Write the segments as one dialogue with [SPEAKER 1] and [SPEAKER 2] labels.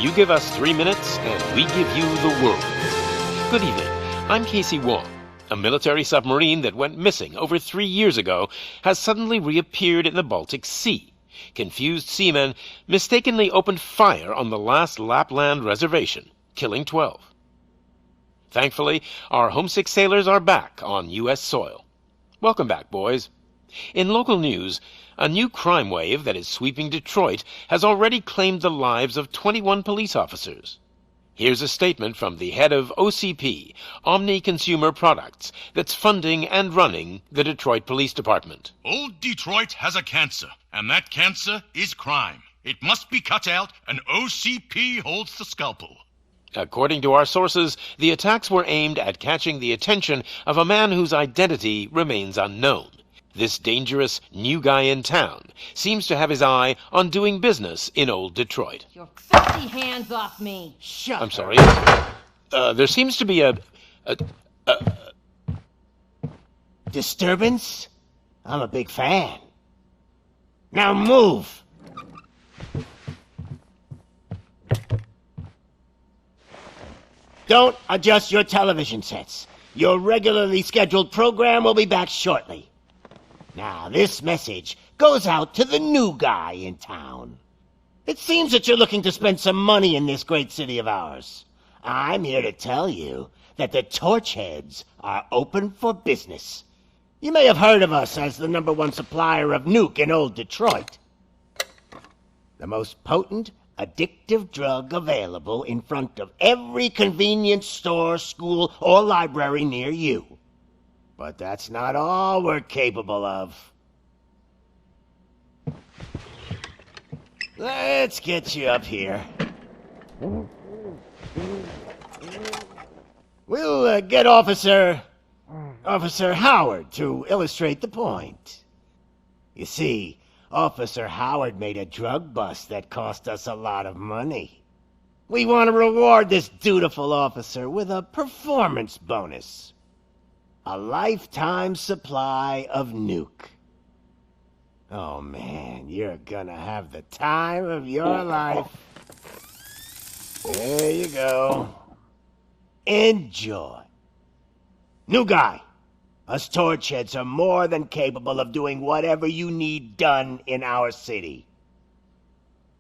[SPEAKER 1] You give us 3 minutes, and we give you the world. Good evening. I'm Casey Wong. A military submarine that went missing over 3 years ago has suddenly reappeared in the Baltic Sea. Confused seamen mistakenly opened fire on the last Lapland reservation, killing 12. Thankfully, our homesick sailors are back on U.S. soil. Welcome back, boys. In local news, a new crime wave that is sweeping Detroit has already claimed the lives of 21 police officers. Here's a statement from the head of OCP, Omni Consumer Products, that's funding and running the Detroit Police Department.
[SPEAKER 2] Old Detroit has a cancer, and that cancer is crime. It must be cut out, and OCP holds the scalpel.
[SPEAKER 1] According to our sources, the attacks were aimed at catching the attention of a man whose identity remains unknown. This dangerous new guy in town seems to have his eye on doing business in old Detroit.
[SPEAKER 3] Your filthy hands off me!
[SPEAKER 4] Shut
[SPEAKER 1] I'm sorry. There seems to be a
[SPEAKER 4] disturbance? I'm a big fan. Now move! Don't adjust your television sets. Your regularly scheduled program will be back shortly. Now, this message goes out to the new guy in town. It seems that you're looking to spend some money in this great city of ours. I'm here to tell you that the Torchheads are open for business. You may have heard of us as the #1 supplier of nuke in old Detroit. The most potent, addictive drug available in front of every convenience store, school, or library near you. But that's not all we're capable of. Let's get you up here. We'll get Officer Howard to illustrate the point. You see, Officer Howard made a drug bust that cost us a lot of money. We want to reward this dutiful officer with a performance bonus. A lifetime supply of nuke. Oh man, you're gonna have the time of your life. There you go. Enjoy. New guy, us Torchheads are more than capable of doing whatever you need done in our city.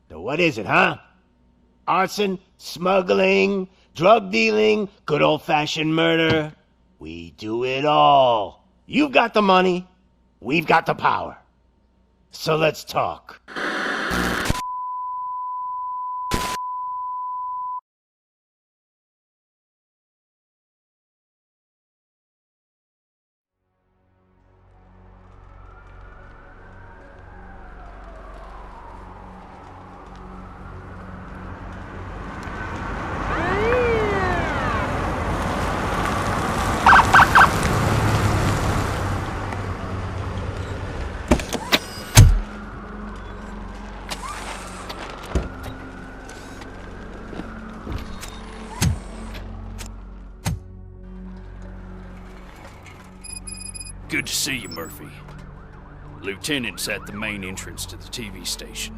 [SPEAKER 4] So what is it, huh? Arson, smuggling, drug dealing, good old-fashioned murder? We do it all. You've got the money, we've got the power. So let's talk.
[SPEAKER 5] Good to see you, Murphy. Lieutenant's at the main entrance to the TV station.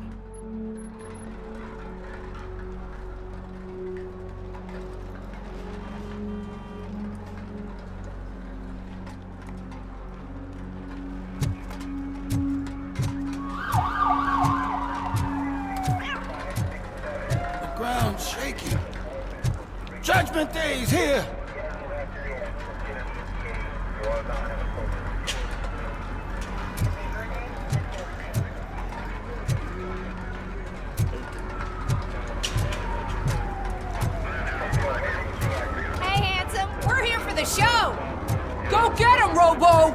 [SPEAKER 6] The ground's shaking. Judgment Day's here!
[SPEAKER 3] Show! Go get him, Robo!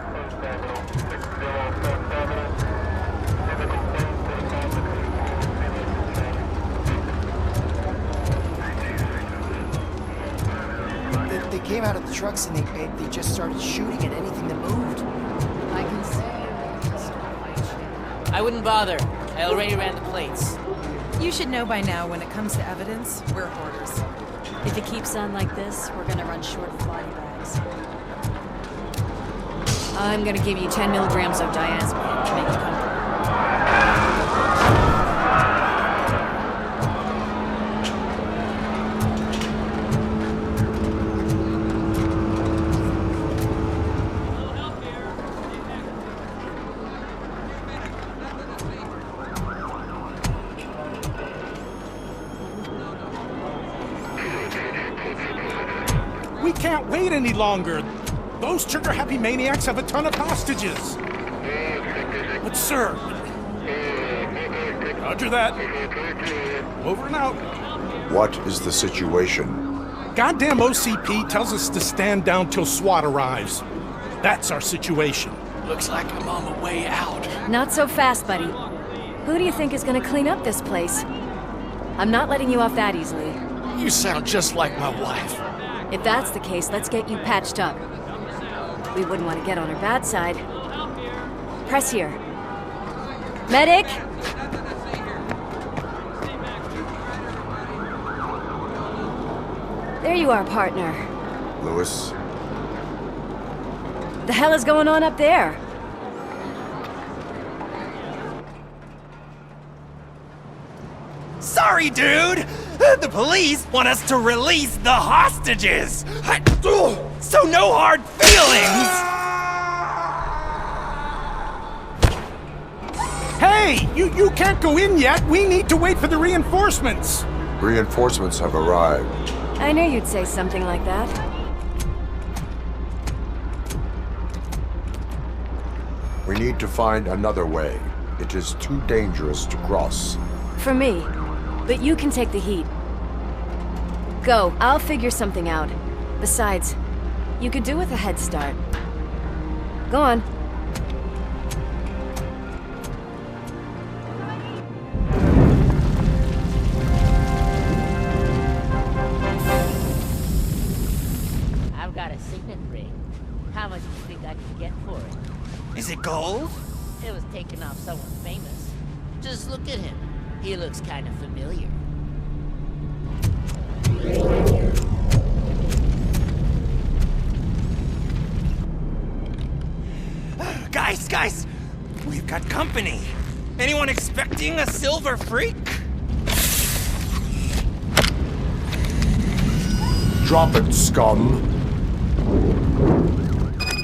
[SPEAKER 7] They came out of the trucks and they just started shooting at anything that moved.
[SPEAKER 3] I can see. I wouldn't bother. I already ran the plates.
[SPEAKER 8] You should know by now when it comes to evidence, we're hoarders.
[SPEAKER 9] If it keeps on like this, we're gonna run short of body bags. I'm gonna give you 10 milligrams of diazepam to make you comfortable.
[SPEAKER 10] we can't wait any longer. Those trigger-happy maniacs have a ton of hostages. But sir... Roger that. Over and out.
[SPEAKER 11] What is the situation?
[SPEAKER 10] Goddamn OCP tells us to stand down till SWAT arrives. That's our situation.
[SPEAKER 6] Looks like I'm on my way out.
[SPEAKER 9] Not so fast, buddy. Who do you think is gonna clean up this place? I'm not letting you off that easily.
[SPEAKER 6] You sound just like my wife.
[SPEAKER 9] If that's the case, let's get you patched up. We wouldn't want to get on her bad side. Press here. Medic! There you are, partner.
[SPEAKER 11] Lewis?
[SPEAKER 9] The hell is going on up there?
[SPEAKER 12] Sorry, dude! The police want us to release the hostages! So no hard feelings!
[SPEAKER 10] Hey! You can't go in yet! We need to wait for the reinforcements!
[SPEAKER 11] Reinforcements have arrived.
[SPEAKER 9] I knew you'd say something like that.
[SPEAKER 11] We need to find another way. It is too dangerous to cross.
[SPEAKER 9] For me. But you can take the heat. Go, I'll figure something out. Besides, you could do with a head start. Go on.
[SPEAKER 13] I've got a signet ring. How much do you think I can get for it?
[SPEAKER 12] Is it gold?
[SPEAKER 13] It was taken off someone famous. Just look at him. He looks kind of familiar.
[SPEAKER 12] Guys! We've got company. Anyone expecting a silver freak?
[SPEAKER 11] Drop it, scum.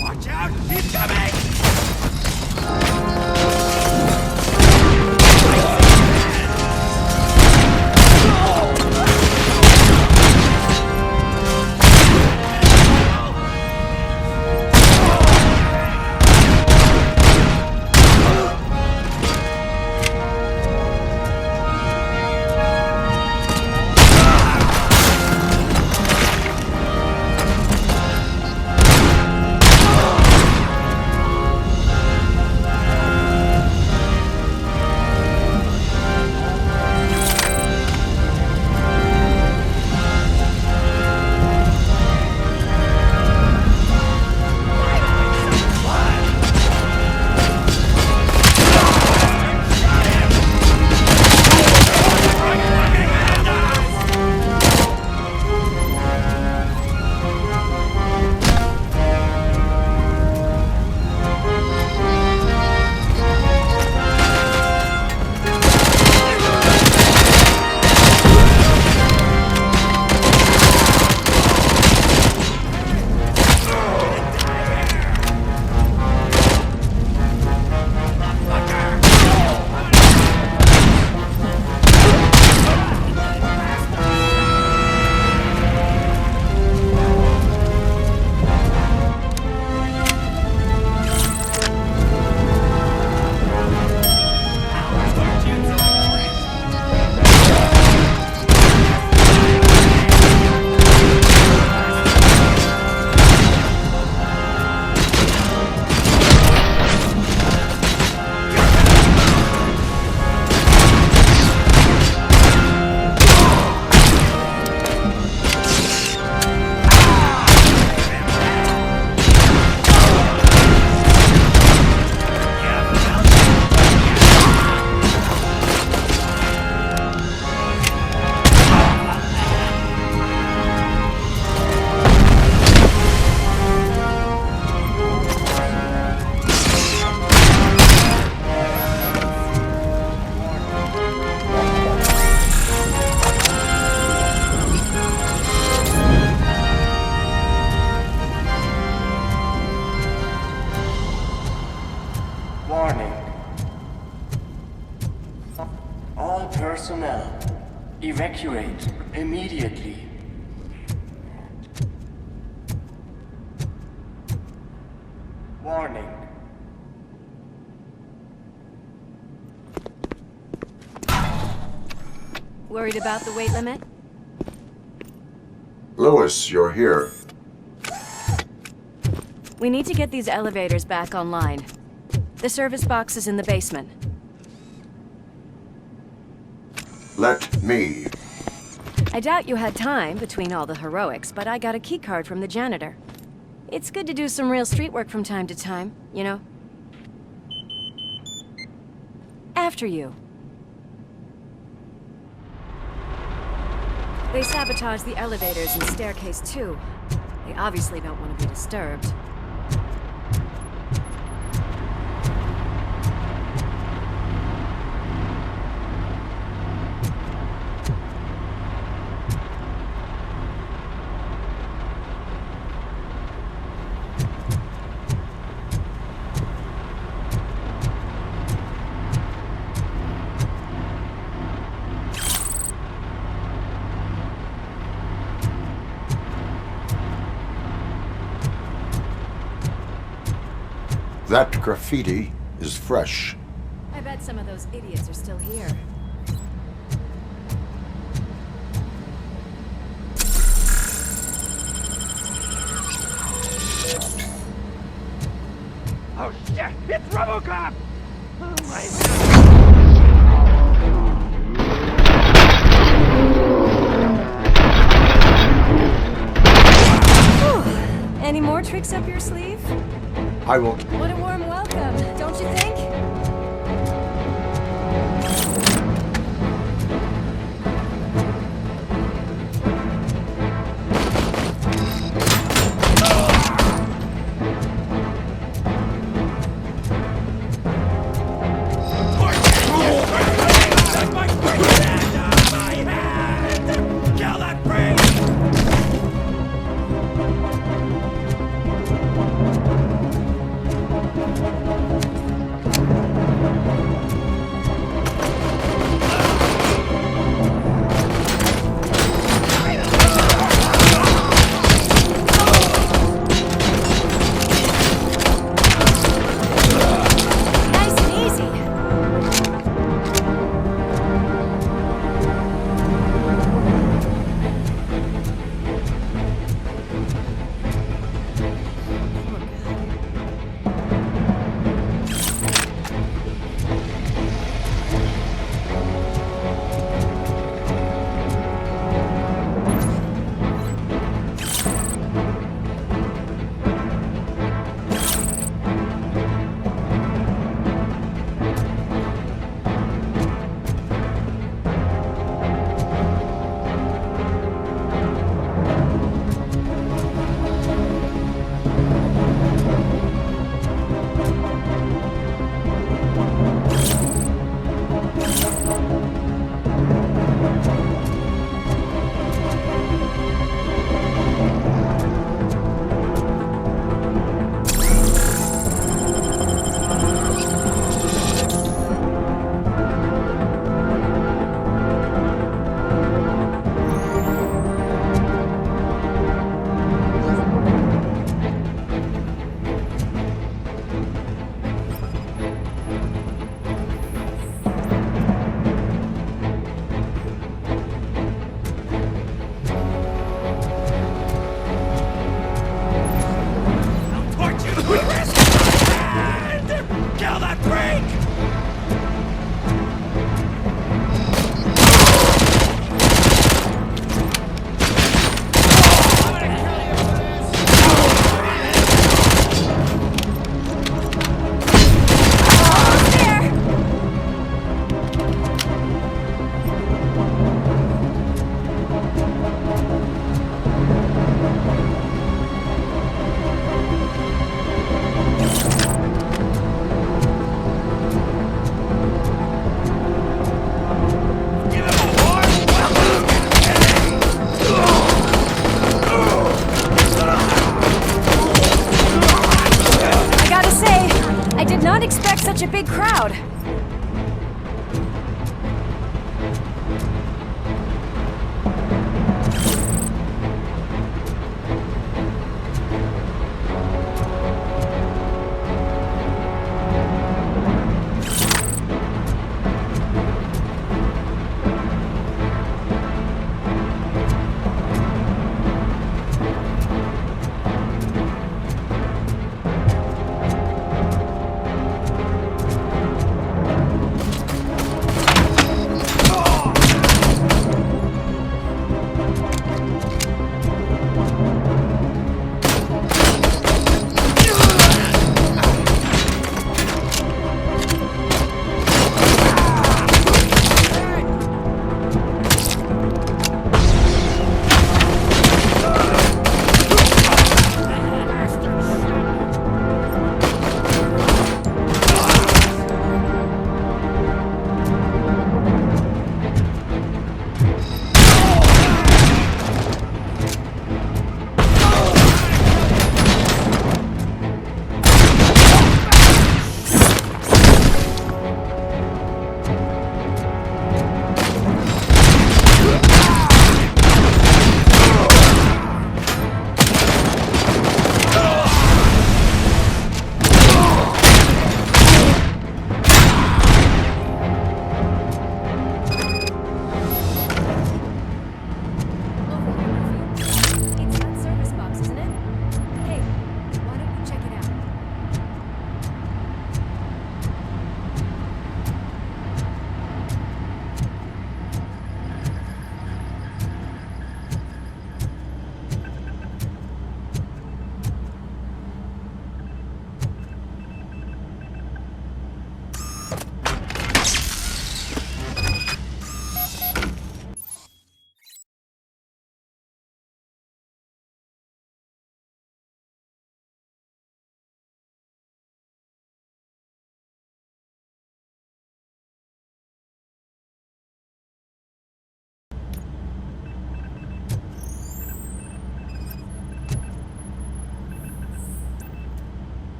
[SPEAKER 12] Watch out! He's coming!
[SPEAKER 14] Personnel, evacuate immediately.
[SPEAKER 12] warning.
[SPEAKER 9] Worried about the weight limit?
[SPEAKER 11] Lewis, you're here.
[SPEAKER 9] We need to get these elevators back online. The service box is in the basement.
[SPEAKER 11] Let me.
[SPEAKER 9] I doubt you had time between all the heroics, but I got a keycard from the janitor. It's good to do some real street work from time to time, you know? After you. They sabotaged the elevators and staircase too. They obviously don't want to be disturbed.
[SPEAKER 11] That graffiti is fresh.
[SPEAKER 9] I bet some of those idiots are still here.
[SPEAKER 12] Oh shit! It's Robocop! Oh my
[SPEAKER 9] Whew. Any more tricks up your sleeve?
[SPEAKER 11] I will.
[SPEAKER 9] What a warm welcome, don't you think?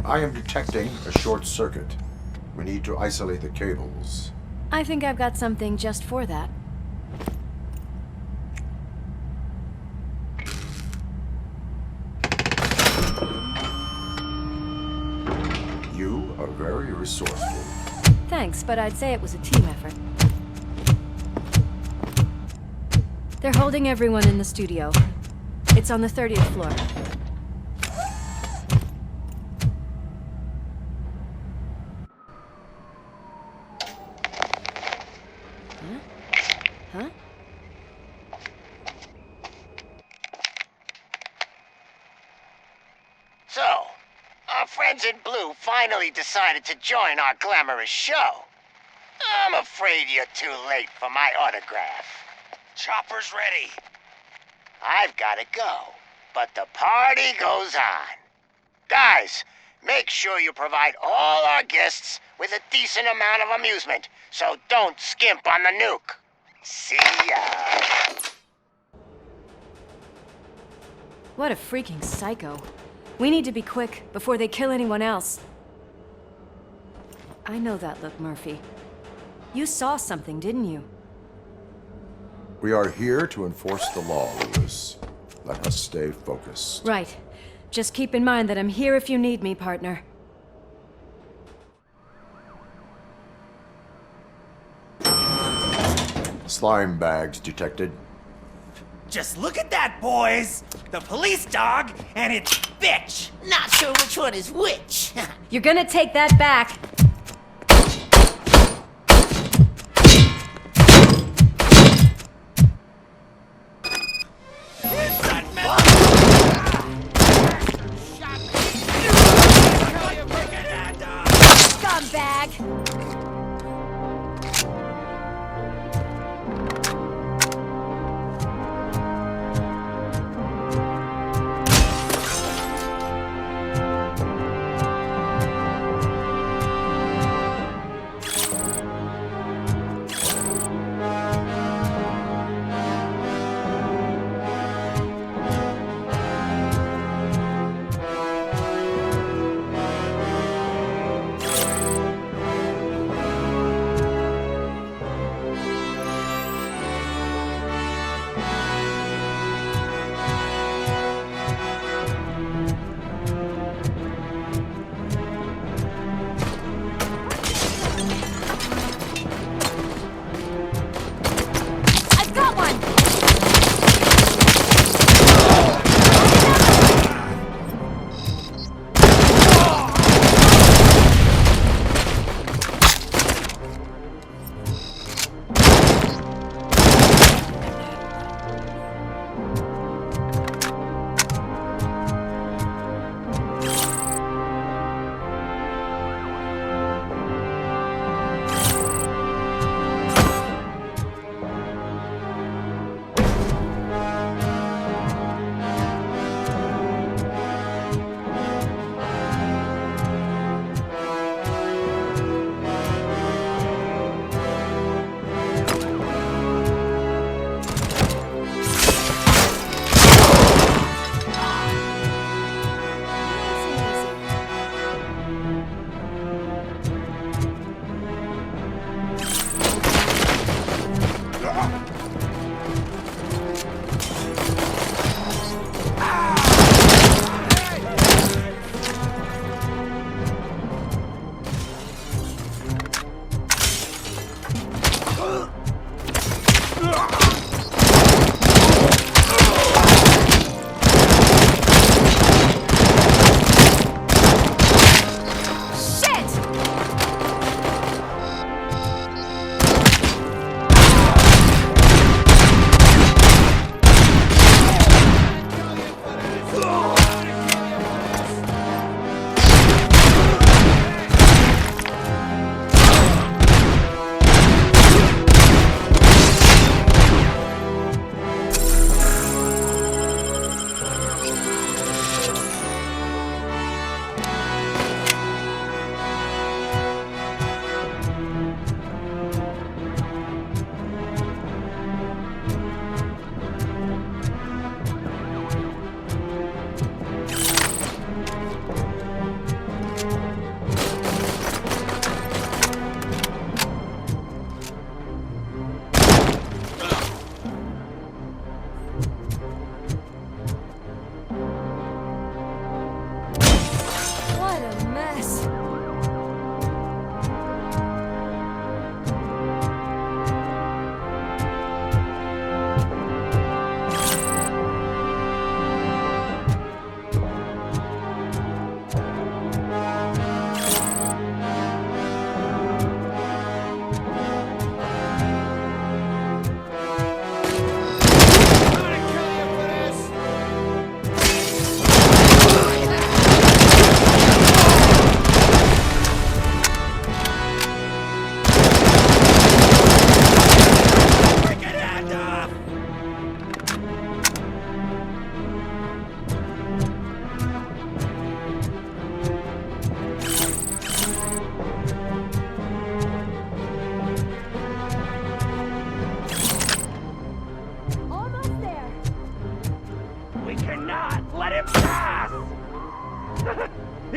[SPEAKER 11] I am detecting a short circuit. We need to isolate the cables.
[SPEAKER 9] I think I've got something just for that.
[SPEAKER 11] You are very resourceful.
[SPEAKER 9] Thanks, but I'd say it was a team effort. They're holding everyone in the studio. It's on the 30th floor. Huh?
[SPEAKER 4] So, our friends in blue finally decided to join our glamorous show. I'm afraid you're too late for my autograph.
[SPEAKER 12] Chopper's ready.
[SPEAKER 4] I've gotta go, but the party goes on. Guys, make sure you provide all our guests with a decent amount of amusement, so don't skimp on the nuke. See ya.
[SPEAKER 9] What a freaking psycho. We need to be quick before they kill anyone else. I know that look, Murphy. You saw something, didn't you?
[SPEAKER 11] We are here to enforce the law, Lewis. Let us stay focused.
[SPEAKER 9] Right. Just keep in mind that I'm here if you need me, partner.
[SPEAKER 11] Slime bags detected.
[SPEAKER 12] Just look at that, boys! The police dog and its bitch!
[SPEAKER 13] Not sure which one is which.
[SPEAKER 9] You're gonna take that back. Scumbag!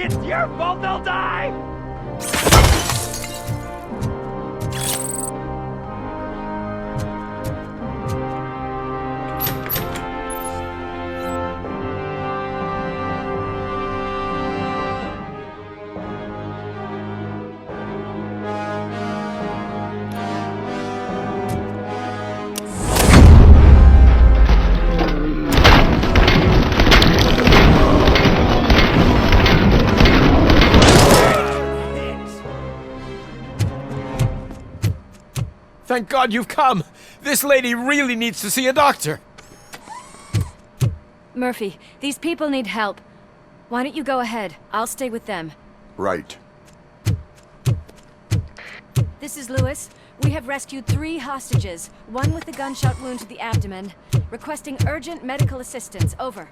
[SPEAKER 12] It's your fault they'll die!
[SPEAKER 14] Thank God you've come! This lady really needs to see a doctor!
[SPEAKER 9] Murphy, these people need help. Why don't you go ahead? I'll stay with them.
[SPEAKER 11] Right.
[SPEAKER 9] This is Lewis. We have rescued 3 hostages, one with a gunshot wound to the abdomen. Requesting urgent medical assistance. Over.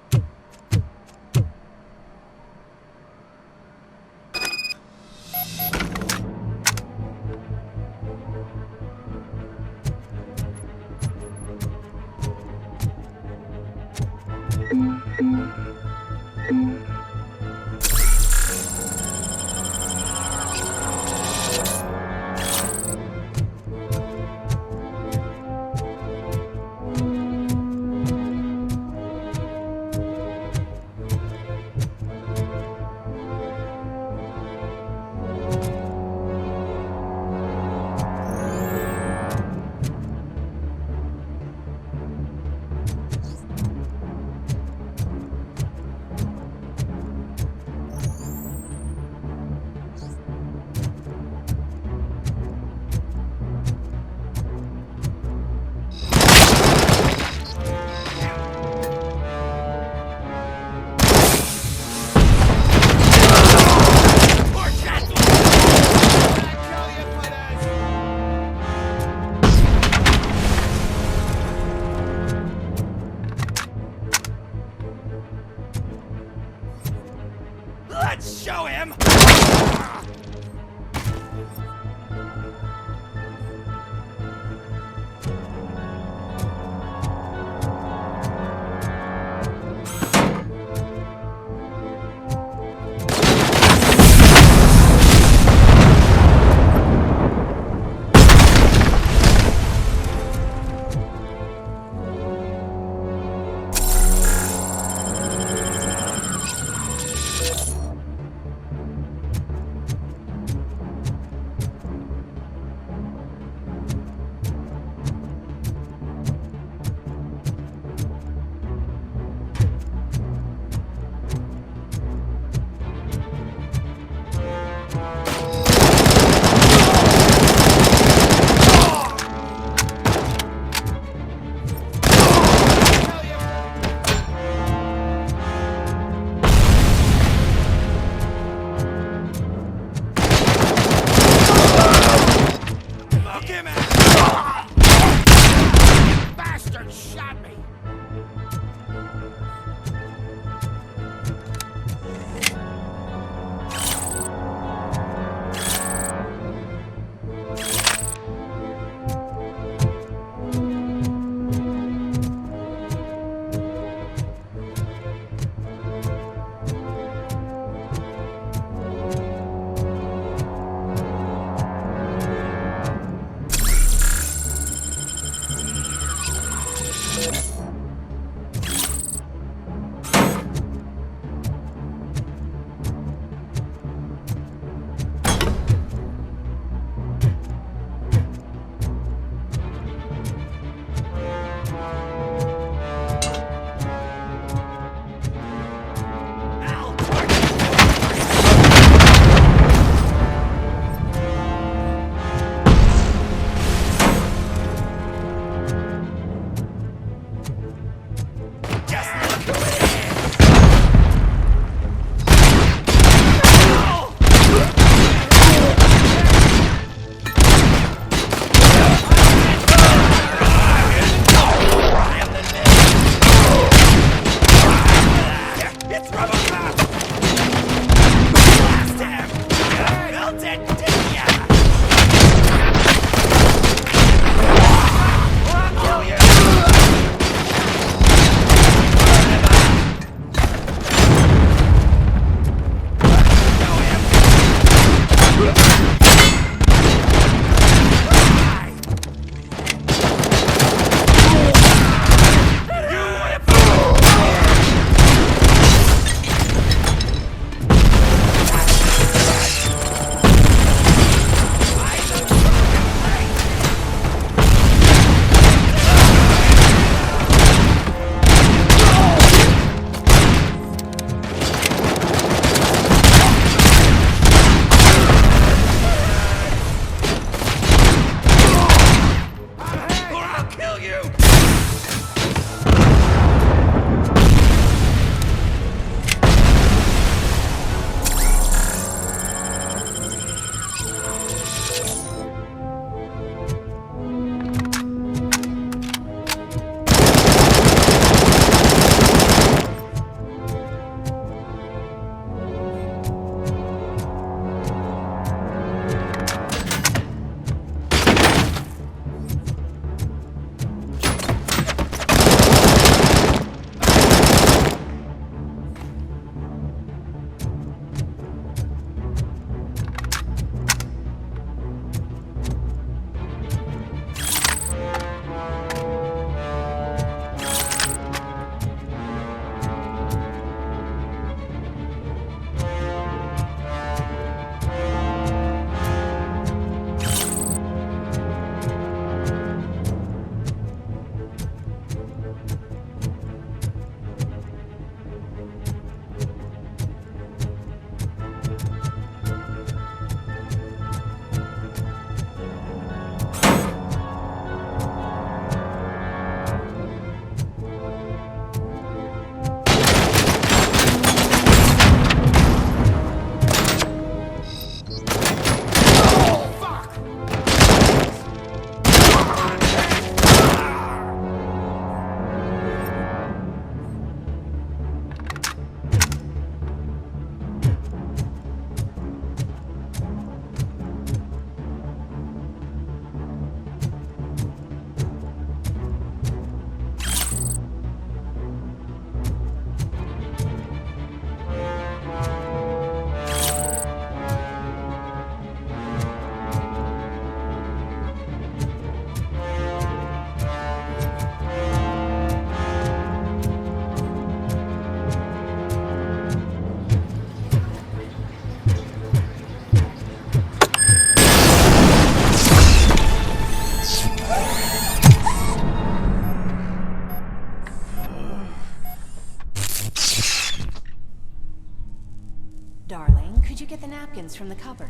[SPEAKER 8] get the napkins from the cupboard?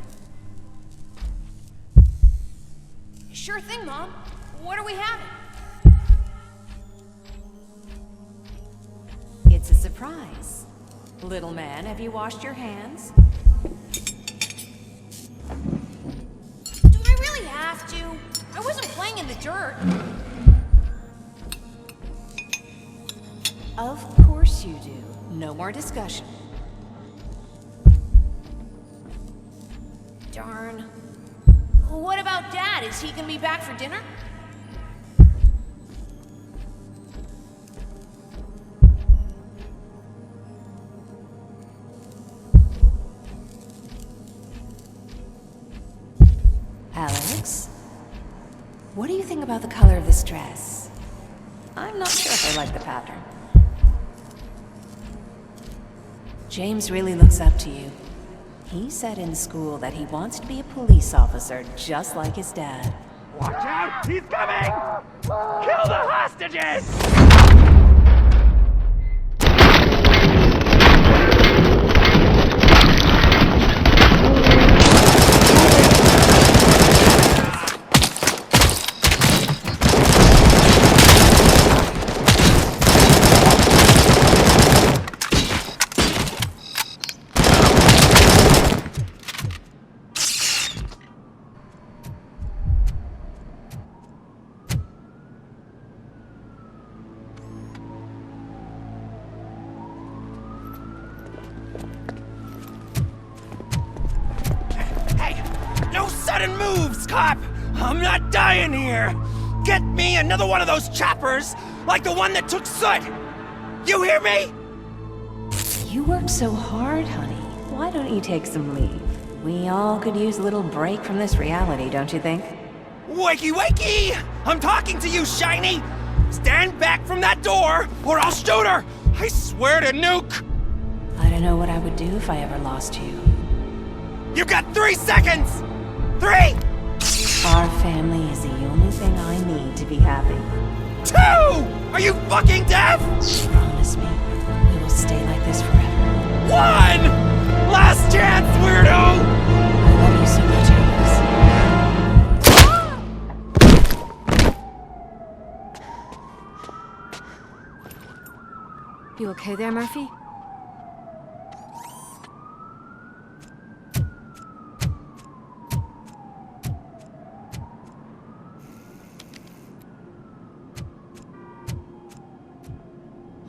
[SPEAKER 3] Sure thing, Mom. What are we having?
[SPEAKER 8] It's a surprise. Little man, have you washed your hands?
[SPEAKER 3] Do I really have to? I wasn't playing in the dirt.
[SPEAKER 8] Of course you do. No more discussion.
[SPEAKER 3] Darn. What about Dad? Is he gonna be back for dinner?
[SPEAKER 8] Alex? What do you think about the color of this dress? I'm not sure if I like the pattern. James really looks up to you. He said in school that he wants to be a police officer just like his dad.
[SPEAKER 12] Watch out! He's coming! Kill the hostages! Sudden moves, cop! I'm not dying here! Get me another one of those choppers, like the one that took Soot! You hear me?
[SPEAKER 8] You work so hard, honey. Why don't you take some leave? We all could use a little break from this reality, don't you think?
[SPEAKER 12] Wakey, wakey! I'm talking to you, Shiny! Stand back from that door, or I'll shoot her! I swear to nuke!
[SPEAKER 8] I don't know what I would do if I ever lost you.
[SPEAKER 12] You got 3 seconds! 3!
[SPEAKER 8] Our family is the only thing I need to be happy.
[SPEAKER 12] 2! Are you fucking deaf?
[SPEAKER 8] Promise me, we will stay like this forever.
[SPEAKER 12] 1! Last chance, weirdo!
[SPEAKER 8] I love you so much, Amos.
[SPEAKER 9] You okay there, Murphy?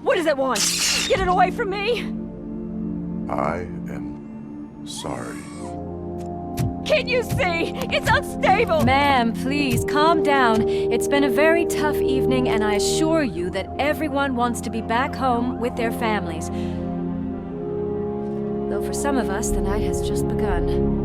[SPEAKER 15] What does it want? Get it away from me!
[SPEAKER 11] I am sorry.
[SPEAKER 15] Can't you see? It's unstable!
[SPEAKER 9] Ma'am, please, calm down. It's been a very tough evening, and I assure you that everyone wants to be back home with their families. Though for some of us, the night has just begun.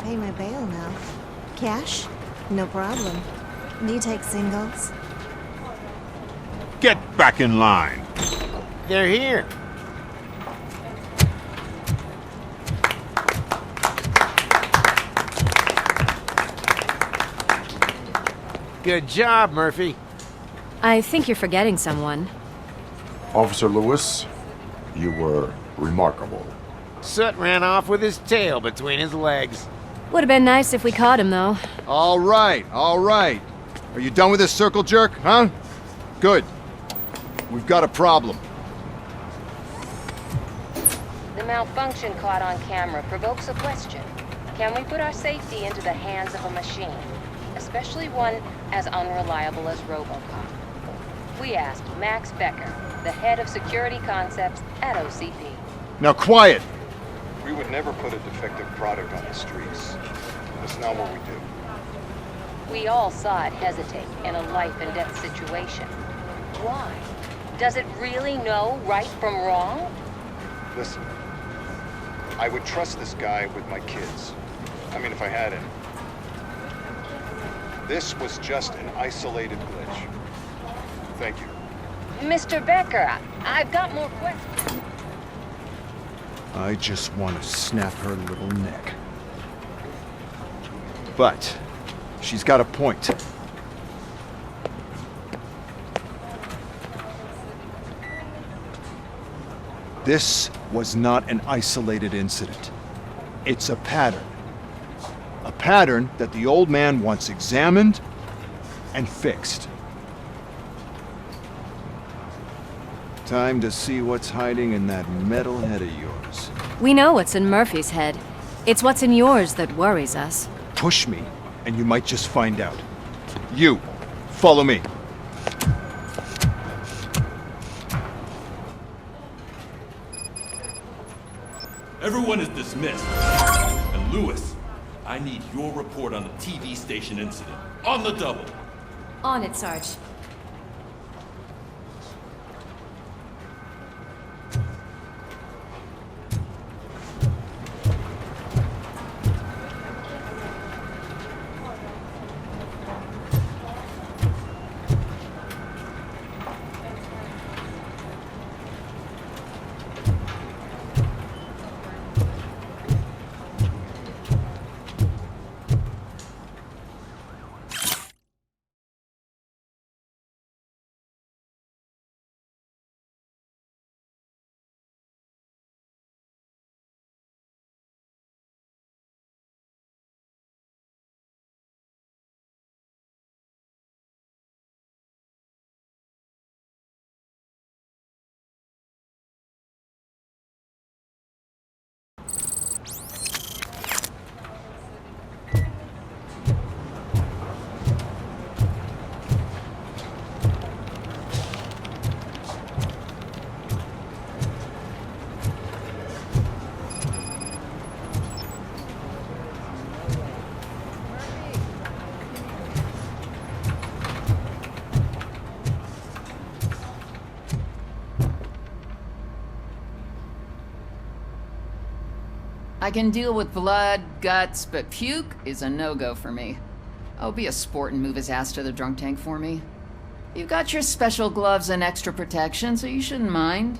[SPEAKER 16] Pay my bail now. Cash? No problem. Do you take singles?
[SPEAKER 17] Get back in line.
[SPEAKER 14] They're here. Good job, Murphy.
[SPEAKER 9] I think you're forgetting someone.
[SPEAKER 11] Officer Lewis, you were remarkable.
[SPEAKER 14] Soot ran off with his tail between his legs.
[SPEAKER 9] Would have been nice if we caught him, though.
[SPEAKER 18] All right, all right. Are you done with this circle jerk, huh? Good. We've got a problem.
[SPEAKER 19] The malfunction caught on camera provokes a question. Can we put our safety into the hands of a machine? Especially one as unreliable as Robocop. We asked Max Becker, the head of security concepts at OCP.
[SPEAKER 18] Now quiet!
[SPEAKER 17] We would never put a defective product on the streets. That's not what we do.
[SPEAKER 19] We all saw it hesitate in a life-and-death situation. Why? Does it really know right from wrong?
[SPEAKER 17] Listen, I would trust this guy with my kids. I mean, if I had any. This was just an isolated glitch. Thank you.
[SPEAKER 19] Mr. Becker, I've got more questions.
[SPEAKER 18] I just want to snap her little neck. But she's got a point. This was not an isolated incident. It's a pattern. A pattern that the old man wants examined and fixed. Time to see what's hiding in that metal head of yours.
[SPEAKER 9] We know what's in Murphy's head. It's what's in yours that worries us.
[SPEAKER 18] Push me, and you might just find out. You, follow me.
[SPEAKER 20] Everyone is dismissed. And Lewis, I need your report on the TV station incident. On the double.
[SPEAKER 9] On it, Sarge.
[SPEAKER 21] I can deal with blood, guts, but puke is a no-go for me. Oh, be a sport and move his ass to the drunk tank for me. You've got your special gloves and extra protection, so you shouldn't mind.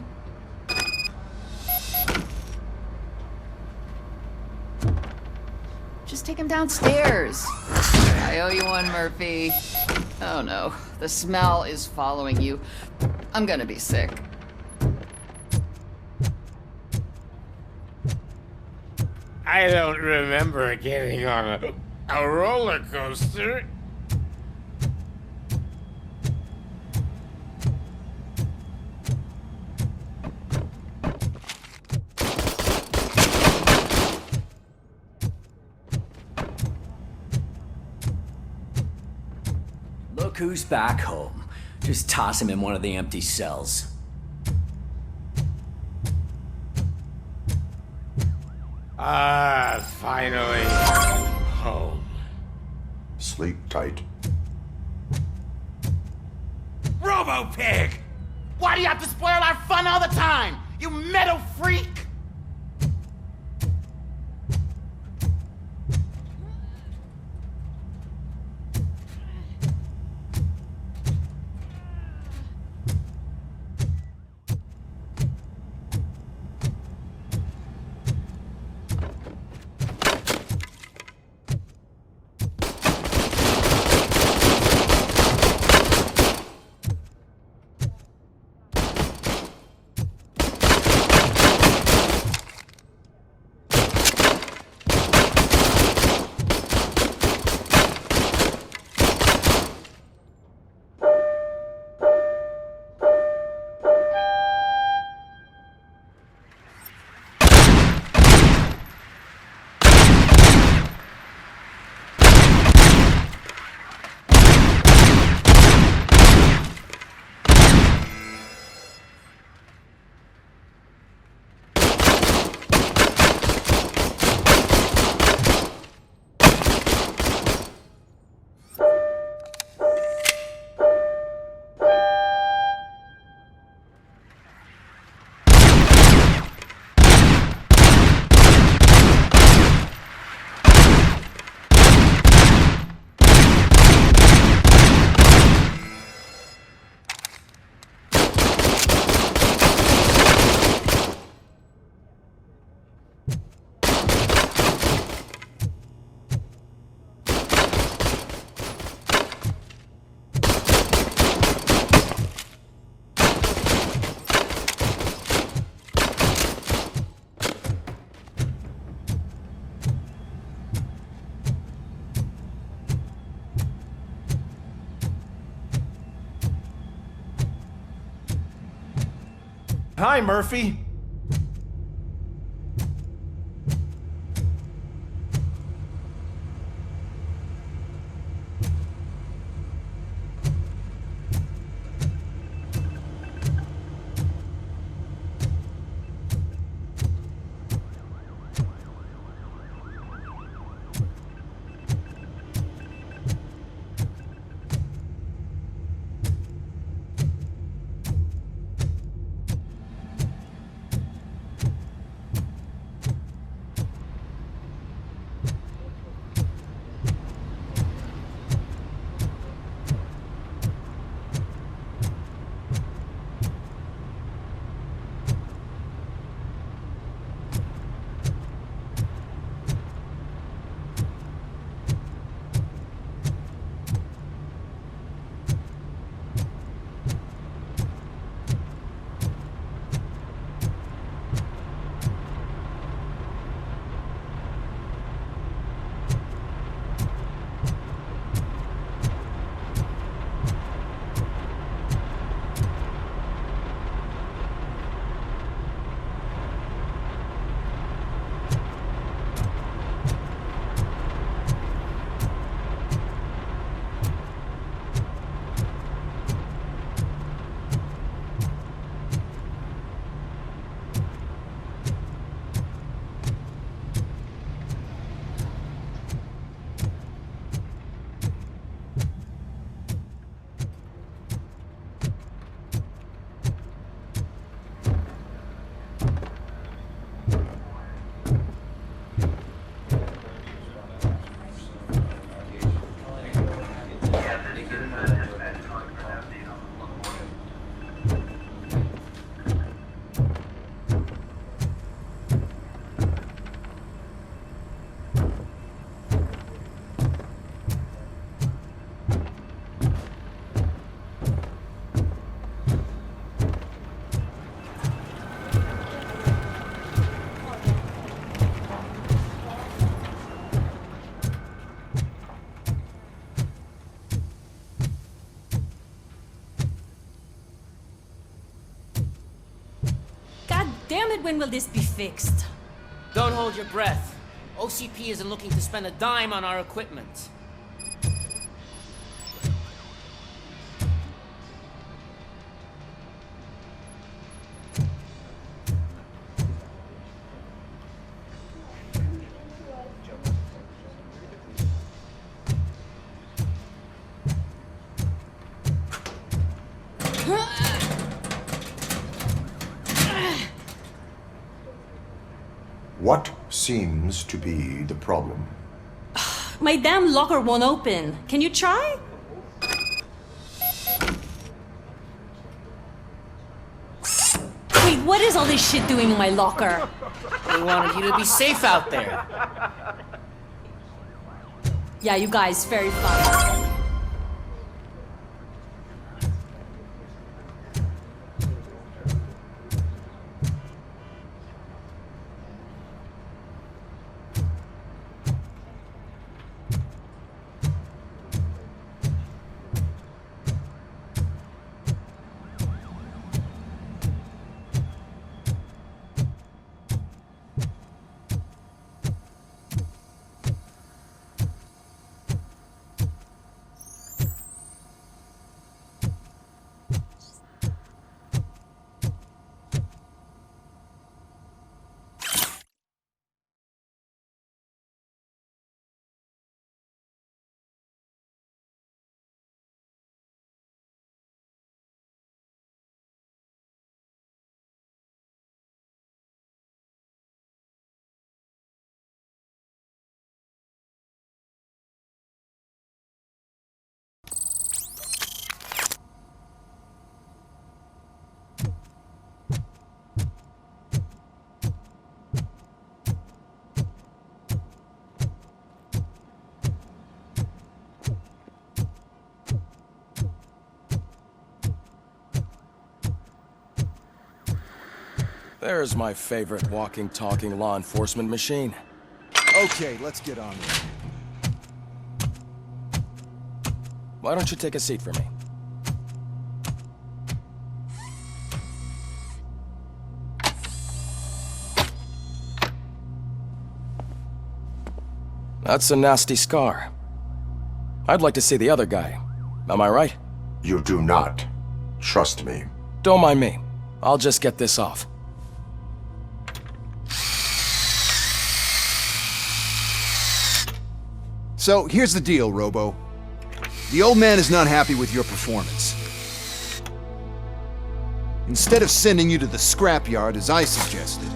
[SPEAKER 21] Just take him downstairs. I owe you one, Murphy. Oh no, the smell is following you. I'm gonna be sick.
[SPEAKER 14] I don't remember getting on a roller coaster.
[SPEAKER 22] Look who's back home. Just toss him in one of the empty cells.
[SPEAKER 14] Ah, finally. Home.
[SPEAKER 11] Sleep tight.
[SPEAKER 12] Robo-Pig! Why do you have to spoil our fun all the time? You metal freak!
[SPEAKER 10] Hi, Murphy.
[SPEAKER 3] Damn it, when will this be fixed?
[SPEAKER 13] Don't hold your breath. OCP isn't looking to spend a dime on our equipment.
[SPEAKER 11] What seems to be the problem?
[SPEAKER 3] My damn locker won't open. Can you try? Wait, what is all this shit doing in my locker?
[SPEAKER 13] They wanted you to be safe out there.
[SPEAKER 3] Yeah, you guys, very fun.
[SPEAKER 1] There's my favorite walking, talking law enforcement machine.
[SPEAKER 18] Okay, let's get on with it.
[SPEAKER 1] Why don't you take a seat for me? That's a nasty scar. I'd like to see the other guy. Am I right?
[SPEAKER 11] You do not. Trust me.
[SPEAKER 1] Don't mind me. I'll just get this off.
[SPEAKER 18] So, here's the deal, Robo. The old man is not happy with your performance. Instead of sending you to the scrapyard as I suggested,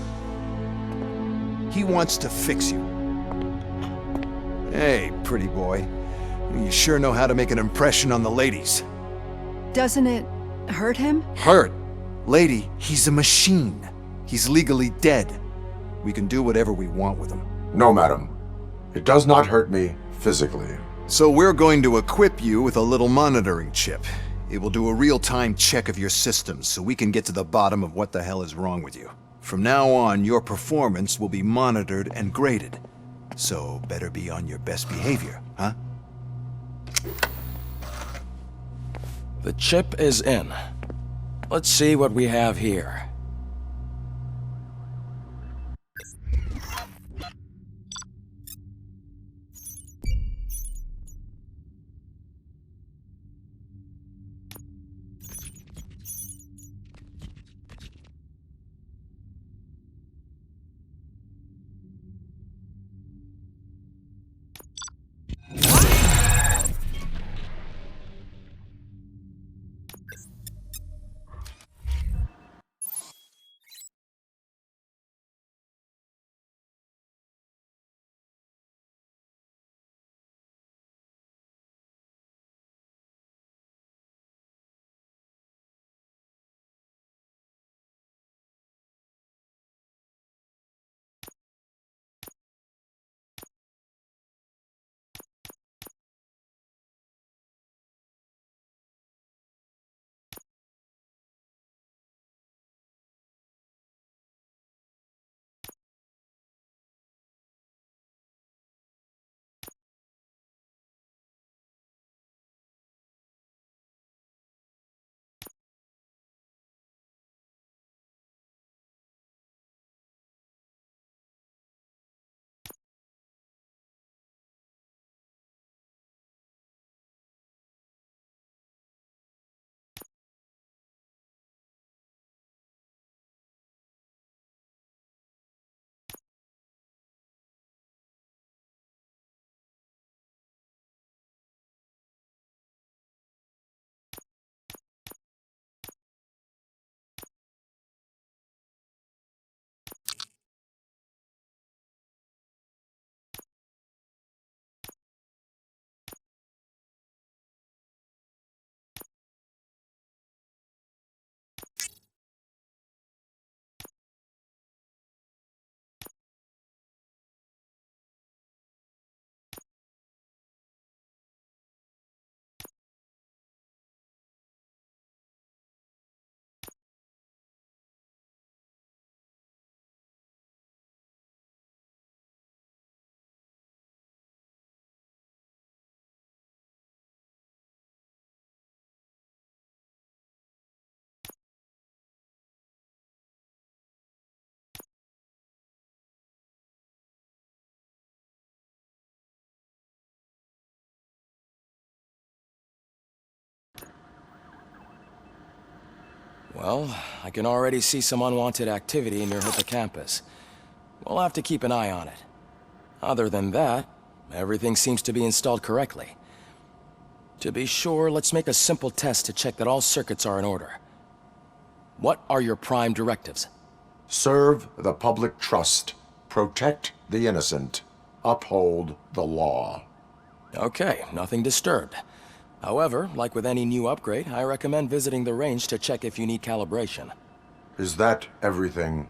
[SPEAKER 18] he wants to fix you. Hey, pretty boy. You sure know how to make an impression on the ladies.
[SPEAKER 15] Doesn't it hurt him?
[SPEAKER 18] Hurt? Lady, he's a machine. He's legally dead. We can do whatever we want with him.
[SPEAKER 11] No, madam. It does not hurt me physically.
[SPEAKER 18] So we're going to equip you with a little monitoring chip. It will do a real-time check of your systems so we can get to the bottom of what the hell is wrong with you. From now on, your performance will be monitored and graded. So better be on your best behavior, huh?
[SPEAKER 1] The chip is in. Let's see what we have here. Well, I can already see some unwanted activity near Hippocampus. We'll have to keep an eye on it. Other than that, everything seems to be installed correctly. To be sure, let's make a simple test to check that all circuits are in order. What are your prime directives?
[SPEAKER 11] Serve the public trust. Protect the innocent. Uphold the law.
[SPEAKER 1] Okay, nothing disturbed. However, like with any new upgrade, I recommend visiting the range to check if you need calibration.
[SPEAKER 11] Is that everything?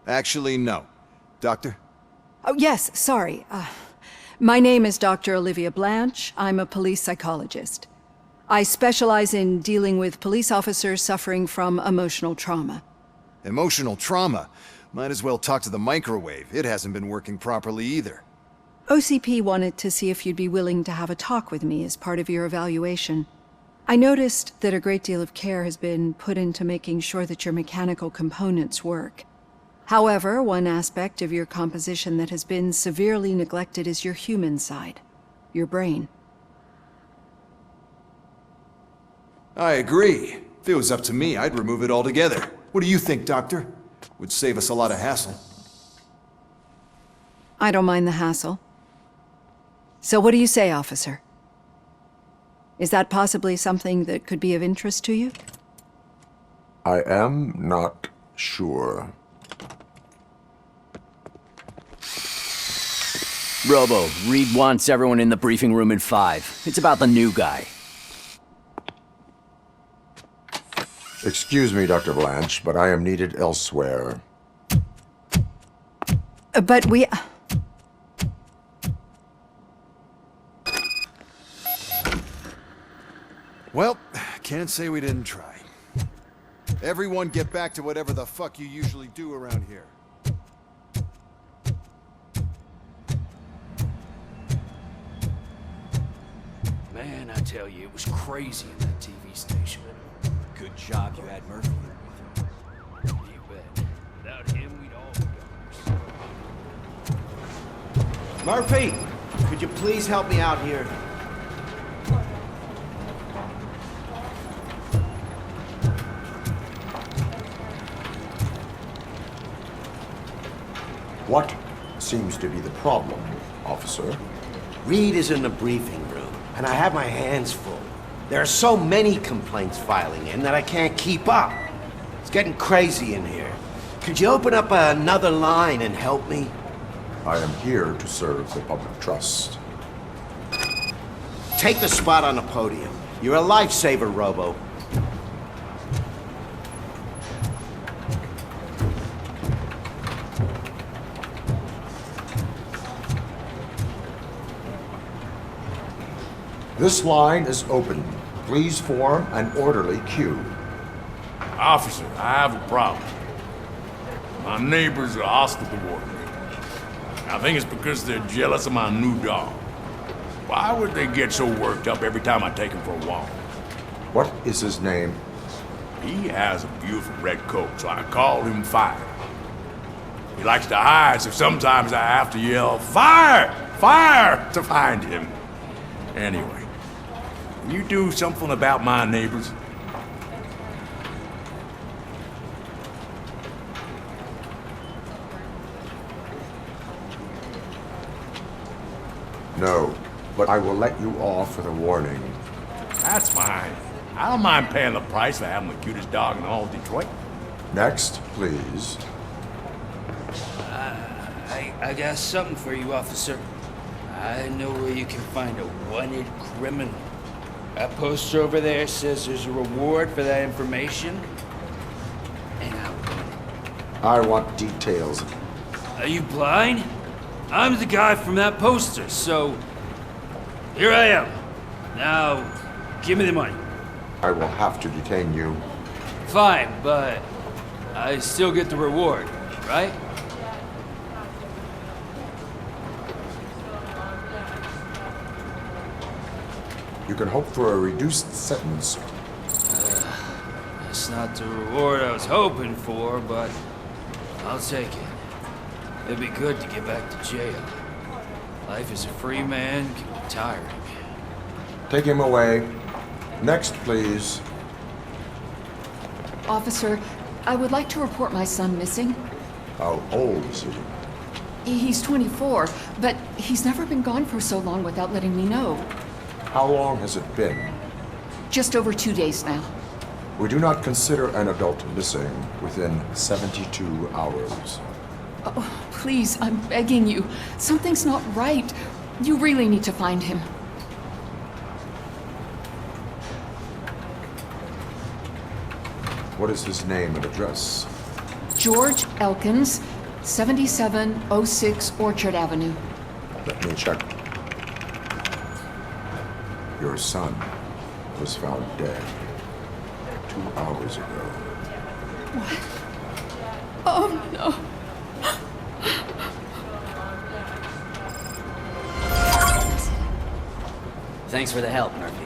[SPEAKER 18] Actually, no. Doctor?
[SPEAKER 15] Oh, yes, sorry. My name is Dr. Olivia Blanche. I'm a police psychologist. I specialize in dealing with police officers suffering from emotional trauma.
[SPEAKER 18] Emotional trauma? Might as well talk to the microwave. It hasn't been working properly either.
[SPEAKER 15] OCP wanted to see if you'd be willing to have a talk with me as part of your evaluation. I noticed that a great deal of care has been put into making sure that your mechanical components work. However, one aspect of your composition that has been severely neglected is your human side, your brain.
[SPEAKER 18] I agree. If it was up to me, I'd remove it altogether. What do you think, Doctor? Would save us a lot of hassle.
[SPEAKER 15] I don't mind the hassle. So what do you say, officer? Is that possibly something that could be of interest to you?
[SPEAKER 11] I am not sure.
[SPEAKER 22] Robo, Reed wants everyone in the briefing room in 5. It's about the new guy.
[SPEAKER 11] Excuse me, Dr. Blanche, but I am needed elsewhere.
[SPEAKER 15] But we...
[SPEAKER 18] Well, can't say we didn't try. Everyone get back to whatever the fuck you usually do around here.
[SPEAKER 2] Man, I tell you, it was crazy in that TV station.
[SPEAKER 22] Good job you had Murphy here with you.
[SPEAKER 2] You bet. Without him, we'd all be goners.
[SPEAKER 5] Murphy, could you please help me out here?
[SPEAKER 11] What seems to be the problem, officer?
[SPEAKER 5] Reed is in the briefing room, and I have my hands full. There are so many complaints filing in that I can't keep up. It's getting crazy in here. Could you open up another line and help me?
[SPEAKER 11] I am here to serve the public trust.
[SPEAKER 5] Take the spot on the podium. You're a lifesaver, Robo.
[SPEAKER 11] This line is open. Please form an orderly queue.
[SPEAKER 20] Officer, I have a problem. My neighbors are hostile toward me. I think it's because they're jealous of my new dog. Why would they get so worked up every time I take him for a walk?
[SPEAKER 11] What is his name?
[SPEAKER 20] He has a beautiful red coat, so I call him Fire. He likes to hide, so sometimes I have to yell, "Fire! Fire!" to find him. Anyway, can you do something about my neighbors?
[SPEAKER 11] No, but I will let you off with a warning.
[SPEAKER 20] That's fine. I don't mind paying the price for having the cutest dog in all of Detroit.
[SPEAKER 11] Next, please.
[SPEAKER 2] I got something for you, officer. I know where you can find a wanted criminal. That poster over there says there's a reward for that information. And
[SPEAKER 11] I want details.
[SPEAKER 2] Are you blind? I'm the guy from that poster, so here I am. Now, give me the money.
[SPEAKER 11] I will have to detain you.
[SPEAKER 2] Fine, but I still get the reward, right?
[SPEAKER 11] You can hope for a reduced sentence.
[SPEAKER 2] That's not the reward I was hoping for, but I'll take it. It'd be good to get back to jail. Life as a free man can be tiring.
[SPEAKER 11] Take him away. Next, please.
[SPEAKER 21] Officer, I would like to report my son missing.
[SPEAKER 11] How old is he?
[SPEAKER 21] He's 24, but he's never been gone for so long without letting me know.
[SPEAKER 11] How long has it been?
[SPEAKER 21] Just over 2 days now.
[SPEAKER 11] We do not consider an adult missing within 72 hours.
[SPEAKER 21] Oh, please, I'm begging you. Something's not right. You really need to find him.
[SPEAKER 11] What is his name and address?
[SPEAKER 21] George Elkins, 7706 Orchard Avenue.
[SPEAKER 11] Let me check. Your son was found dead 2 hours ago.
[SPEAKER 21] What? Oh, no.
[SPEAKER 22] Thanks for the help, Murphy.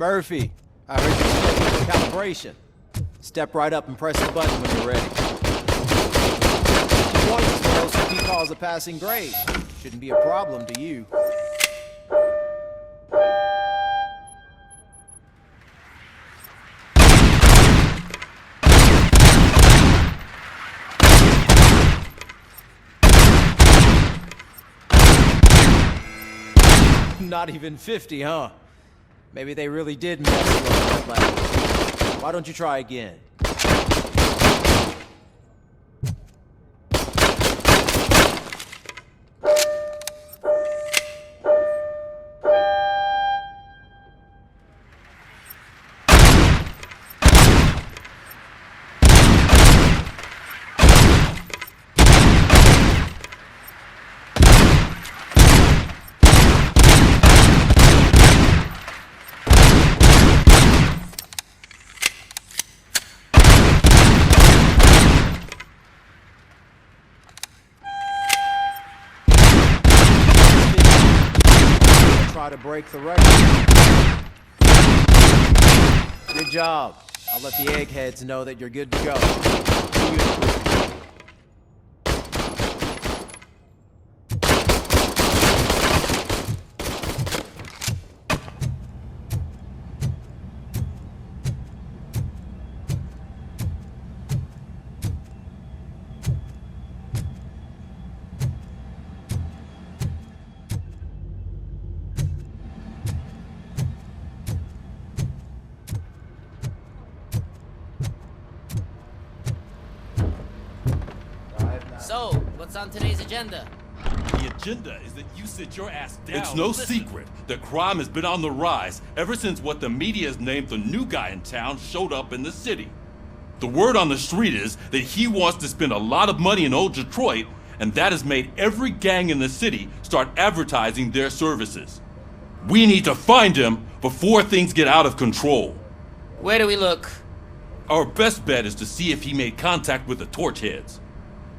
[SPEAKER 6] Murphy, I heard you scheduled for calibration. Step right up and press the button when you're ready. One OCP calls a passing grade. Shouldn't be a problem to you. Not even 50, huh? Maybe they really did mess you up last. Why don't you try again? Try to break the record. Good job. I'll let the eggheads know that you're good to go. See you in the briefing.
[SPEAKER 13] So, what's on today's agenda?
[SPEAKER 7] The agenda is that you sit your ass down. It's no secret that crime has been on the rise ever since what the media has named the new guy in town showed up in the city. The word on the street is that he wants to spend a lot of money in old Detroit, and that has made every gang in the city start advertising their services. We need to find him before things get out of control.
[SPEAKER 13] Where do we look?
[SPEAKER 7] Our best bet is to see if he made contact with the Torchheads.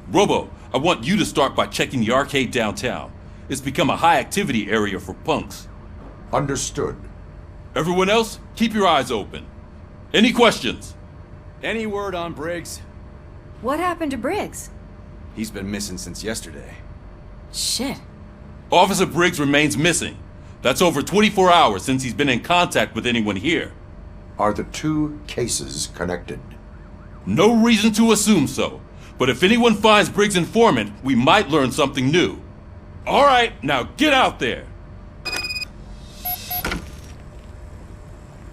[SPEAKER 7] Robo, I want you to start by checking the arcade downtown. It's become a high-activity area for punks.
[SPEAKER 11] Understood.
[SPEAKER 7] Everyone else, keep your eyes open. Any questions?
[SPEAKER 6] Any word on Briggs?
[SPEAKER 8] What happened to Briggs?
[SPEAKER 23] He's been missing since yesterday.
[SPEAKER 8] Shit.
[SPEAKER 7] Officer Briggs remains missing. That's over 24 hours since he's been in contact with anyone here.
[SPEAKER 11] Are the two cases connected?
[SPEAKER 7] No reason to assume so. But if anyone finds Briggs' informant, we might learn something new. All right, now get out there.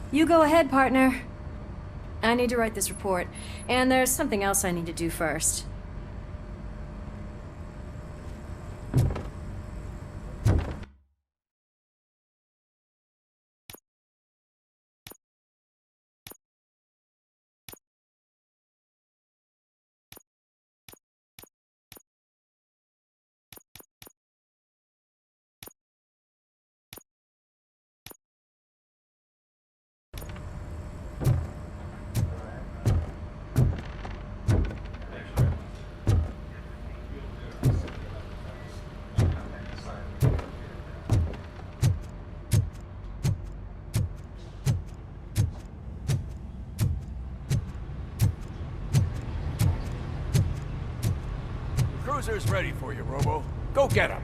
[SPEAKER 9] You go ahead, partner. I need to write this report, and there's something else I need to do first.
[SPEAKER 14] Cruiser's ready for you, Robo. Go get him.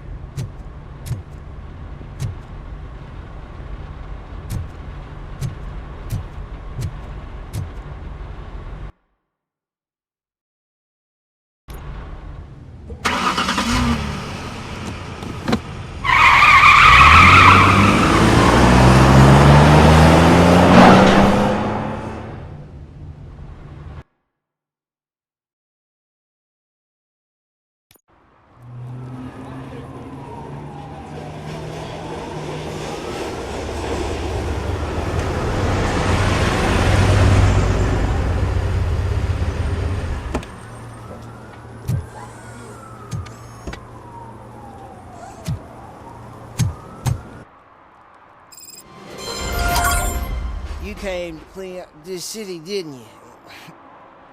[SPEAKER 12] You came to clean up this city, didn't you?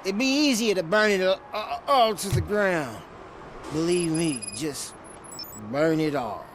[SPEAKER 12] It'd be easier to burn it all to the ground. Believe me, just burn it all.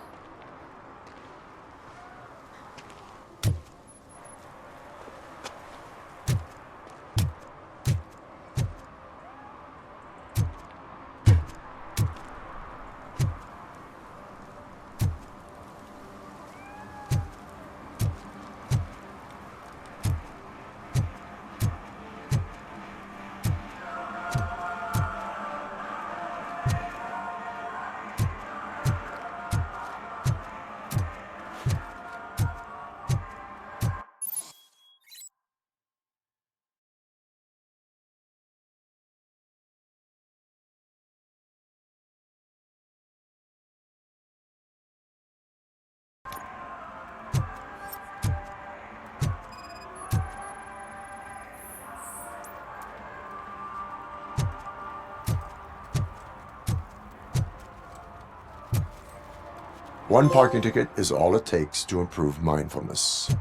[SPEAKER 11] One parking ticket is all it takes to improve mindfulness.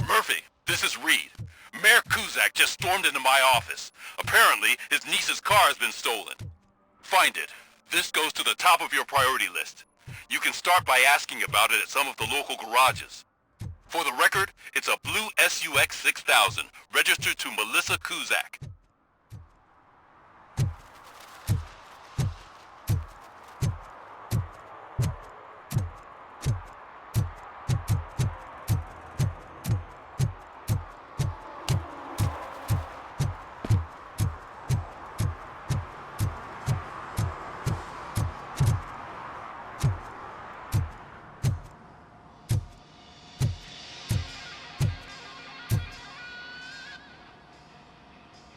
[SPEAKER 7] Murphy, this is Reed. Mayor Kuzak just stormed into my office. Apparently, his niece's car has been stolen. Find it. This goes to the top of your priority list. You can start by asking about it at some of the local garages. For the record, it's a blue SUX 6000, registered to Melissa Kuzak.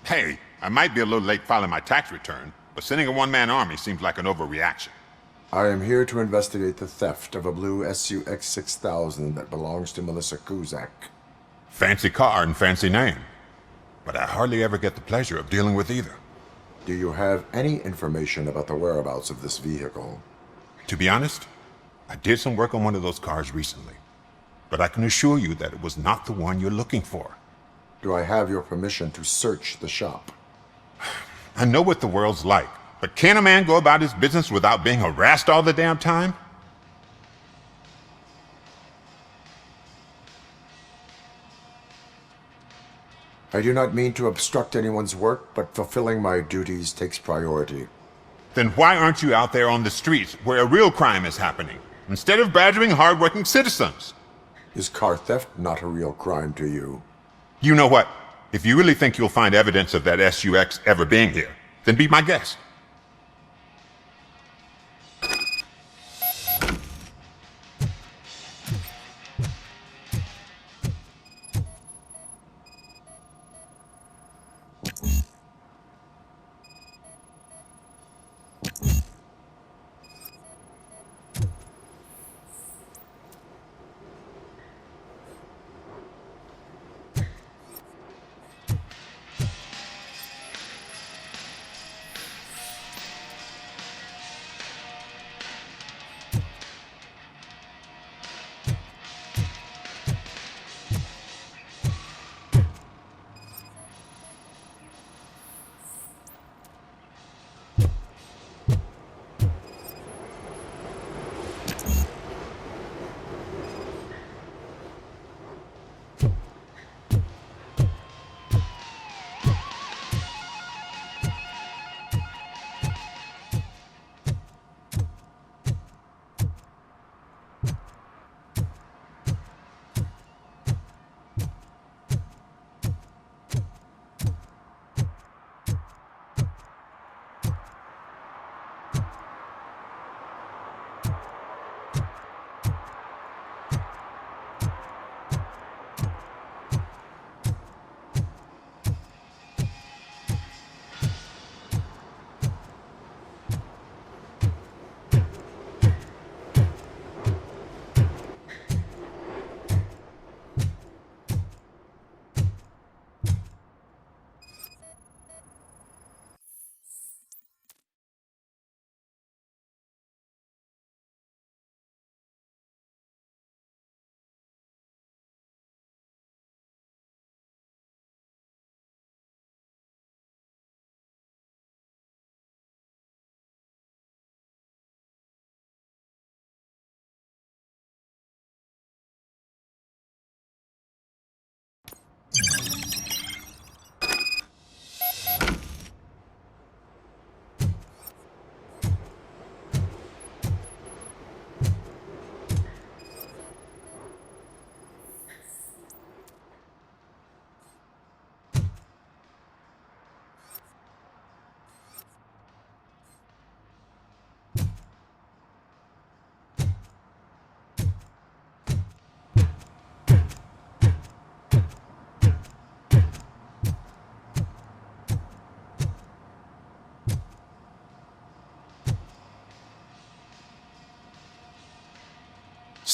[SPEAKER 4] Hey, I might be a little late filing my tax return, but sending a one-man army seems like an overreaction.
[SPEAKER 11] I am here to investigate the theft of a blue SUX 6000 that belongs to Melissa Kuzak.
[SPEAKER 4] Fancy car and fancy name, but I hardly ever get the pleasure of dealing with either.
[SPEAKER 11] Do you have any information about the whereabouts of this vehicle?
[SPEAKER 4] To be honest, I did some work on one of those cars recently, but I can assure you that it was not the one you're looking for.
[SPEAKER 11] Do I have your permission to search the shop?
[SPEAKER 4] I know what the world's like, but can a man go about his business without being harassed all the damn time?
[SPEAKER 11] I do not mean to obstruct anyone's work, but fulfilling my duties takes priority.
[SPEAKER 4] Then why aren't you out there on the streets where a real crime is happening, instead of badgering hardworking citizens?
[SPEAKER 11] Is car theft not a real crime to you?
[SPEAKER 4] You know what? If you really think you'll find evidence of that SUX ever being here, then be my guest.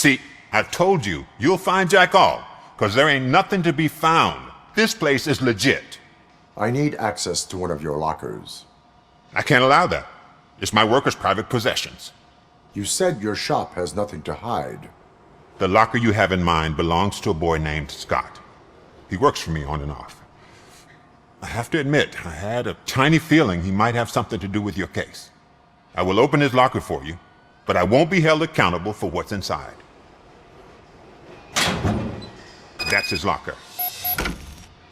[SPEAKER 4] See, I've told you, you'll find Jack all, because there ain't nothing to be found. This place is legit.
[SPEAKER 11] I need access to one of your lockers.
[SPEAKER 4] I can't allow that. It's my workers' private possessions.
[SPEAKER 11] You said your shop has nothing to hide.
[SPEAKER 4] The locker you have in mind belongs to a boy named Scott. He works for me on and off. I have to admit, I had a tiny feeling he might have something to do with your case. I will open his locker for you, but I won't be held accountable for what's inside. That's his locker.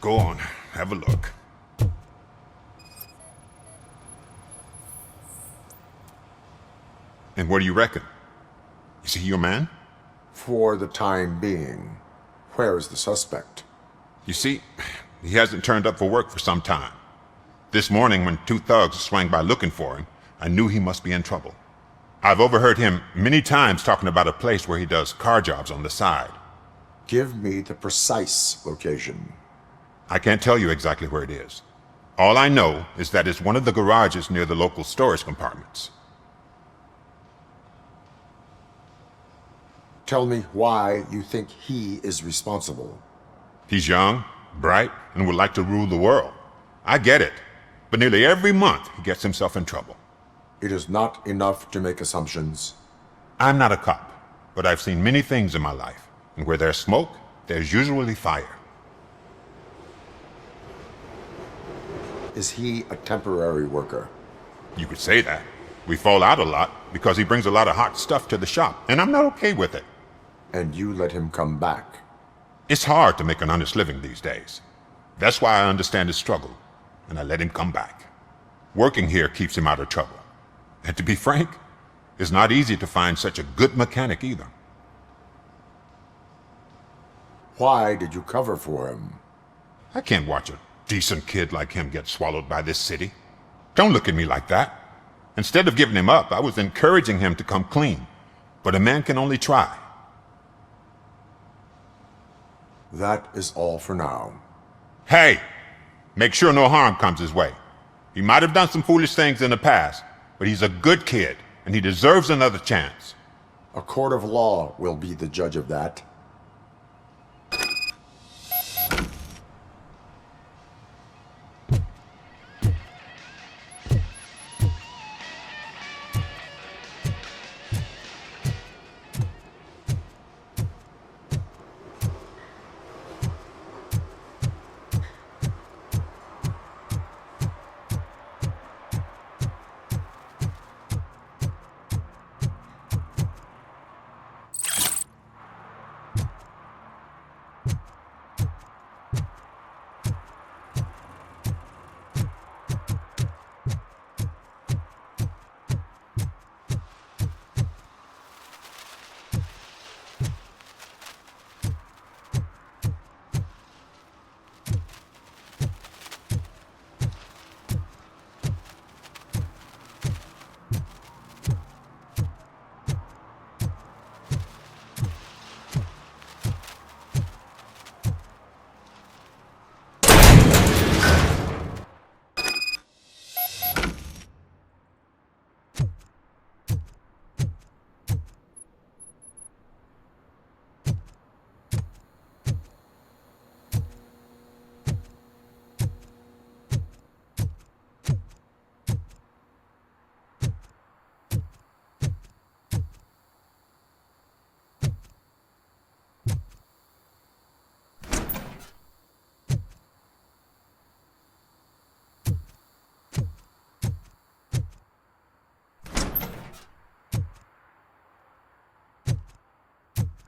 [SPEAKER 4] Go on, have a look. And what do you reckon? Is he your man?
[SPEAKER 11] For the time being. Where is the suspect?
[SPEAKER 4] You see, he hasn't turned up for work for some time. This morning, when two thugs swang by looking for him, I knew he must be in trouble. I've overheard him many times talking about a place where he does car jobs on the side.
[SPEAKER 11] Give me the precise location.
[SPEAKER 4] I can't tell you exactly where it is. All I know is that it's one of the garages near the local storage compartments.
[SPEAKER 11] Tell me why you think he is responsible.
[SPEAKER 4] He's young, bright, and would like to rule the world. I get it, but nearly every month he gets himself in trouble.
[SPEAKER 11] It is not enough to make assumptions.
[SPEAKER 4] I'm not a cop, but I've seen many things in my life, and where there's smoke, there's usually fire.
[SPEAKER 11] Is he a temporary worker?
[SPEAKER 4] You could say that. We fall out a lot because he brings a lot of hot stuff to the shop, and I'm not okay with it.
[SPEAKER 11] And you let him come back?
[SPEAKER 4] It's hard to make an honest living these days. That's why I understand his struggle, and I let him come back. Working here keeps him out of trouble. And to be frank, it's not easy to find such a good mechanic either.
[SPEAKER 11] Why did you cover for him?
[SPEAKER 4] I can't watch a decent kid like him get swallowed by this city. Don't look at me like that. Instead of giving him up, I was encouraging him to come clean. But a man can only try.
[SPEAKER 11] That is all for now.
[SPEAKER 4] Hey! Make sure no harm comes his way. He might have done some foolish things in the past, but he's a good kid, and he deserves another chance.
[SPEAKER 11] A court of law will be the judge of that.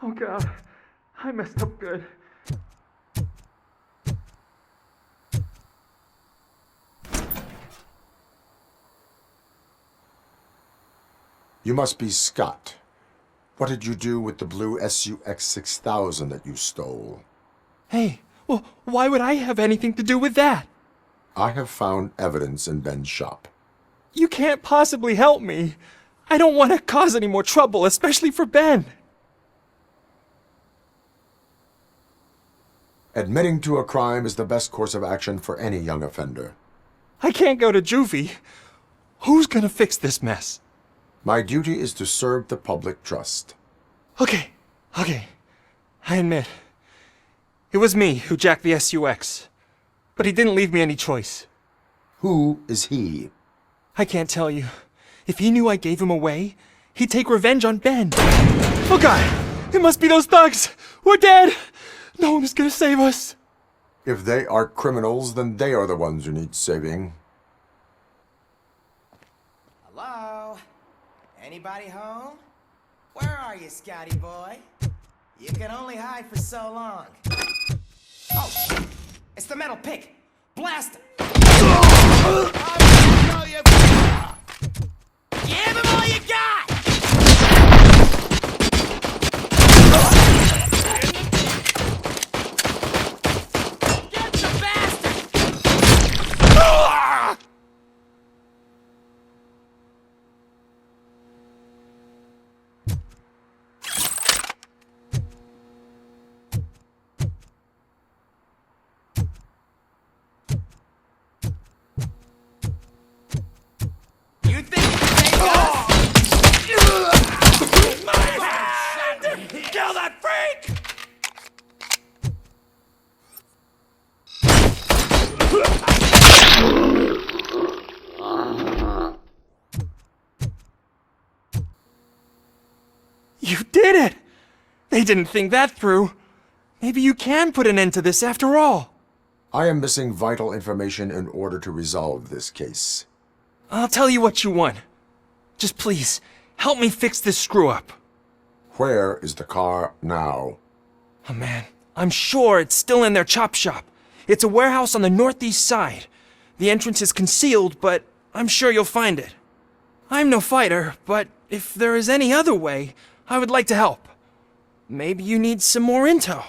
[SPEAKER 14] Oh god, I messed up good.
[SPEAKER 11] You must be Scott. What did you do with the blue SUX 6000 that you stole?
[SPEAKER 14] Hey, well, why would I have anything to do with that?
[SPEAKER 11] I have found evidence in Ben's shop.
[SPEAKER 14] You can't possibly help me. I don't want to cause any more trouble, especially for Ben.
[SPEAKER 11] Admitting to a crime is the best course of action for any young offender.
[SPEAKER 14] I can't go to juvie. Who's gonna fix this mess?
[SPEAKER 11] My duty is to serve the public trust.
[SPEAKER 14] Okay, Okay, I admit. It was me who jacked the SUX. But he didn't leave me any choice.
[SPEAKER 11] Who is he?
[SPEAKER 14] I can't tell you. If he knew I gave him away, he'd take revenge on Ben. Oh God! It must be those thugs! We're dead! No one is gonna save us!
[SPEAKER 11] If they are criminals, then they are the ones who need saving.
[SPEAKER 12] Hello? Anybody home? Where are you, Scotty boy? You can only hide for so long. Oh, shit! It's the metal pick! Blast him! Give him all you got! Get the bastard! You think you can take us? My hand! Kill that freak!
[SPEAKER 14] You did it! They didn't think that through. Maybe you can put an end to this after all.
[SPEAKER 11] I am missing vital information in order to resolve this case.
[SPEAKER 14] I'll tell you what you want. Just please, help me fix this screw-up.
[SPEAKER 11] Where is the car now?
[SPEAKER 14] Oh man, I'm sure it's still in their chop shop. It's a warehouse on the northeast side. The entrance is concealed, but I'm sure you'll find it. I'm no fighter, but if there is any other way, I would like to help. Maybe you need some more intel.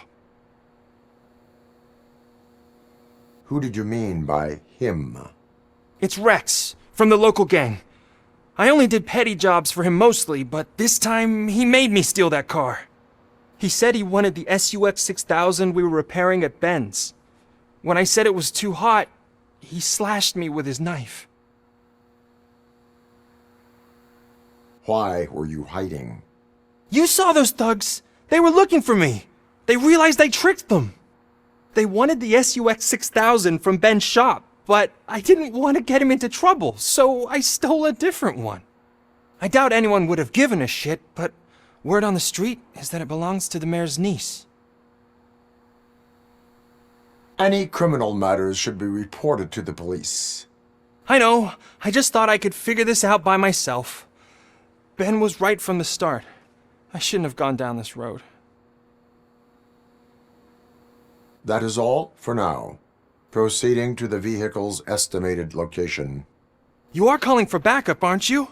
[SPEAKER 11] Who did you mean by him?
[SPEAKER 14] It's Rex, from the local gang. I only did petty jobs for him mostly, but this time he made me steal that car. He said he wanted the SUX 6000 we were repairing at Ben's. When I said it was too hot, he slashed me with his knife.
[SPEAKER 11] Why were you hiding?
[SPEAKER 14] You saw those thugs! They were looking for me! They realized I tricked them! They wanted the SUX 6000 from Ben's shop, but I didn't want to get him into trouble, so I stole a different one. I doubt anyone would have given a shit, but word on the street is that it belongs to the mayor's niece.
[SPEAKER 11] Any criminal matters should be reported to the police.
[SPEAKER 14] I know, I just thought I could figure this out by myself. Ben was right from the start. I shouldn't have gone down this road.
[SPEAKER 11] That is all for now. Proceeding to the vehicle's estimated location.
[SPEAKER 14] You are calling for backup, aren't you?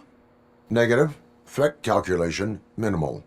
[SPEAKER 11] Negative. Threat calculation minimal.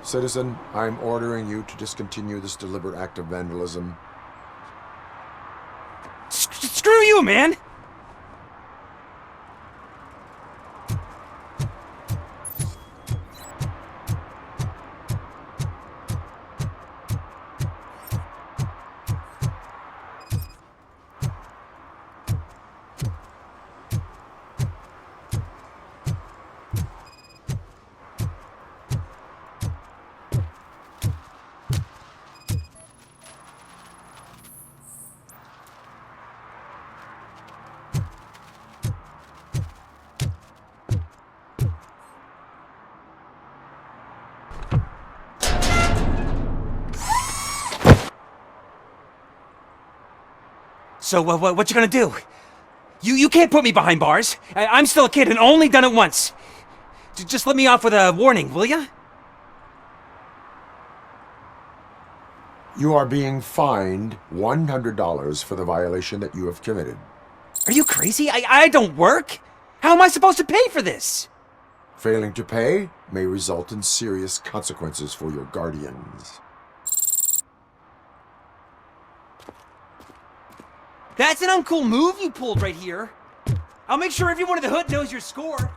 [SPEAKER 11] Citizen, I'm ordering you to discontinue this deliberate act of vandalism.
[SPEAKER 14] Screw you, man!
[SPEAKER 16] So, what you gonna do? You can't put me behind bars. I'm still a kid and only done it once. Just let me off with a warning, will ya?
[SPEAKER 11] You are being fined $100 for the violation that you have committed.
[SPEAKER 16] Are you crazy? I don't work. How am I supposed to pay for this?
[SPEAKER 11] Failing to pay may result in serious consequences for your guardians.
[SPEAKER 16] That's an uncool move you pulled right here. I'll make sure everyone in the hood knows your score.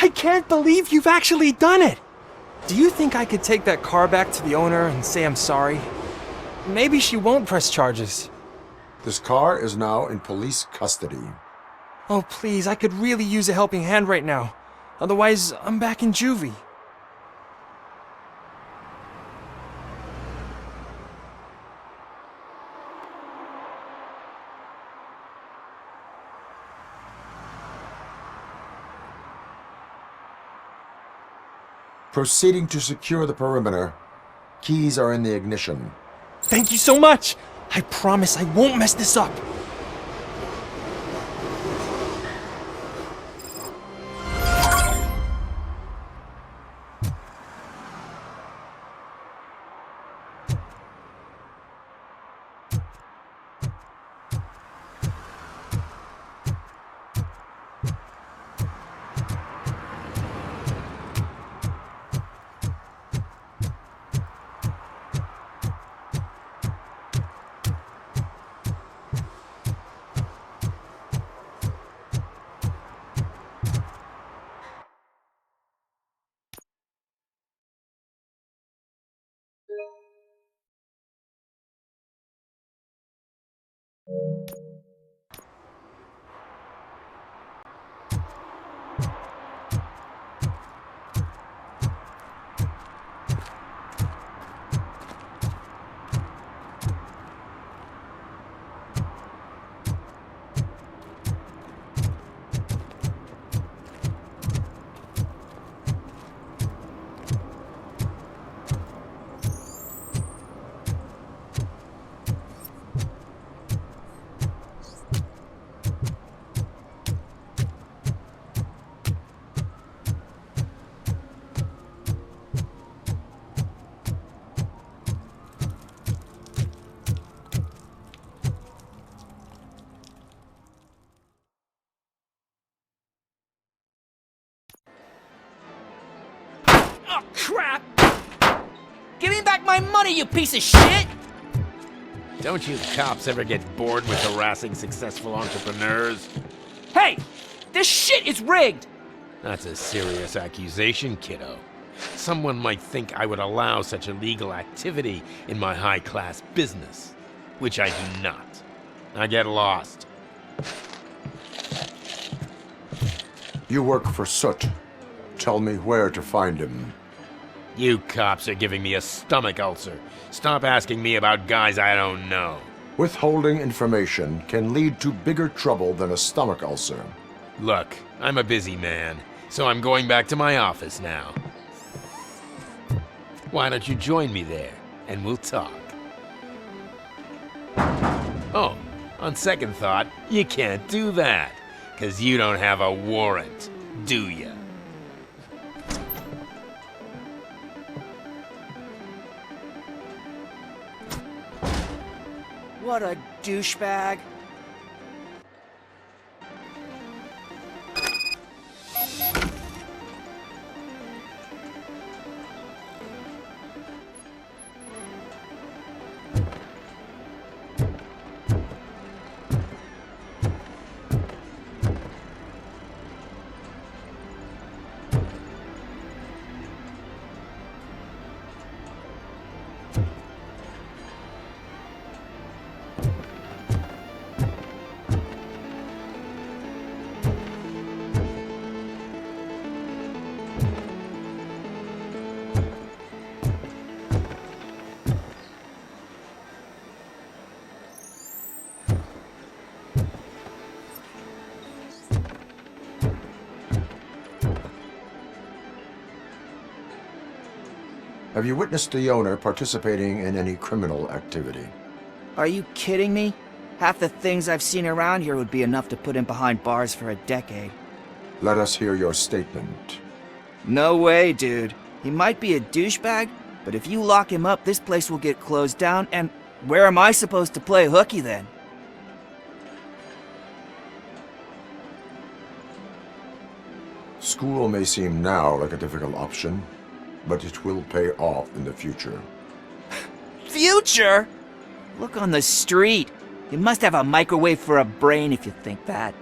[SPEAKER 14] I can't believe you've actually done it! Do you think I could take that car back to the owner and say I'm sorry? Maybe she won't press charges.
[SPEAKER 11] This car is now in police custody.
[SPEAKER 14] Oh, please, I could really use a helping hand right now. Otherwise, I'm back in juvie.
[SPEAKER 11] Proceeding to secure the perimeter. Keys are in the ignition.
[SPEAKER 14] Thank you so much! I promise I won't mess this up.
[SPEAKER 13] Oh, crap! Give me back my money, you piece of shit!
[SPEAKER 10] Don't you cops ever get bored with harassing successful entrepreneurs?
[SPEAKER 13] Hey! This shit is rigged!
[SPEAKER 10] That's a serious accusation, kiddo. Someone might think I would allow such illegal activity in my high-class business, which I do not. I get lost.
[SPEAKER 11] You work for Soot. Tell me where to find him.
[SPEAKER 10] You cops are giving me a stomach ulcer. Stop asking me about guys I don't know.
[SPEAKER 11] Withholding information can lead to bigger trouble than a stomach ulcer.
[SPEAKER 10] Look, I'm a busy man, so I'm going back to my office now. Why don't you join me there, and we'll talk. Oh, on second thought, you can't do that, 'cause you don't have a warrant, do ya?
[SPEAKER 6] What a douchebag.
[SPEAKER 11] Have you witnessed the owner participating in any criminal activity?
[SPEAKER 6] Are you kidding me? Half the things I've seen around here would be enough to put him behind bars for a decade.
[SPEAKER 11] Let us hear your statement.
[SPEAKER 6] No way, dude. He might be a douchebag, but if you lock him up, this place will get closed down, and where am I supposed to play hooky then?
[SPEAKER 11] School may seem now like a difficult option, but it will pay off in the future.
[SPEAKER 6] Future? Look on the street. You must have a microwave for a brain if you think that.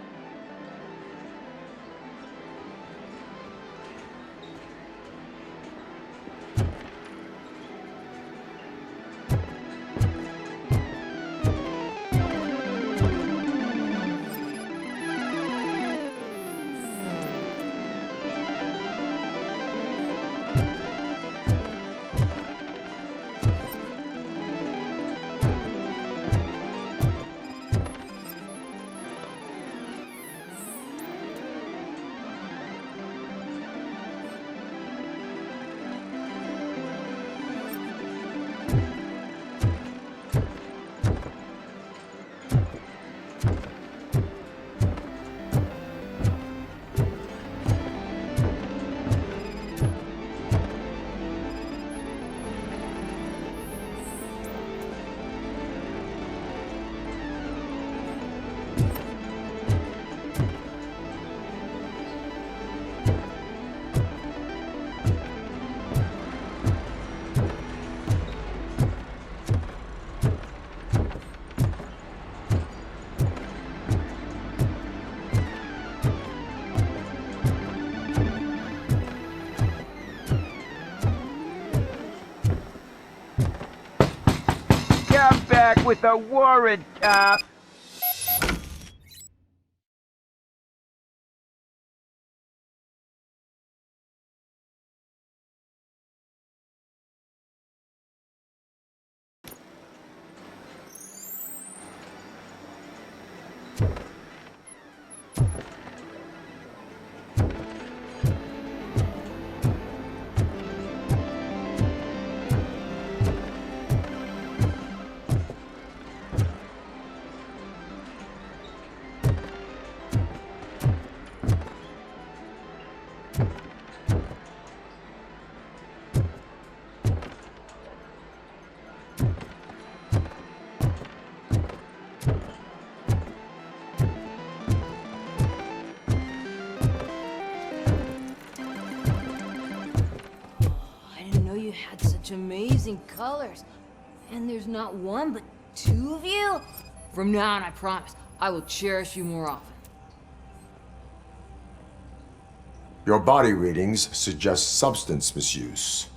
[SPEAKER 3] back with a warrant, cop.
[SPEAKER 17] Had such amazing colors. And there's not one, but two of you? From now on, I promise, I will cherish you more often.
[SPEAKER 11] Your body readings suggest substance misuse.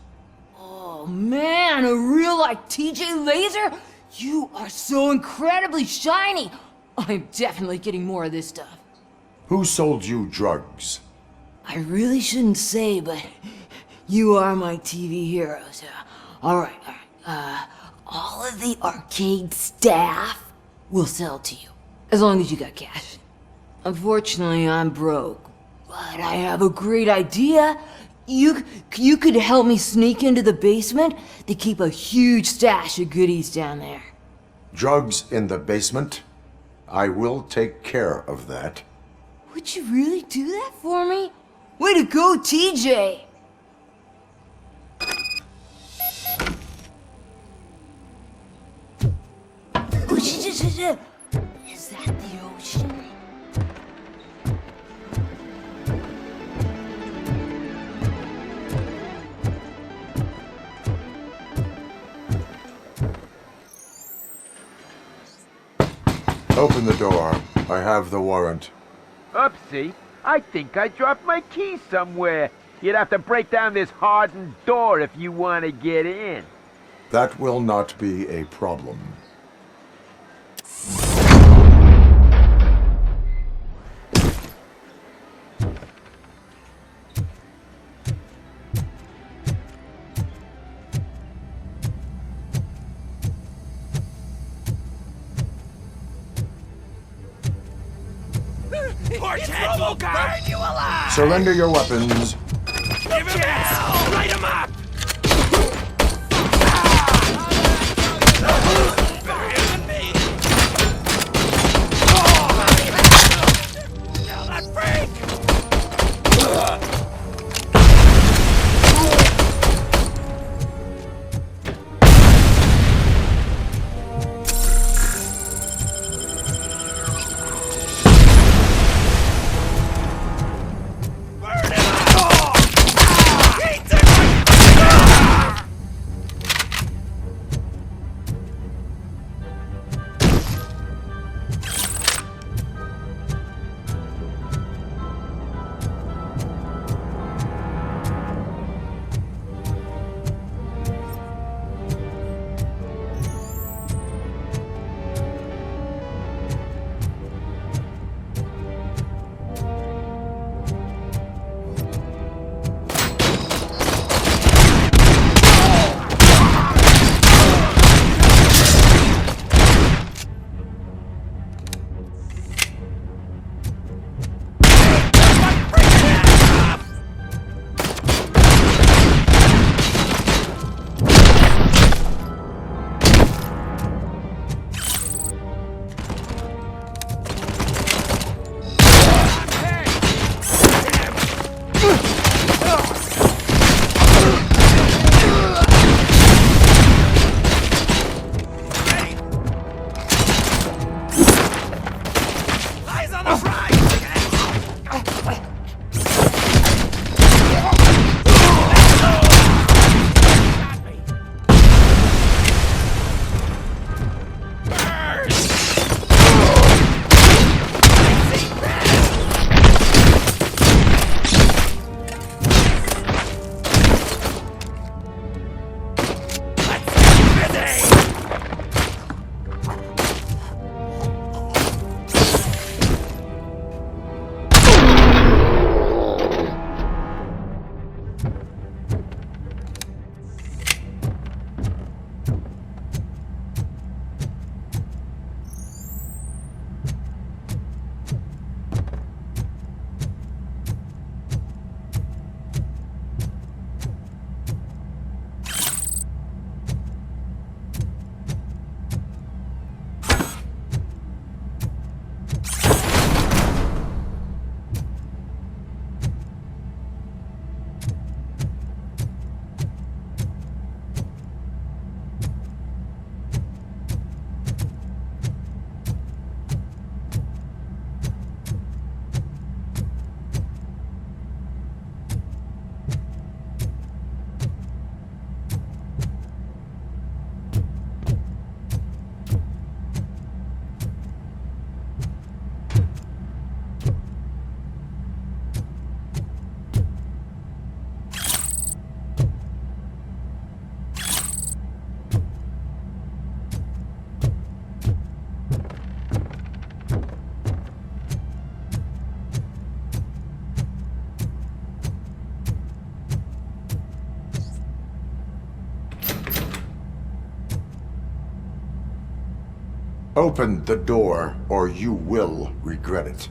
[SPEAKER 17] Oh man, a real like TJ Laser? You are so incredibly shiny. I'm definitely getting more of this stuff.
[SPEAKER 11] Who sold you drugs?
[SPEAKER 17] I really shouldn't say, but you are my TV heroes. Alright. All of the arcade staff will sell to you, as long as you got cash. Unfortunately, I'm broke, but I have a great idea. You could help me sneak into the basement. They keep a huge stash of goodies down there.
[SPEAKER 11] Drugs in the basement? I will take care of that.
[SPEAKER 17] Would you really do that for me? Way to go, TJ! Is that the ocean?
[SPEAKER 11] Open the door. I have the warrant.
[SPEAKER 3] Oopsie. I think I dropped my key somewhere. You'd have to break down this hardened door if you want to get in.
[SPEAKER 11] That will not be a problem.
[SPEAKER 10] It's Robocop! Burn you alive!
[SPEAKER 11] Surrender your weapons.
[SPEAKER 10] Give him hell! Light him up! Better hit than me! Kill that freak!
[SPEAKER 11] Open the door, or you will regret it.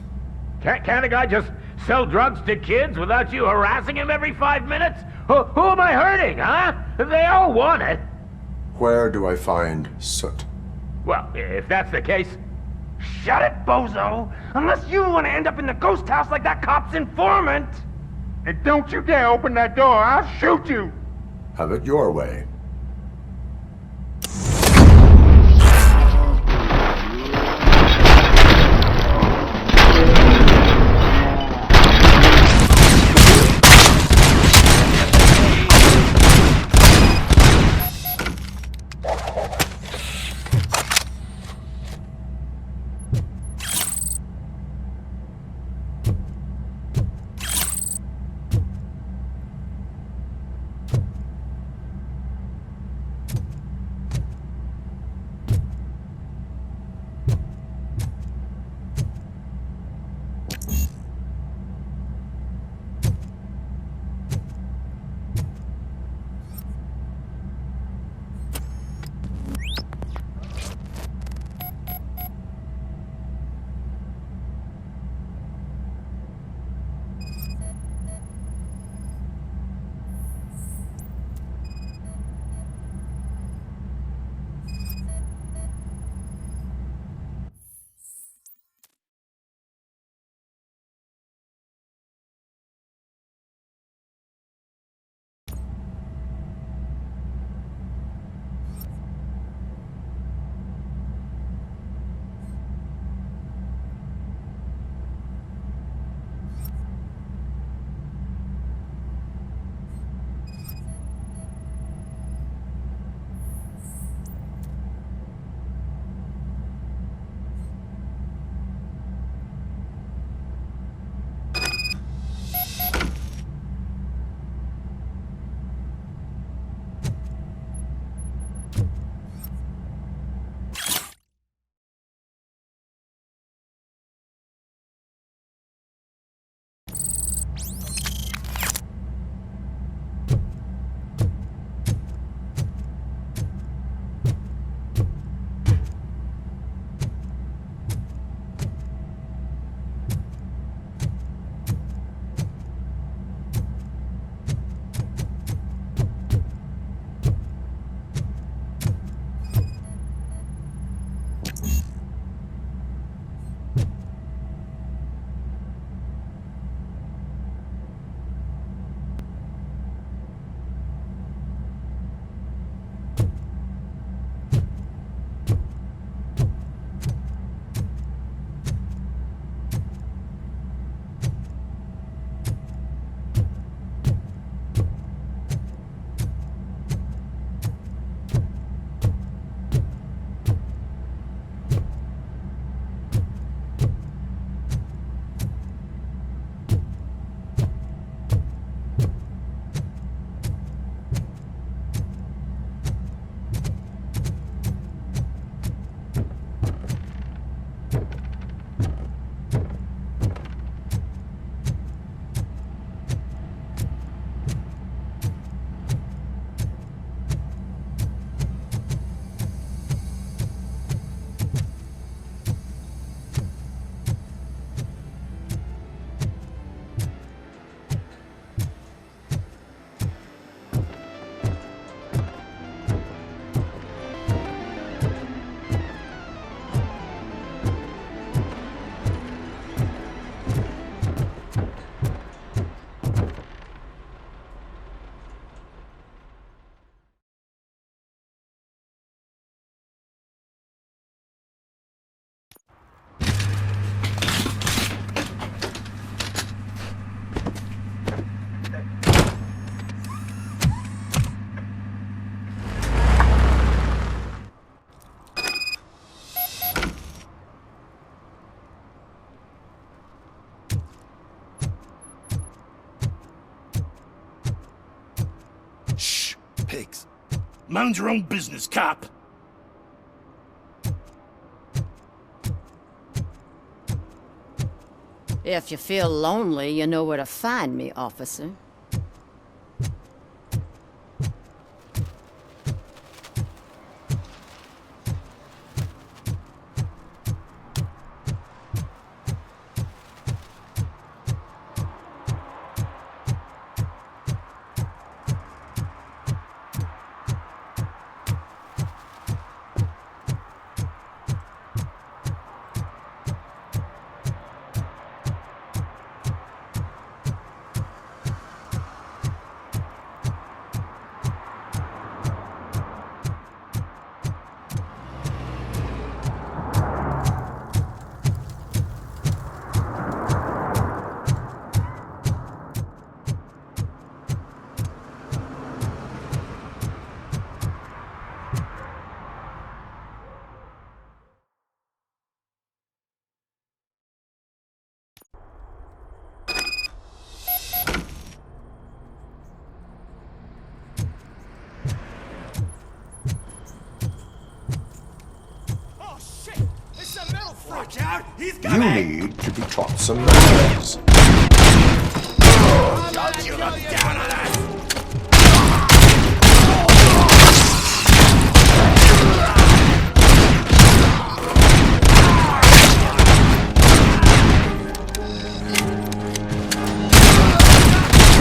[SPEAKER 3] Can't a guy just sell drugs to kids without you harassing him every 5 minutes? Who am I hurting, huh? They all want it.
[SPEAKER 11] Where do I find Soot?
[SPEAKER 3] Well, if that's the case, shut it, bozo! Unless you want to end up in the ghost house like that cop's informant! And don't you dare open that door, I'll shoot you!
[SPEAKER 11] Have it your way.
[SPEAKER 1] Pigs. Mind your own business, cop.
[SPEAKER 15] If you feel lonely, you know where to find me, officer.
[SPEAKER 1] Watch out! He's
[SPEAKER 11] You
[SPEAKER 1] coming!
[SPEAKER 11] need to be taught some manners.
[SPEAKER 1] Don't you look down on us!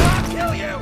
[SPEAKER 1] I'll kill you!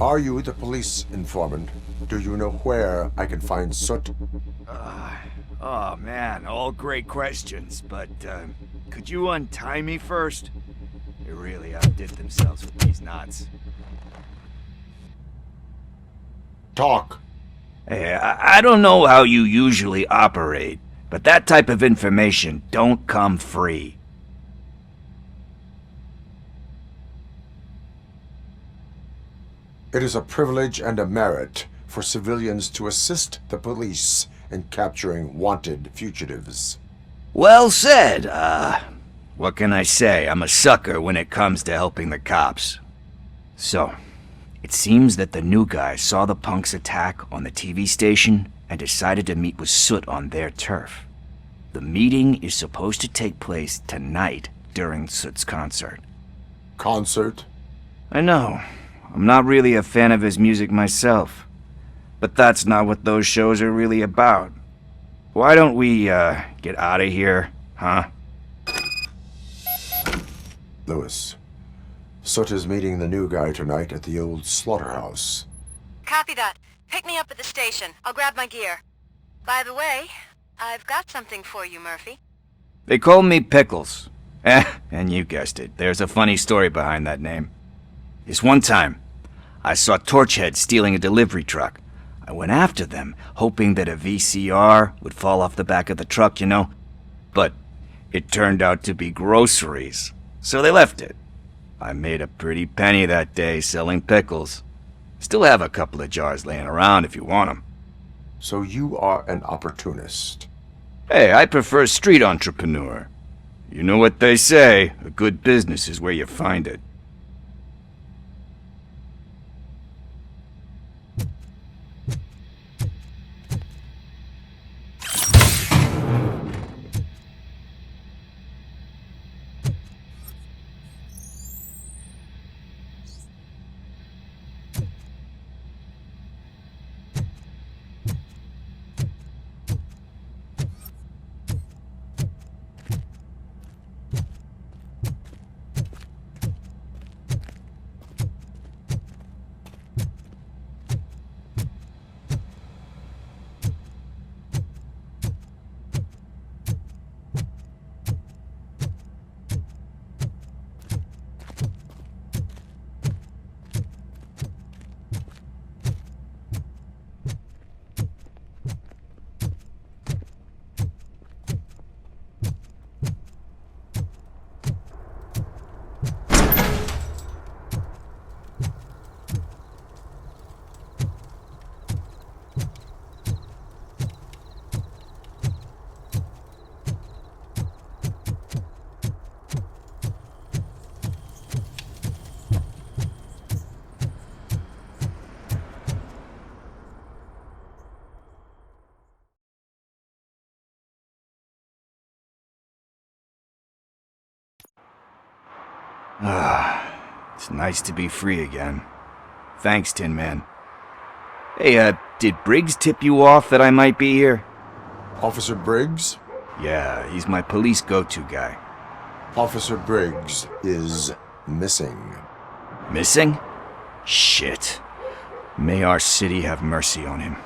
[SPEAKER 11] Are you the police informant? Do you know where I can find Soot?
[SPEAKER 6] Oh man, all great questions, but could you untie me first? They really outdid themselves with these knots.
[SPEAKER 11] Talk.
[SPEAKER 6] Hey, I don't know how you usually operate, but that type of information don't come free.
[SPEAKER 11] It is a privilege and a merit for civilians to assist the police in capturing wanted fugitives.
[SPEAKER 6] Well said. What can I say? I'm a sucker when it comes to helping the cops. So, it seems that the new guy saw the punks' attack on the TV station and decided to meet with Soot on their turf. The meeting is supposed to take place tonight during Soot's concert.
[SPEAKER 11] Concert?
[SPEAKER 6] I know. I'm not really a fan of his music myself. But that's not what those shows are really about. Why don't we, get out of here, huh?
[SPEAKER 11] Lewis, Soot is meeting the new guy tonight at the old slaughterhouse.
[SPEAKER 5] Copy that. Pick me up at the station. I'll grab my gear. By the way, I've got something for you, Murphy.
[SPEAKER 6] They call me Pickles. And you guessed it. There's a funny story behind that name. This one time, I saw Torchhead stealing a delivery truck. I went after them, hoping that a VCR would fall off the back of the truck, you know? But it turned out to be groceries, so they left it. I made a pretty penny that day selling pickles. Still have a couple of jars laying around if you want them.
[SPEAKER 11] So you are an opportunist.
[SPEAKER 6] Hey, I prefer street entrepreneur. You know what they say, a good business is where you find it. It's nice to be free again. Thanks, Tin Man. Hey, did Briggs tip you off that I might be here?
[SPEAKER 11] Officer Briggs?
[SPEAKER 6] Yeah, he's my police go-to guy.
[SPEAKER 11] Officer Briggs is missing.
[SPEAKER 6] Missing? Shit. May our city have mercy on him.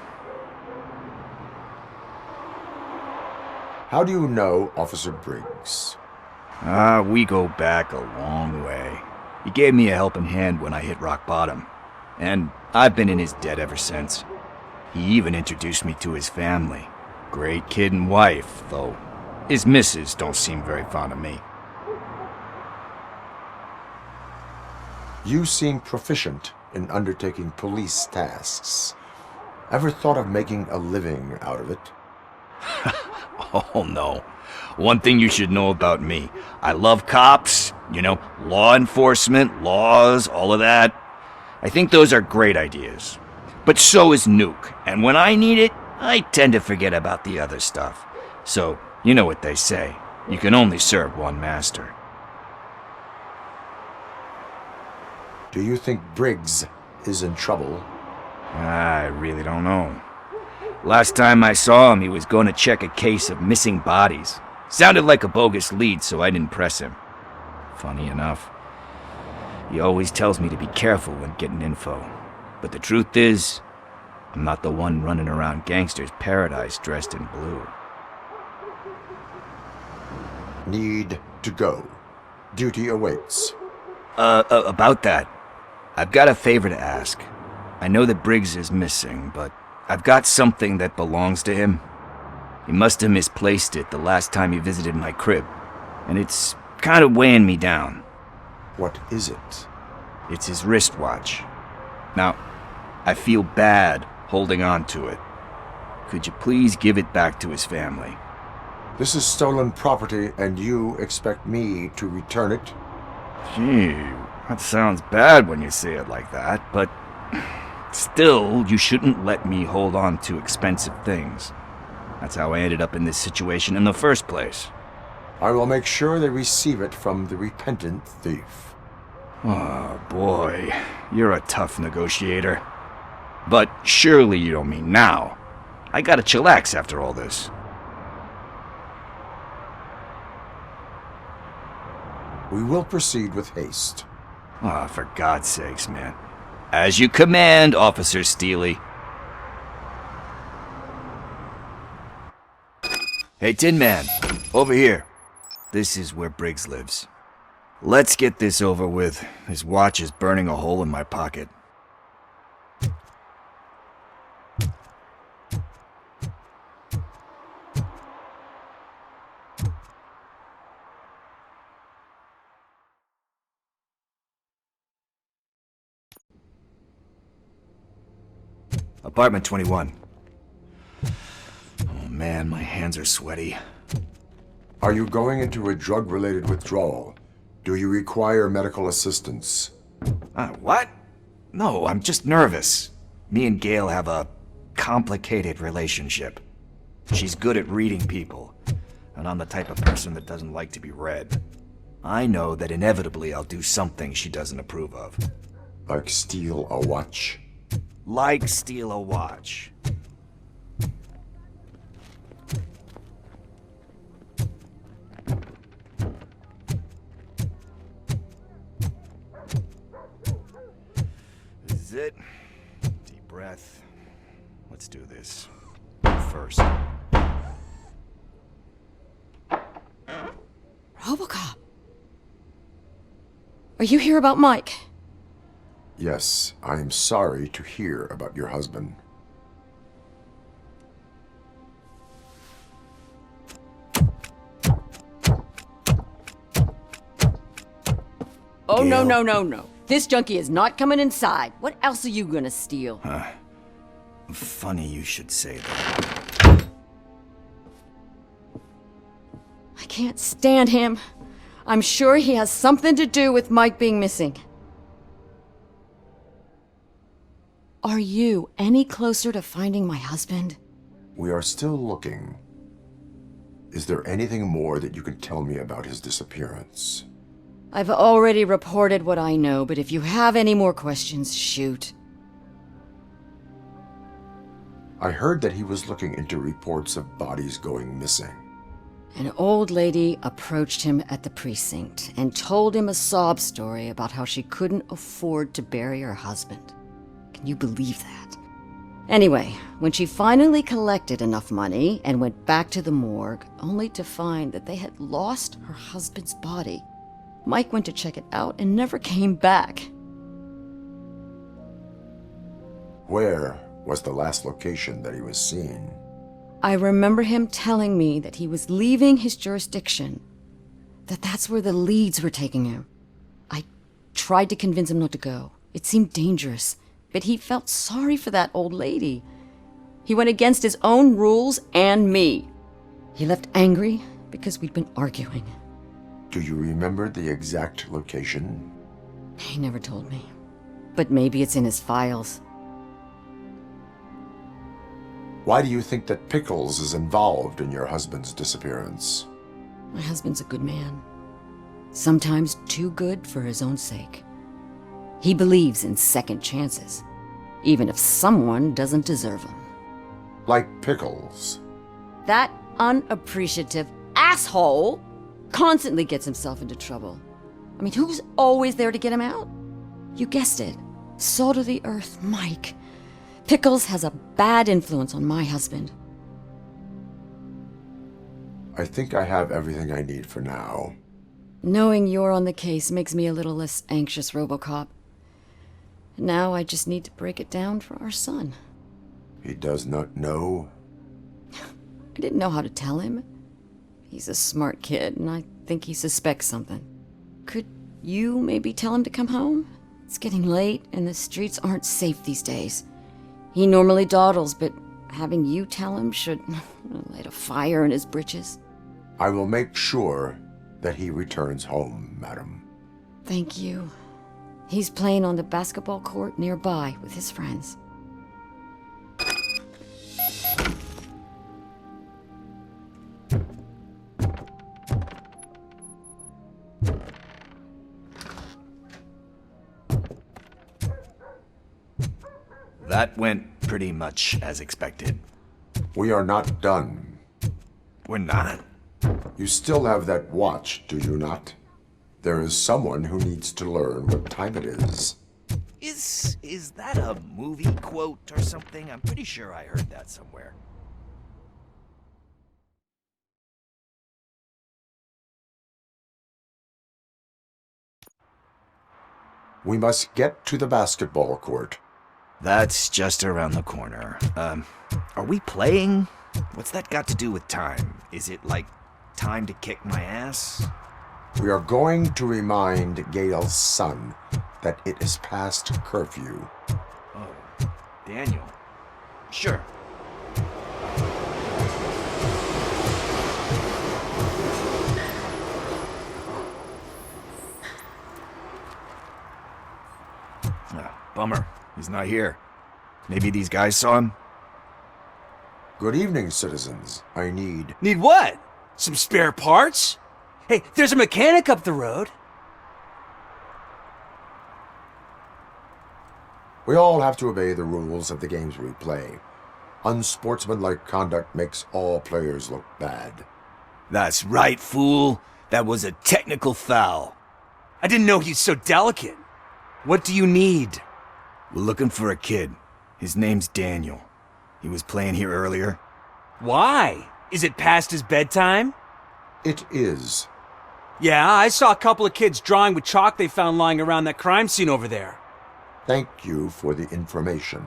[SPEAKER 11] How do you know Officer Briggs?
[SPEAKER 6] We go back a long way. He gave me a helping hand when I hit rock bottom, and I've been in his debt ever since. He even introduced me to his family. Great kid and wife, though his missus don't seem very fond of me.
[SPEAKER 11] You seem proficient in undertaking police tasks. Ever thought of making a living out of it?
[SPEAKER 6] Oh no. One thing you should know about me. I love cops, you know, law enforcement, laws, all of that. I think those are great ideas. But so is Nuke, and when I need it, I tend to forget about the other stuff. So, you know what they say. You can only serve one master.
[SPEAKER 11] Do you think Briggs is in trouble?
[SPEAKER 6] I really don't know. Last time I saw him, he was going to check a case of missing bodies. Sounded like a bogus lead, so I didn't press him. Funny enough, he always tells me to be careful when getting info. But the truth is, I'm not the one running around gangster's paradise dressed in blue.
[SPEAKER 11] Need to go. Duty awaits.
[SPEAKER 6] About that, I've got a favor to ask. I know that Briggs is missing, but I've got something that belongs to him. He must have misplaced it the last time he visited my crib, and it's kind of weighing me down.
[SPEAKER 11] What is it?
[SPEAKER 6] It's his wristwatch. Now, I feel bad holding on to it. Could you please give it back to his family?
[SPEAKER 11] This is stolen property, and you expect me to return it?
[SPEAKER 6] Gee, that sounds bad when you say it like that, but still, you shouldn't let me hold on to expensive things. That's how I ended up in this situation in the first place.
[SPEAKER 11] I will make sure they receive it from the repentant thief.
[SPEAKER 6] Oh boy, you're a tough negotiator. But surely you don't mean now. I gotta chillax after all this.
[SPEAKER 11] We will proceed with haste.
[SPEAKER 6] Ah, for God's sakes, man. As you command, Officer Steely. Hey, Tin Man, over here. This is where Briggs lives. Let's get this over with. His watch is burning a hole in my pocket. Apartment 21. Oh man, my hands are sweaty.
[SPEAKER 11] Are you going into a drug-related withdrawal? Do you require medical assistance?
[SPEAKER 6] What? No, I'm just nervous. Me and Gail have a complicated relationship. She's good at reading people, and I'm the type of person that doesn't like to be read. I know that inevitably I'll do something she doesn't approve of.
[SPEAKER 11] Like steal a watch?
[SPEAKER 6] Like steal a watch. This is it. Deep breath. Let's do this. First.
[SPEAKER 15] Robocop! Are you here about Mike?
[SPEAKER 11] Yes, I am sorry to hear about your husband.
[SPEAKER 15] Oh, no, no, no, no. This junkie is not coming inside. What else are you gonna steal?
[SPEAKER 6] Funny you should say that.
[SPEAKER 15] I can't stand him. I'm sure he has something to do with Mike being missing. Are you any closer to finding my husband?
[SPEAKER 11] We are still looking. Is there anything more that you can tell me about his disappearance?
[SPEAKER 15] I've already reported what I know, but if you have any more questions, shoot.
[SPEAKER 11] I heard that he was looking into reports of bodies going missing.
[SPEAKER 15] An old lady approached him at the precinct and told him a sob story about how she couldn't afford to bury her husband. Can you believe that? Anyway, when she finally collected enough money and went back to the morgue, only to find that they had lost her husband's body, Mike went to check it out and never came back.
[SPEAKER 11] Where was the last location that he was seen?
[SPEAKER 15] I remember him telling me that he was leaving his jurisdiction, that's where the leads were taking him. I tried to convince him not to go. It seemed dangerous, but he felt sorry for that old lady. He went against his own rules and me. He left angry because we'd been arguing.
[SPEAKER 11] Do you remember the exact location?
[SPEAKER 15] He never told me, but maybe it's in his files.
[SPEAKER 11] Why do you think that Pickles is involved in your husband's disappearance?
[SPEAKER 15] My husband's a good man. Sometimes too good for his own sake. He believes in second chances, even if someone doesn't deserve them.
[SPEAKER 11] Like Pickles?
[SPEAKER 15] That unappreciative asshole constantly gets himself into trouble. I mean, who's always there to get him out? You guessed it. Salt of the earth, Mike. Pickles has a bad influence on my husband.
[SPEAKER 11] I think I have everything I need for now.
[SPEAKER 15] Knowing you're on the case makes me a little less anxious, Robocop. Now I just need to break it down for our son.
[SPEAKER 11] He does not know?
[SPEAKER 15] I didn't know how to tell him. He's a smart kid, and I think he suspects something. Could you maybe tell him to come home? It's getting late, and the streets aren't safe these days. He normally dawdles, but having you tell him should light a fire in his britches.
[SPEAKER 11] I will make sure that he returns home, madam.
[SPEAKER 15] Thank you. He's playing on the basketball court nearby with his friends.
[SPEAKER 6] That went pretty much as expected.
[SPEAKER 11] We are not done.
[SPEAKER 6] We're not?
[SPEAKER 11] You still have that watch, do you not? There is someone who needs to learn what time it is.
[SPEAKER 6] Is that a movie quote or something? I'm pretty sure I heard that somewhere.
[SPEAKER 11] We must get to the basketball court.
[SPEAKER 6] That's just around the corner. Are we playing? What's that got to do with time? Is it like time to kick my ass?
[SPEAKER 11] We are going to remind Gail's son that it is past curfew.
[SPEAKER 6] Oh, Daniel. Sure. Bummer. He's not here. Maybe these guys saw him?
[SPEAKER 11] Good evening, citizens. I need...
[SPEAKER 16] Need what? Some spare parts? Hey, there's a mechanic up the road.
[SPEAKER 11] We all have to obey the rules of the games we play. Unsportsmanlike conduct makes all players look bad.
[SPEAKER 6] That's right, fool. That was a technical foul.
[SPEAKER 16] I didn't know he's so delicate. What do you need?
[SPEAKER 6] We're looking for a kid. His name's Daniel. He was playing here earlier.
[SPEAKER 16] Why? Is it past his bedtime?
[SPEAKER 11] It is.
[SPEAKER 16] Yeah, I saw a couple of kids drawing with chalk they found lying around that crime scene over there.
[SPEAKER 11] Thank you for the information.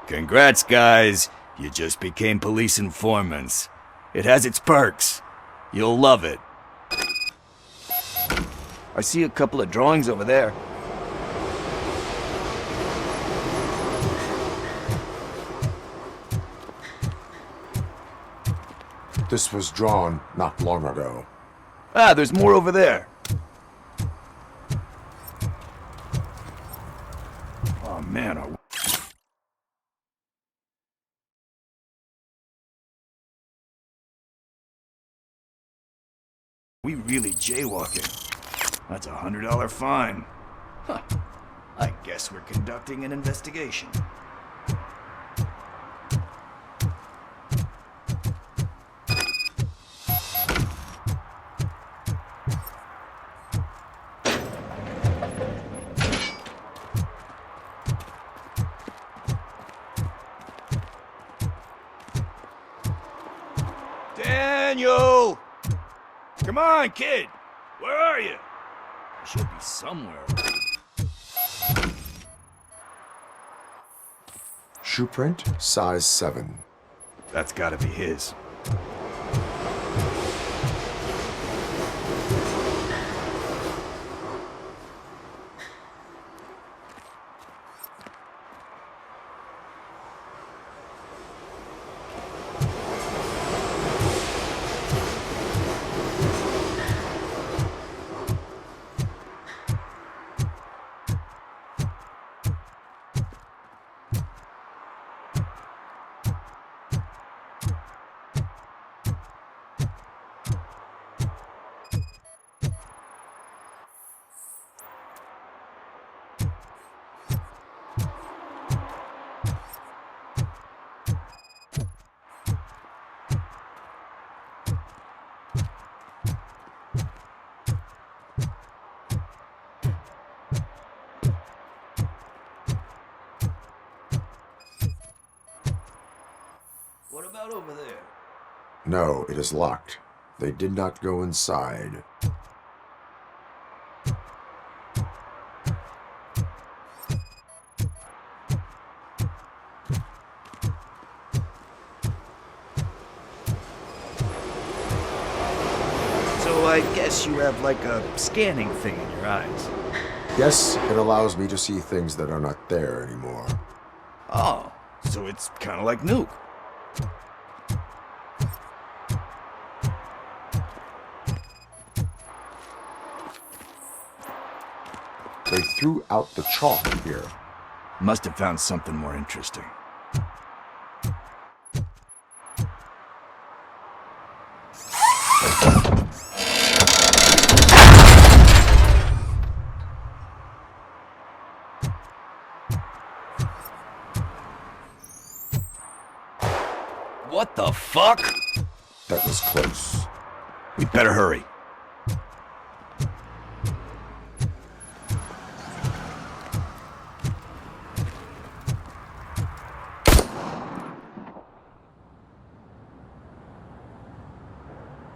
[SPEAKER 6] Congrats, guys. You just became police informants. It has its perks. You'll love it. I see a couple of drawings over there.
[SPEAKER 11] This was drawn not long ago.
[SPEAKER 6] Ah, there's more over there. Oh, man. We really jaywalking. That's a $100 fine. Huh. I guess we're conducting an investigation. Daniel! Come on, kid! Where are you? You should be somewhere.
[SPEAKER 11] Shoe print, size 7.
[SPEAKER 6] That's gotta be his. out over there?
[SPEAKER 11] No, it is locked. They did not go inside.
[SPEAKER 6] So I guess you have like a scanning thing in your eyes.
[SPEAKER 11] Yes, it allows me to see things that are not there anymore.
[SPEAKER 6] Oh, so it's kind of like Nuke.
[SPEAKER 11] They threw out the chalk here.
[SPEAKER 6] Must have found something more interesting. What the fuck?
[SPEAKER 11] That was close.
[SPEAKER 6] We better hurry.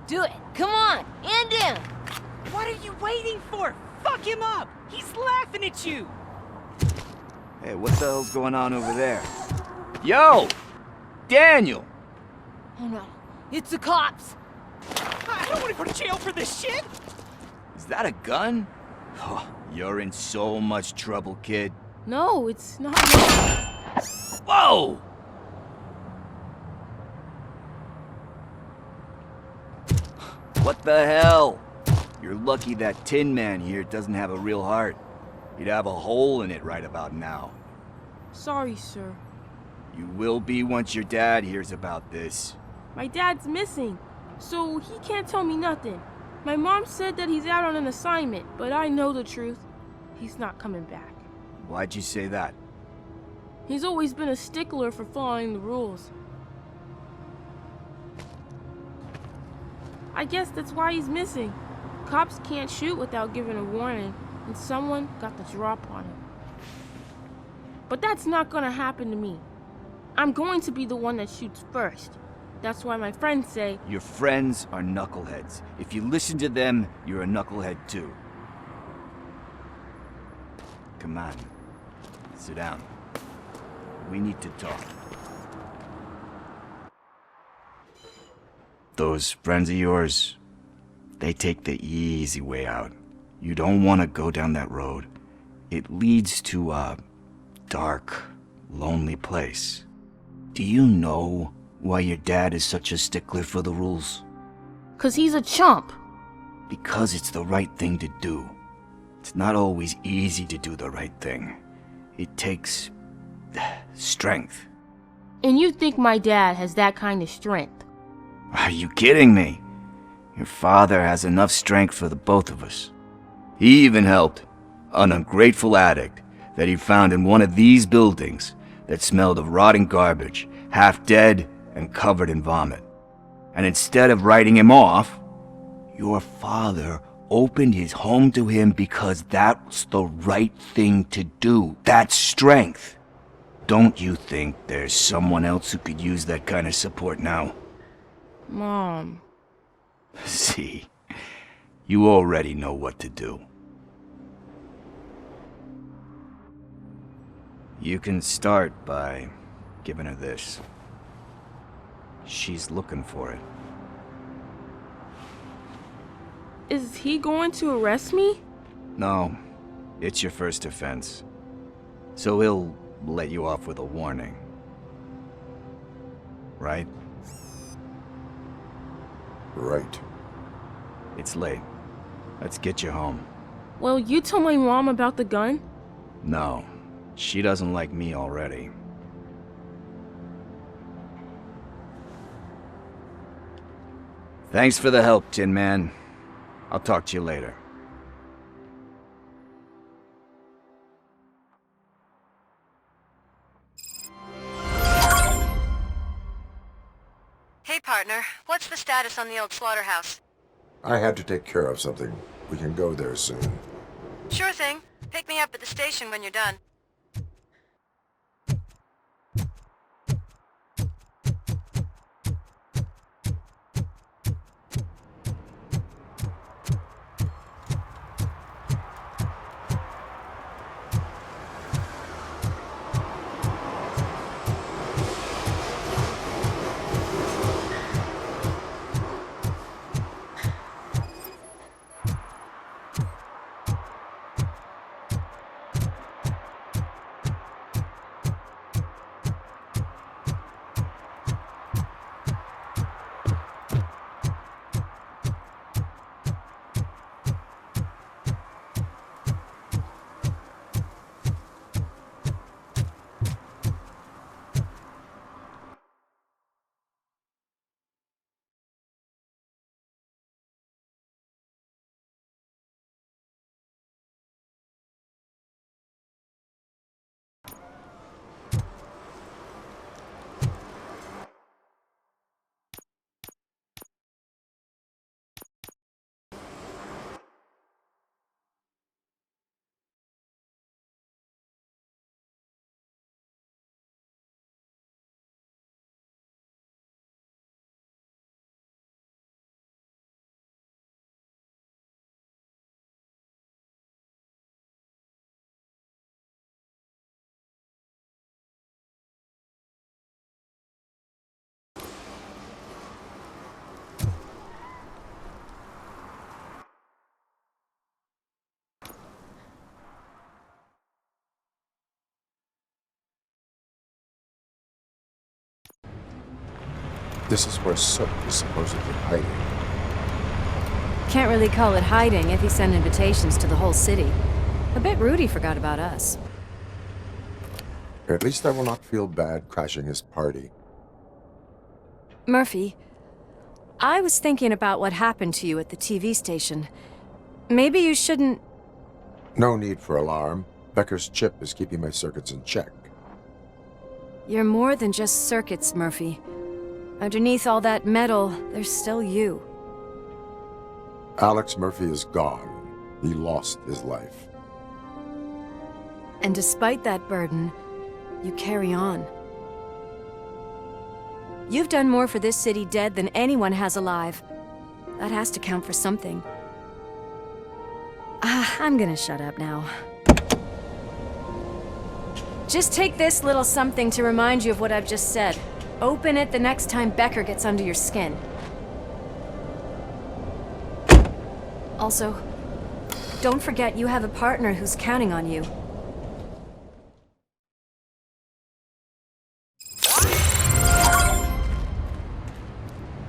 [SPEAKER 9] Do it! Come on! And him!
[SPEAKER 16] What are you waiting for? Fuck him up! He's laughing at you!
[SPEAKER 6] Hey, what the hell's going on over there? Yo! Daniel!
[SPEAKER 9] Oh no, it's the cops!
[SPEAKER 16] I don't want to go to jail for this shit!
[SPEAKER 6] Is that a gun? Oh, you're in so much trouble, kid.
[SPEAKER 9] No, it's not.
[SPEAKER 6] Whoa! What the hell? You're lucky that Tin Man here doesn't have a real heart. He'd have a hole in it right about now.
[SPEAKER 18] Sorry, sir.
[SPEAKER 6] You will be once your dad hears about this.
[SPEAKER 18] My dad's missing, so he can't tell me nothing. My mom said that he's out on an assignment, but I know the truth. He's not coming back.
[SPEAKER 6] Why'd you say that?
[SPEAKER 18] He's always been a stickler for following the rules. I guess that's why he's missing. Cops can't shoot without giving a warning, and someone got the drop on him. But that's not gonna happen to me. I'm going to be the one that shoots first. That's why my friends say...
[SPEAKER 6] Your friends are knuckleheads. If you listen to them, you're a knucklehead too. Come on. Sit down. We need to talk. Those friends of yours, they take the easy way out. You don't want to go down that road. It leads to a dark, lonely place. Do you know why your dad is such a stickler for the rules?
[SPEAKER 18] 'Cause he's a chump.
[SPEAKER 6] Because it's the right thing to do. It's not always easy to do the right thing. It takes strength.
[SPEAKER 18] And you think my dad has that kind of strength?
[SPEAKER 6] Are you kidding me? Your father has enough strength for the both of us. He even helped an ungrateful addict that he found in one of these buildings that smelled of rotting garbage, half dead and covered in vomit. And instead of writing him off, your father opened his home to him because that's the right thing to do. That's strength. Don't you think there's someone else who could use that kind of support now?
[SPEAKER 18] Mom.
[SPEAKER 6] See, you already know what to do. You can start by giving her this. She's looking for it.
[SPEAKER 18] Is he going to arrest me?
[SPEAKER 6] No, it's your first offense. So he'll let you off with a warning. Right?
[SPEAKER 11] Right.
[SPEAKER 6] It's late. Let's get you home.
[SPEAKER 18] Well, you tell my mom about the gun?
[SPEAKER 6] No, she doesn't like me already. Thanks for the help, Tin Man. I'll talk to you later.
[SPEAKER 5] Hey, partner. What's the status on the old slaughterhouse?
[SPEAKER 11] I had to take care of something. We can go there soon.
[SPEAKER 5] Sure thing. Pick me up at the station when you're done.
[SPEAKER 11] This is where Soap is supposedly hiding.
[SPEAKER 9] Can't really call it hiding if he sent invitations to the whole city. A bit rude he forgot about us.
[SPEAKER 11] At least I will not feel bad crashing his party.
[SPEAKER 9] Murphy, I was thinking about what happened to you at the TV station. Maybe you shouldn't...
[SPEAKER 11] No need for alarm. Becker's chip is keeping my circuits in check.
[SPEAKER 9] You're more than just circuits, Murphy. Underneath all that metal, there's still you.
[SPEAKER 11] Alex Murphy is gone. He lost his life.
[SPEAKER 9] And despite that burden, you carry on. You've done more for this city dead than anyone has alive. That has to count for something. I'm gonna shut up now. Just take this little something to remind you of what I've just said. Open it the next time Becker gets under your skin. Also, don't forget you have a partner who's counting on you.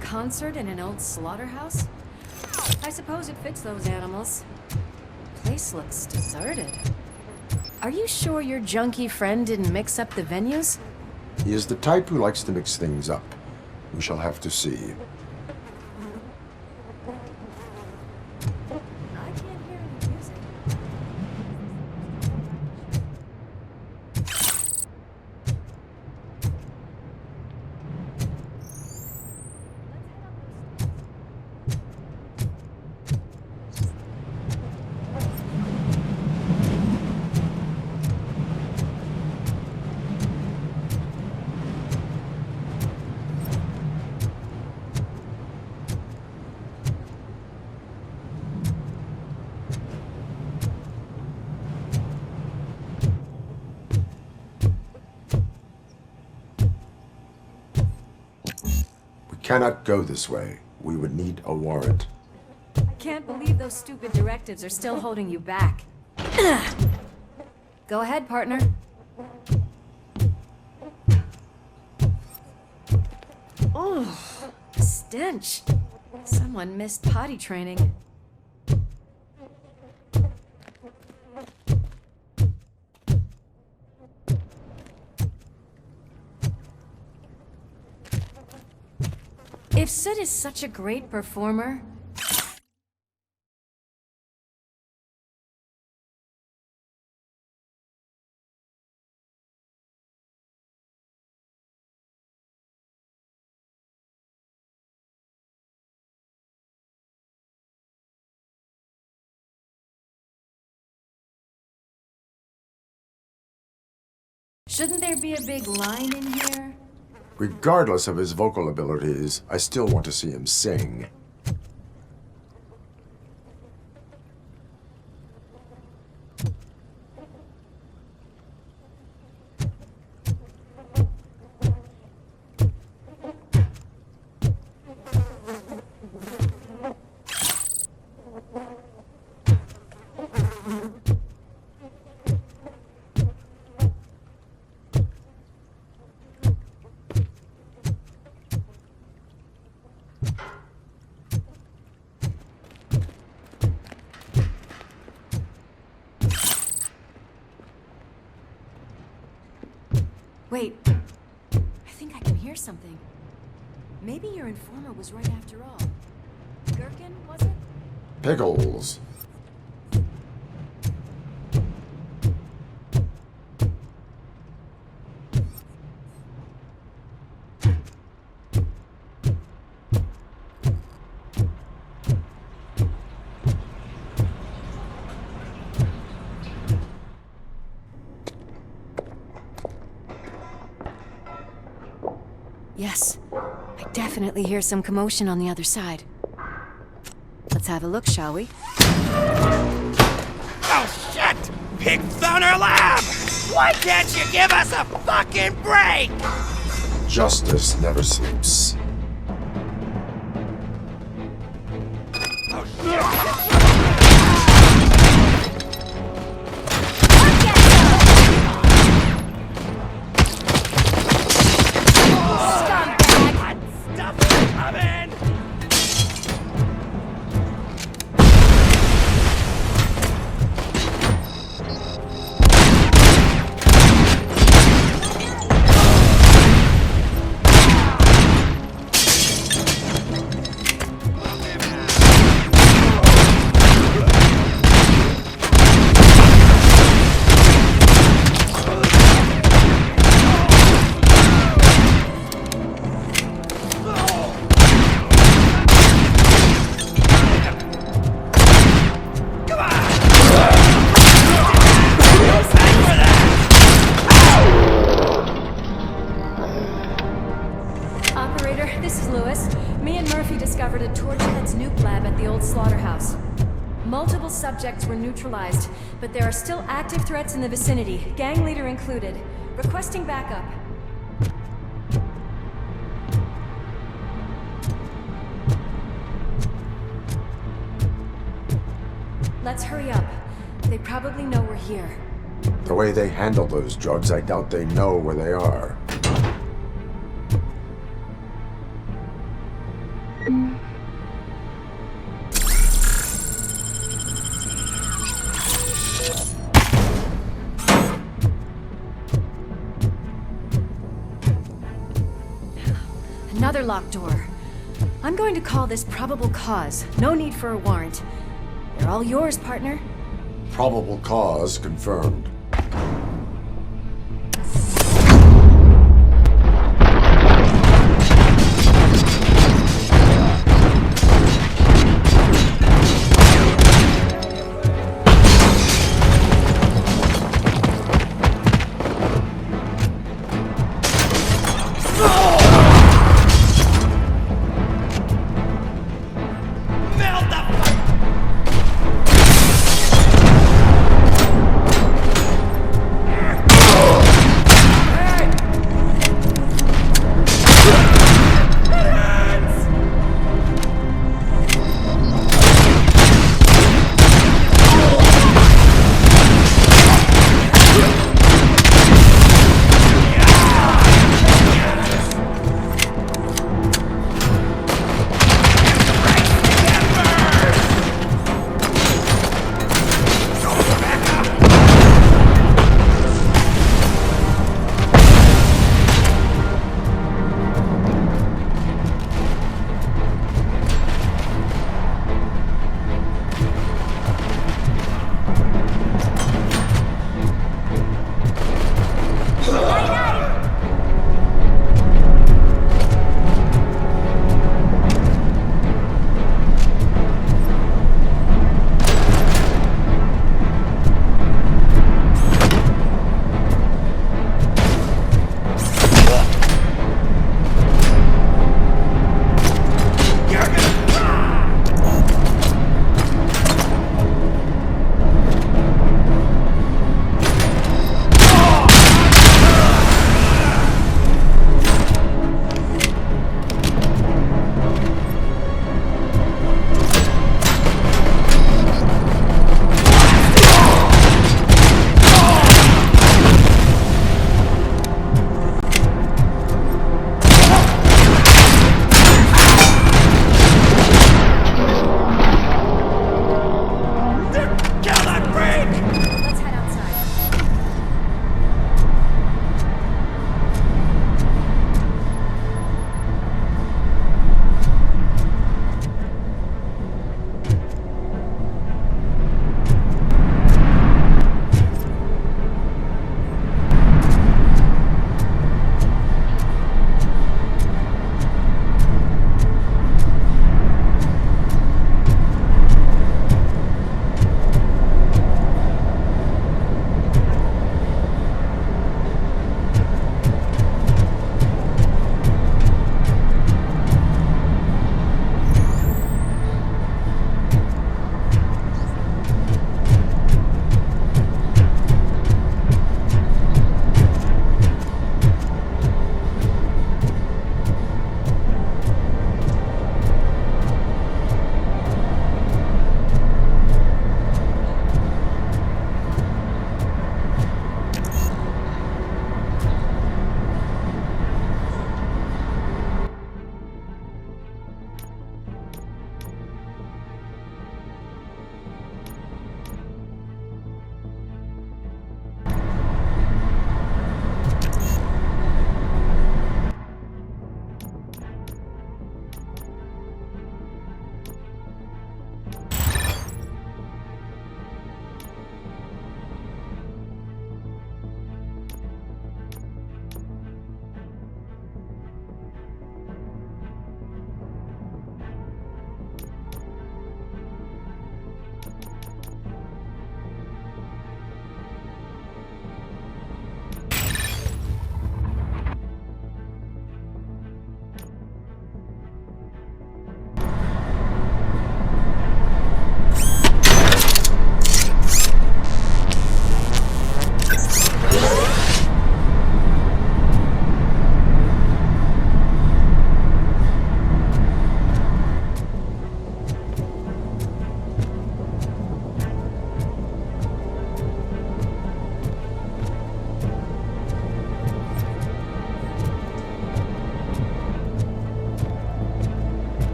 [SPEAKER 9] Concert in an old slaughterhouse? I suppose it fits those animals. Place looks deserted. Are you sure your junkie friend didn't mix up the venues?
[SPEAKER 11] He is the type who likes to mix things up. We shall have to see. Cannot go this way. We would need a warrant.
[SPEAKER 9] I can't believe those stupid directives are still holding you back. Go ahead, partner. Oh, stench. Someone missed potty training. If Sid is such a great performer... Shouldn't there be a big line in here?
[SPEAKER 11] Regardless of his vocal abilities, I still want to see him sing.
[SPEAKER 9] Wait, I think I can hear something. Maybe your informer was right after all. Gherkin, was it?
[SPEAKER 11] Pickles.
[SPEAKER 9] Yes, I definitely hear some commotion on the other side. Let's have a look, shall we?
[SPEAKER 1] Oh, shit! Pig Thunder Lab! Why can't you give us a fucking break?
[SPEAKER 11] Justice never sleeps.
[SPEAKER 1] Oh, shit! Stuff
[SPEAKER 9] subjects were neutralized, but there are still active threats in the vicinity, gang leader included. Requesting backup. Let's hurry up. They probably know we're here.
[SPEAKER 11] The way they handle those drugs, I doubt they know where they are.
[SPEAKER 9] Another locked door. I'm going to call this probable cause. No need for a warrant. They're all yours, partner.
[SPEAKER 11] Probable cause confirmed.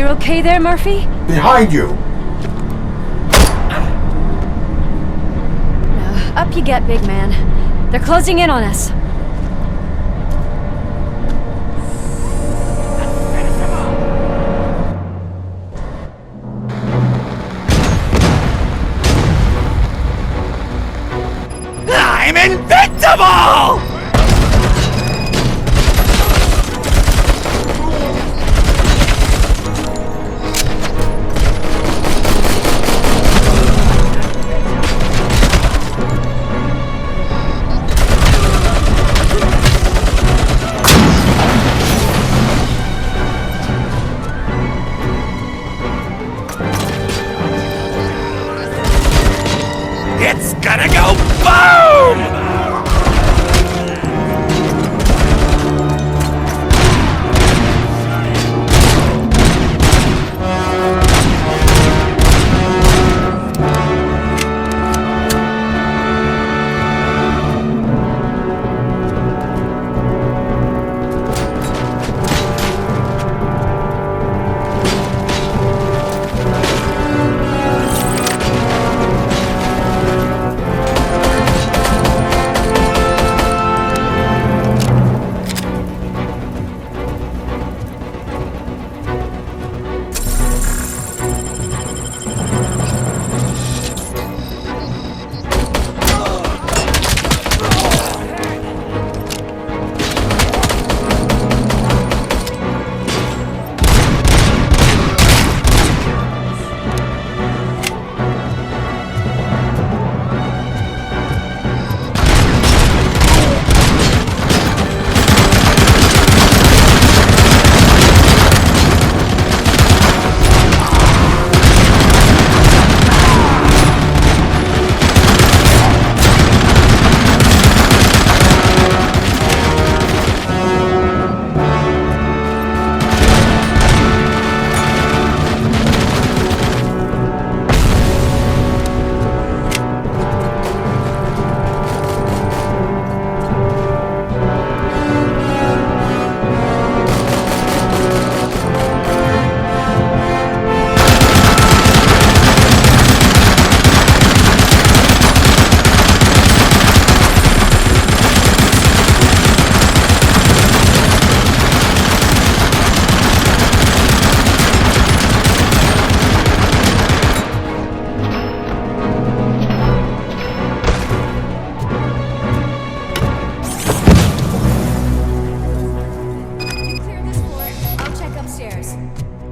[SPEAKER 9] You okay there, Murphy?
[SPEAKER 11] Behind you!
[SPEAKER 9] Up you get, big man. They're closing in on us.
[SPEAKER 1] I'm invincible! It's gonna go boom!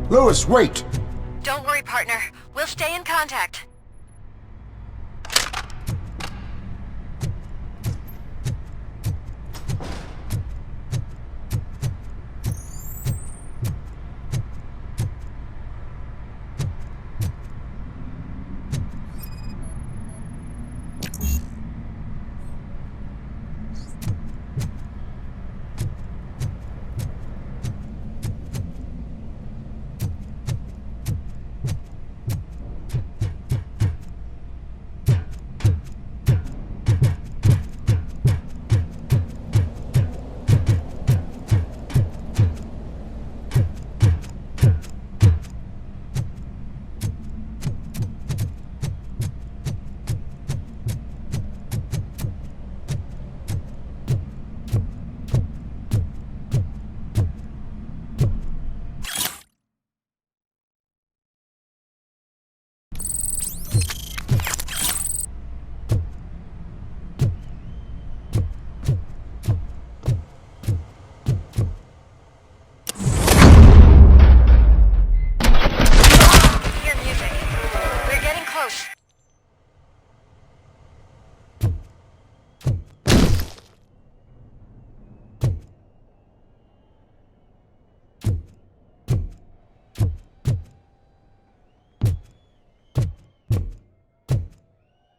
[SPEAKER 11] Lewis, wait!
[SPEAKER 5] Don't worry, partner. We'll stay in contact.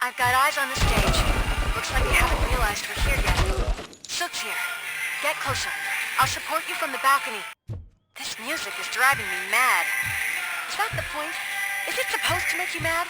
[SPEAKER 5] I've got eyes on the stage. Looks like they haven't realized we're here yet. Sook's here. Get closer. I'll support you from the balcony. This music is driving me mad. Is that the point? Is it supposed to make you mad?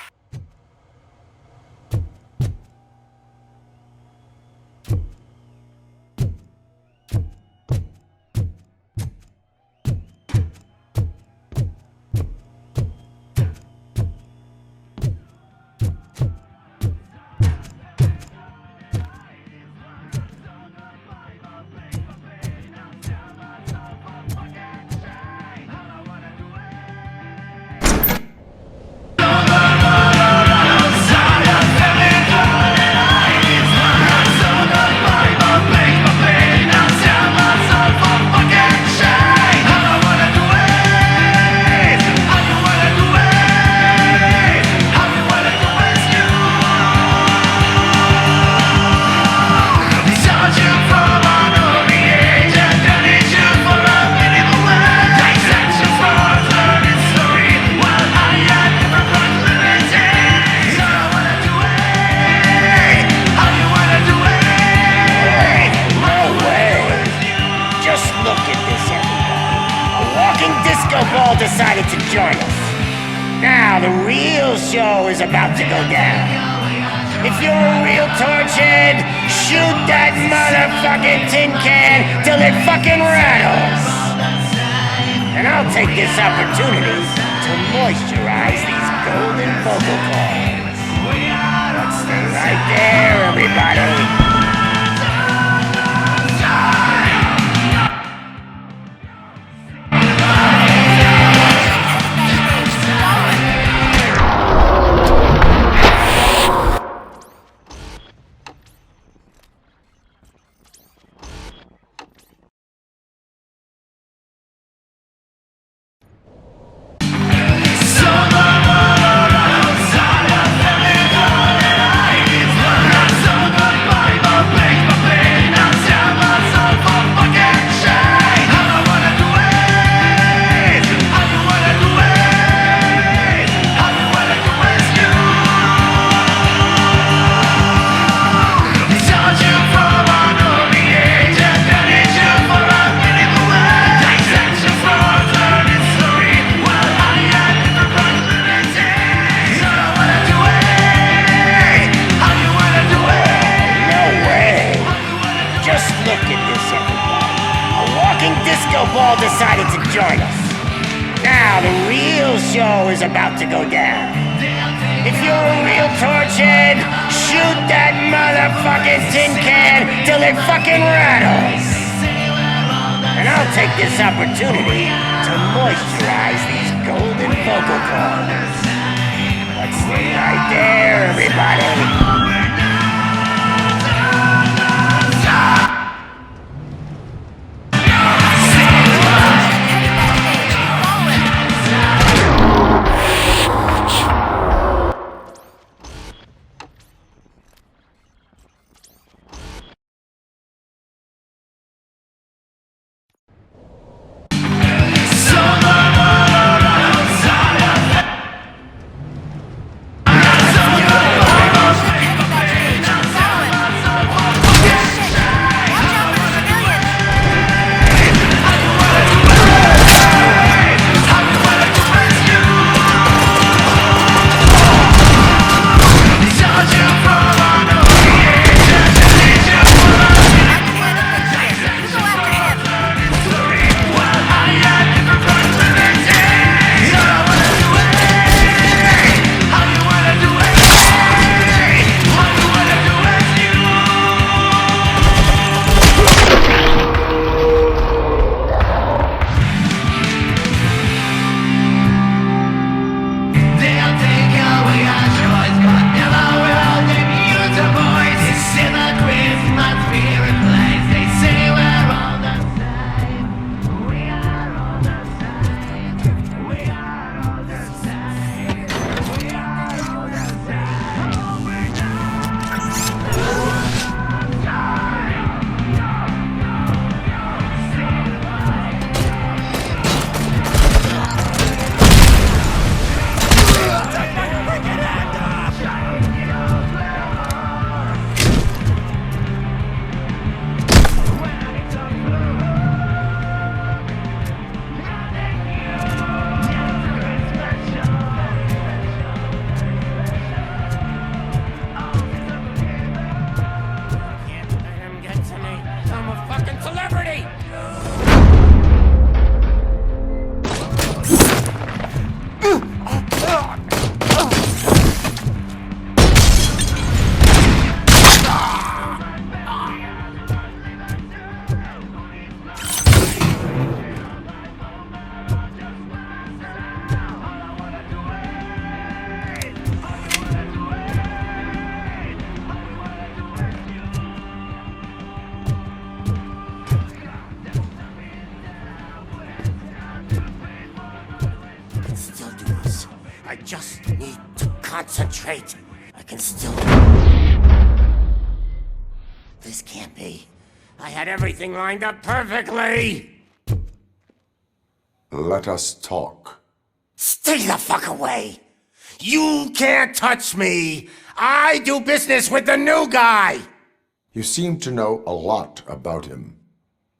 [SPEAKER 1] Disco Ball decided to join us. Now the real show is about to go down. If you're a real torchhead, shoot that motherfucking tin can till it fucking rattles. And I'll take this opportunity to moisturize these golden vocal cords. Let's stay right there, everybody. Disco Ball decided to join us. Now the real show is about to go down. If you're a real torchhead, shoot that motherfucking tin can till it fucking rattles. And I'll take this opportunity to moisturize these golden vocal cords. Let's stay right there, everybody. I just need to concentrate. I can still... This can't be. I had everything lined up perfectly!
[SPEAKER 11] Let us talk.
[SPEAKER 1] Stay the fuck away! You can't touch me! I do business with the new guy!
[SPEAKER 11] You seem to know a lot about him.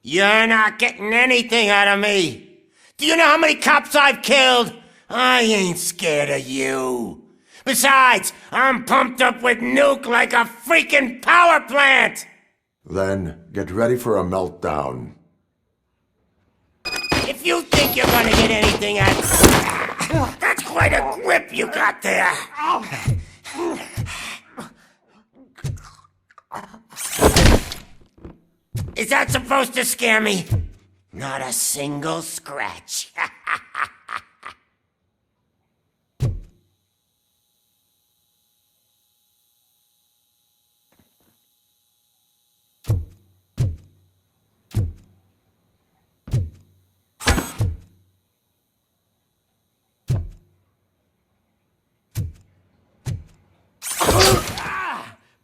[SPEAKER 1] You're not getting anything out of me! Do you know how many cops I've killed? I ain't scared of you. Besides, I'm pumped up with nuke like a freaking power plant!
[SPEAKER 11] Then get ready for a meltdown.
[SPEAKER 1] If you think you're gonna get anything out... That's quite a grip you got there. Is that supposed to scare me? Not a single scratch.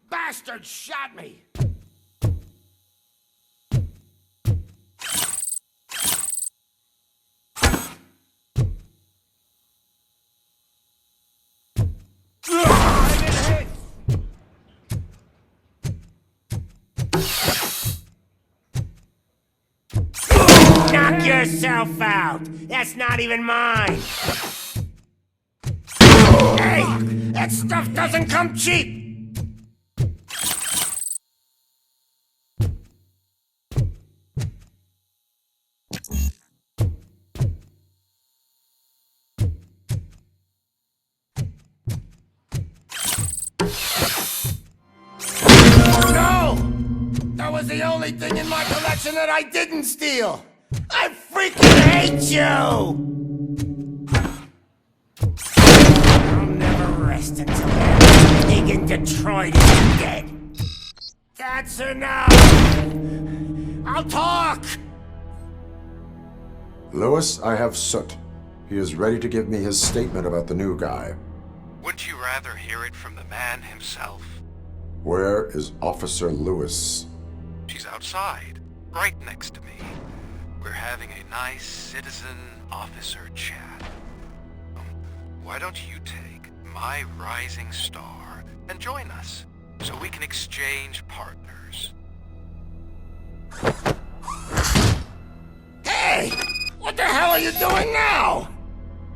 [SPEAKER 1] Bastard shot me! Knock yourself out! That's not even mine! Hey! That stuff doesn't come cheap! No! That was the only thing in my collection that I didn't steal! I freaking hate you! I'll never rest until that pig in Detroit is dead. That's enough! I'll talk!
[SPEAKER 11] Lewis, I have Soot. He is ready to give me his statement about the new guy.
[SPEAKER 2] Wouldn't you rather hear it from the man himself?
[SPEAKER 11] Where is Officer Lewis?
[SPEAKER 2] She's outside, right next to me. We're having a nice citizen-officer chat. Why don't you take my rising star and join us, so we can exchange partners?
[SPEAKER 1] Hey! What the hell are you doing now?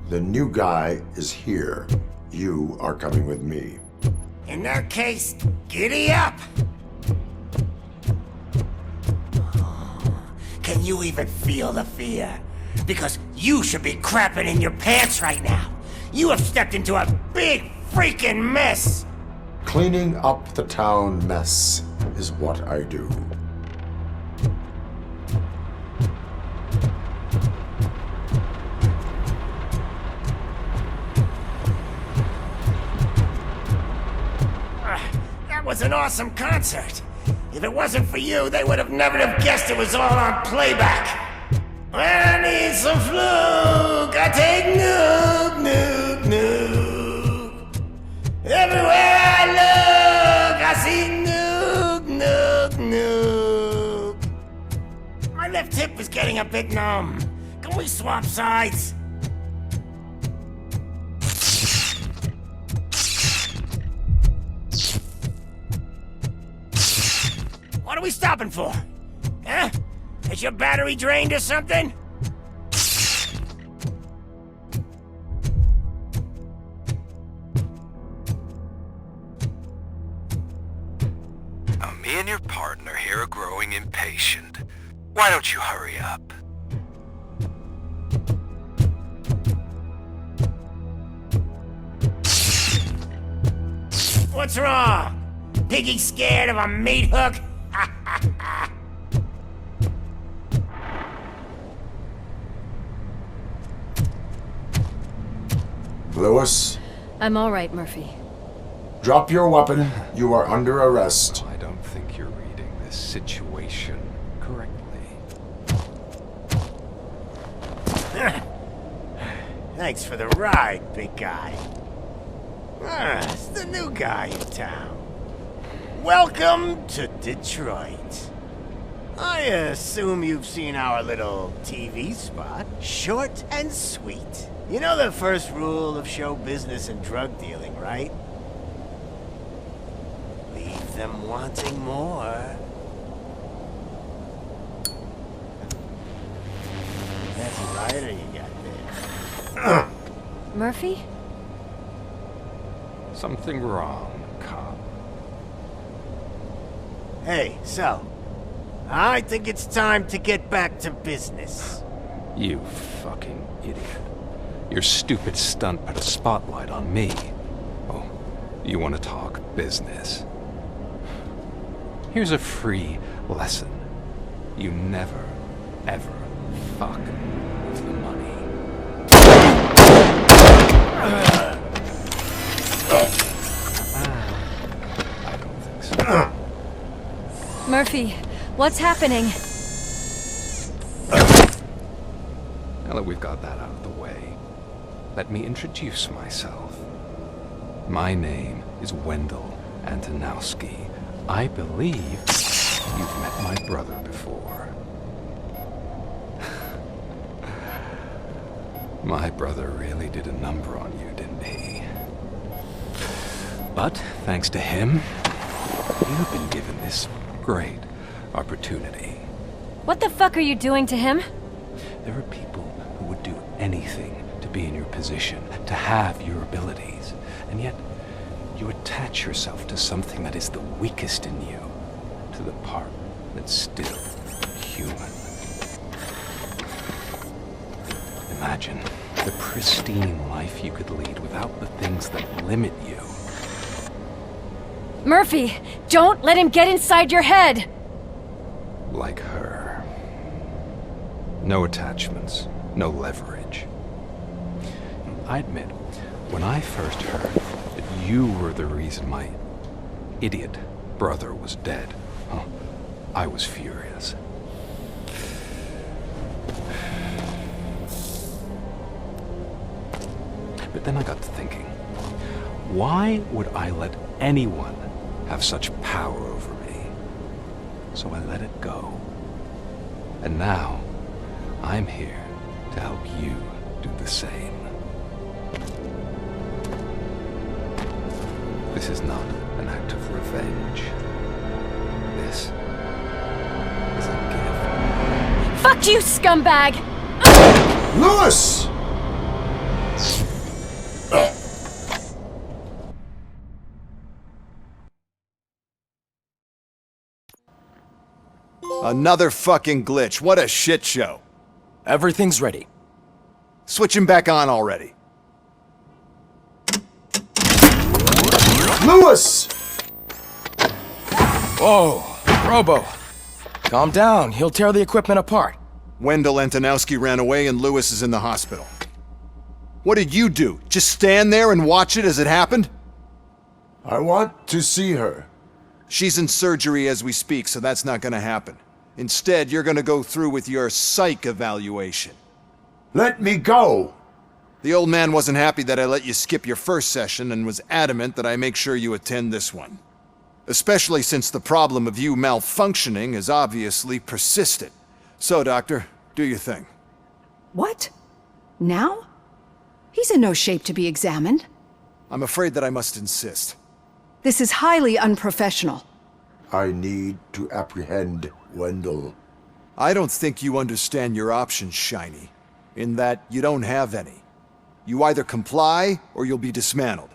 [SPEAKER 11] The new guy is here. You are coming with me.
[SPEAKER 1] In that case, giddy up! Can you even feel the fear? Because you should be crapping in your pants right now. You have stepped into a big freaking mess!
[SPEAKER 11] Cleaning up the town mess is what I do.
[SPEAKER 1] That was an awesome concert. If it wasn't for you, they would have never have guessed it was all on playback. When I need some fluke, I take nuke, nuke, nuke. Everywhere I look, I see nuke, nuke, nuke. My left hip is getting a bit numb. Can we swap sides? What are we stopping for? Huh? Is your battery drained or something?
[SPEAKER 2] Now, me and your partner here are growing impatient. Why don't you hurry up?
[SPEAKER 1] What's wrong? Piggy scared of a meat hook?
[SPEAKER 11] Lewis?
[SPEAKER 9] I'm all right, Murphy.
[SPEAKER 11] Drop your weapon. You are under arrest.
[SPEAKER 19] I don't think you're reading this situation correctly.
[SPEAKER 1] Thanks for the ride, big guy. It's the new guy in town. Welcome to Detroit. I assume you've seen our little TV spot. Short and sweet. You know the first rule of show business and drug dealing, right? Leave them wanting more. That's right, or you
[SPEAKER 9] Murphy?
[SPEAKER 19] Something wrong, cop.
[SPEAKER 1] Hey, so, I think it's time to get back to business.
[SPEAKER 19] You fucking idiot. Your stupid stunt put a spotlight on me. Oh, you want to talk business? Here's a free lesson. You never, ever fuck with the money. I don't think so.
[SPEAKER 9] Murphy, what's happening?
[SPEAKER 19] Now that we've got that out of the way, let me introduce myself. My name is Wendell Antonowski. I believe you've met my brother before. My brother really did a number on you, didn't he? But thanks to him, you've been given this great opportunity.
[SPEAKER 9] What the fuck are you doing to him?
[SPEAKER 19] There are people who would do anything to be in your position, to have your abilities, and yet you attach yourself to something that is the weakest in you, to the part that's still human. Imagine the pristine life you could lead without the things that limit you.
[SPEAKER 9] Murphy, don't let him get inside your head!
[SPEAKER 19] Like her. No attachments, no leverage. I admit, when I first heard that you were the reason my idiot brother was dead, I was furious. But then I got to thinking, why would I let anyone have such power over me? So I let it go. And now, I'm here to help you do the same. This is not an act of revenge. This is a gift.
[SPEAKER 9] Fuck you, scumbag!
[SPEAKER 11] Lewis!
[SPEAKER 20] Another fucking glitch. What a shit show.
[SPEAKER 21] Everything's ready.
[SPEAKER 20] Switch him back on already.
[SPEAKER 11] Lewis!
[SPEAKER 21] Whoa, Robo. Calm down. He'll tear the equipment apart.
[SPEAKER 20] Wendell Antonowski ran away and Lewis is in the hospital. What did you do? Just stand there and watch it as it happened?
[SPEAKER 11] I want to see her.
[SPEAKER 20] She's in surgery as we speak, so that's not gonna happen. Instead, you're gonna go through with your psych evaluation.
[SPEAKER 11] Let me go!
[SPEAKER 20] The old man wasn't happy that I let you skip your first session and was adamant that I make sure you attend this one. Especially since the problem of you malfunctioning is obviously persistent. So, Doctor, do your thing.
[SPEAKER 22] What? Now? He's in no shape to be examined.
[SPEAKER 20] I'm afraid that I must insist.
[SPEAKER 22] This is highly unprofessional.
[SPEAKER 11] I need to apprehend Wendell.
[SPEAKER 20] I don't think you understand your options, Shiny. In that you don't have any. You either comply, or you'll be dismantled.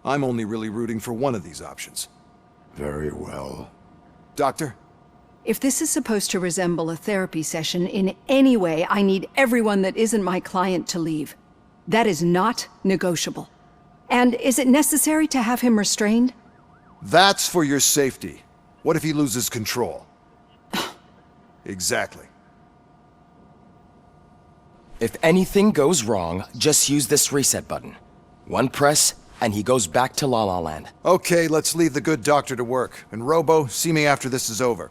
[SPEAKER 20] I'm only really rooting for one of these options.
[SPEAKER 11] Very well.
[SPEAKER 20] Doctor?
[SPEAKER 22] If this is supposed to resemble a therapy session in any way, I need everyone that isn't my client to leave. That is not negotiable. And is it necessary to have him restrained?
[SPEAKER 20] That's for your safety. What if he loses control? Exactly.
[SPEAKER 21] If anything goes wrong, just use this reset button. One press, and he goes back to La La Land.
[SPEAKER 20] Okay, let's leave the good doctor to work. And Robo, see me after this is over.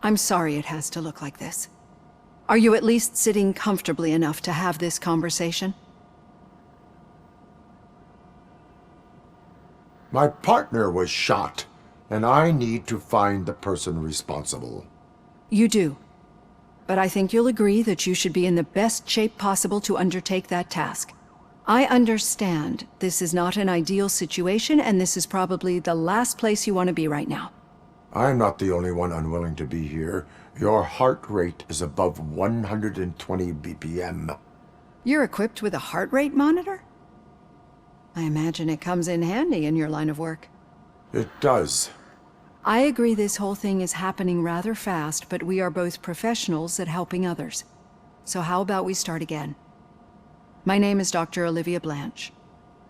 [SPEAKER 22] I'm sorry it has to look like this. Are you at least sitting comfortably enough to have this conversation?
[SPEAKER 11] My partner was shot, and I need to find the person responsible.
[SPEAKER 22] You do. But I think you'll agree that you should be in the best shape possible to undertake that task. I understand this is not an ideal situation, and this is probably the last place you want to be right now.
[SPEAKER 11] I'm not the only one unwilling to be here. Your heart rate is above 120 BPM.
[SPEAKER 22] You're equipped with a heart rate monitor? I imagine it comes in handy in your line of work.
[SPEAKER 11] It does.
[SPEAKER 22] I agree this whole thing is happening rather fast, but we are both professionals at helping others. So how about we start again? My name is Dr. Olivia Blanche.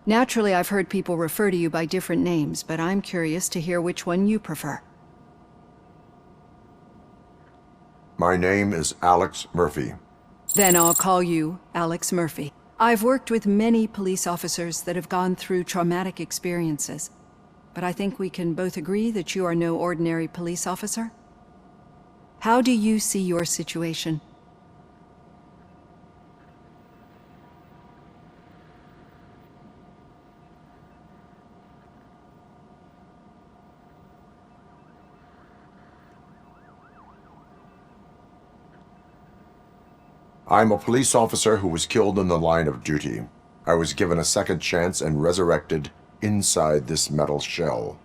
[SPEAKER 22] Naturally, I've heard people refer to you by different names, but I'm curious to hear which one you prefer.
[SPEAKER 11] My name is Alex Murphy.
[SPEAKER 22] Then I'll call you Alex Murphy. I've worked with many police officers that have gone through traumatic experiences, but I think we can both agree that you are no ordinary police officer. How do you see your situation?
[SPEAKER 11] I'm a police officer who was killed in the line of duty. I was given a second chance and resurrected inside this metal shell.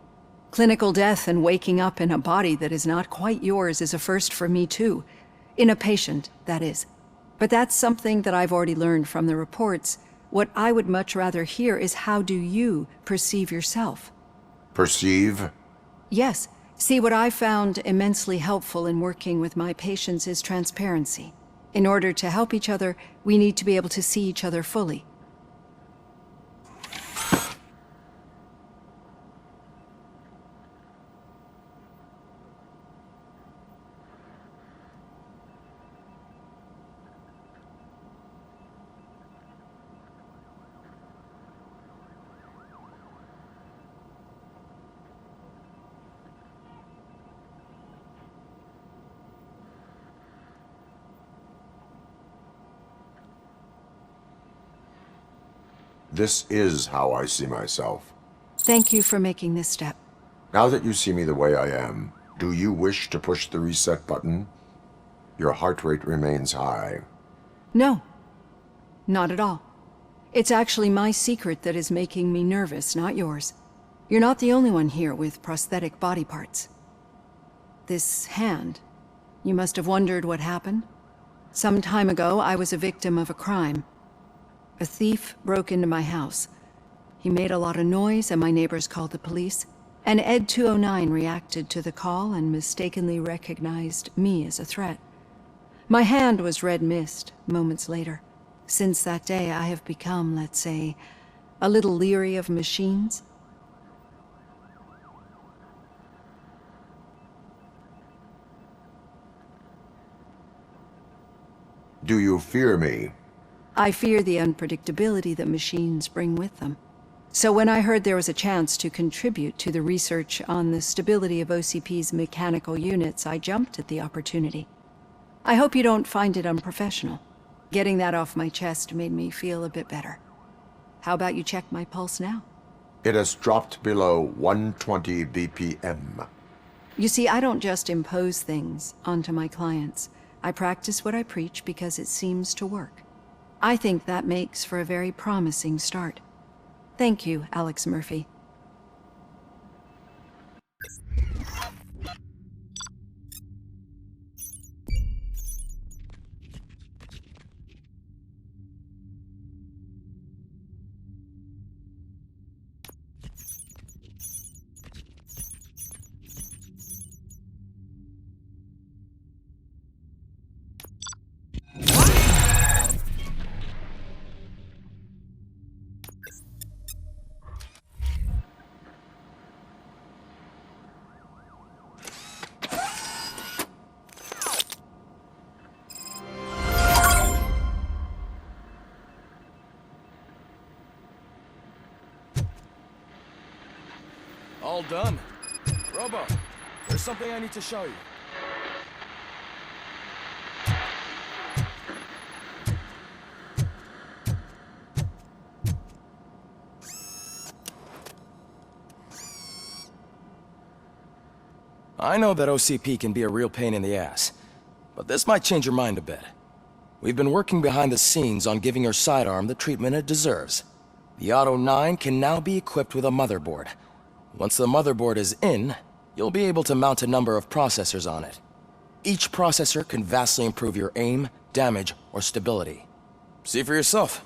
[SPEAKER 22] Clinical death and waking up in a body that is not quite yours is a first for me too. In a patient, that is. But that's something that I've already learned from the reports. What I would much rather hear is how do you perceive yourself?
[SPEAKER 11] Perceive?
[SPEAKER 22] Yes. See, what I found immensely helpful in working with my patients is transparency. In order to help each other, we need to be able to see each other fully.
[SPEAKER 11] This is how I see myself.
[SPEAKER 22] Thank you for making this step.
[SPEAKER 11] Now that you see me the way I am, do you wish to push the reset button? Your heart rate remains high.
[SPEAKER 22] No, not at all. It's actually my secret that is making me nervous, not yours. You're not the only one here with prosthetic body parts. This hand, you must have wondered what happened. Some time ago, I was a victim of a crime. A thief broke into my house. He made a lot of noise and my neighbors called the police. And Ed 209 reacted to the call and mistakenly recognized me as a threat. My hand was red mist moments later. Since that day, I have become, let's say, a little leery of machines.
[SPEAKER 11] Do you fear me?
[SPEAKER 22] I fear the unpredictability that machines bring with them. So when I heard there was a chance to contribute to the research on the stability of OCP's mechanical units, I jumped at the opportunity. I hope you don't find it unprofessional. Getting that off my chest made me feel a bit better. How about you check my pulse now?
[SPEAKER 11] It has dropped below 120 BPM.
[SPEAKER 22] You see, I don't just impose things onto my clients. I practice what I preach because it seems to work. I think that makes for a very promising start. Thank you, Alex Murphy.
[SPEAKER 21] All done. Robo, there's something I need to show you. I know that OCP can be a real pain in the ass, but this might change your mind a bit. We've been working behind the scenes on giving your sidearm the treatment it deserves. The Auto 9 can now be equipped with a motherboard. Once the motherboard is in, you'll be able to mount a number of processors on it. Each processor can vastly improve your aim, damage, or stability. See for yourself.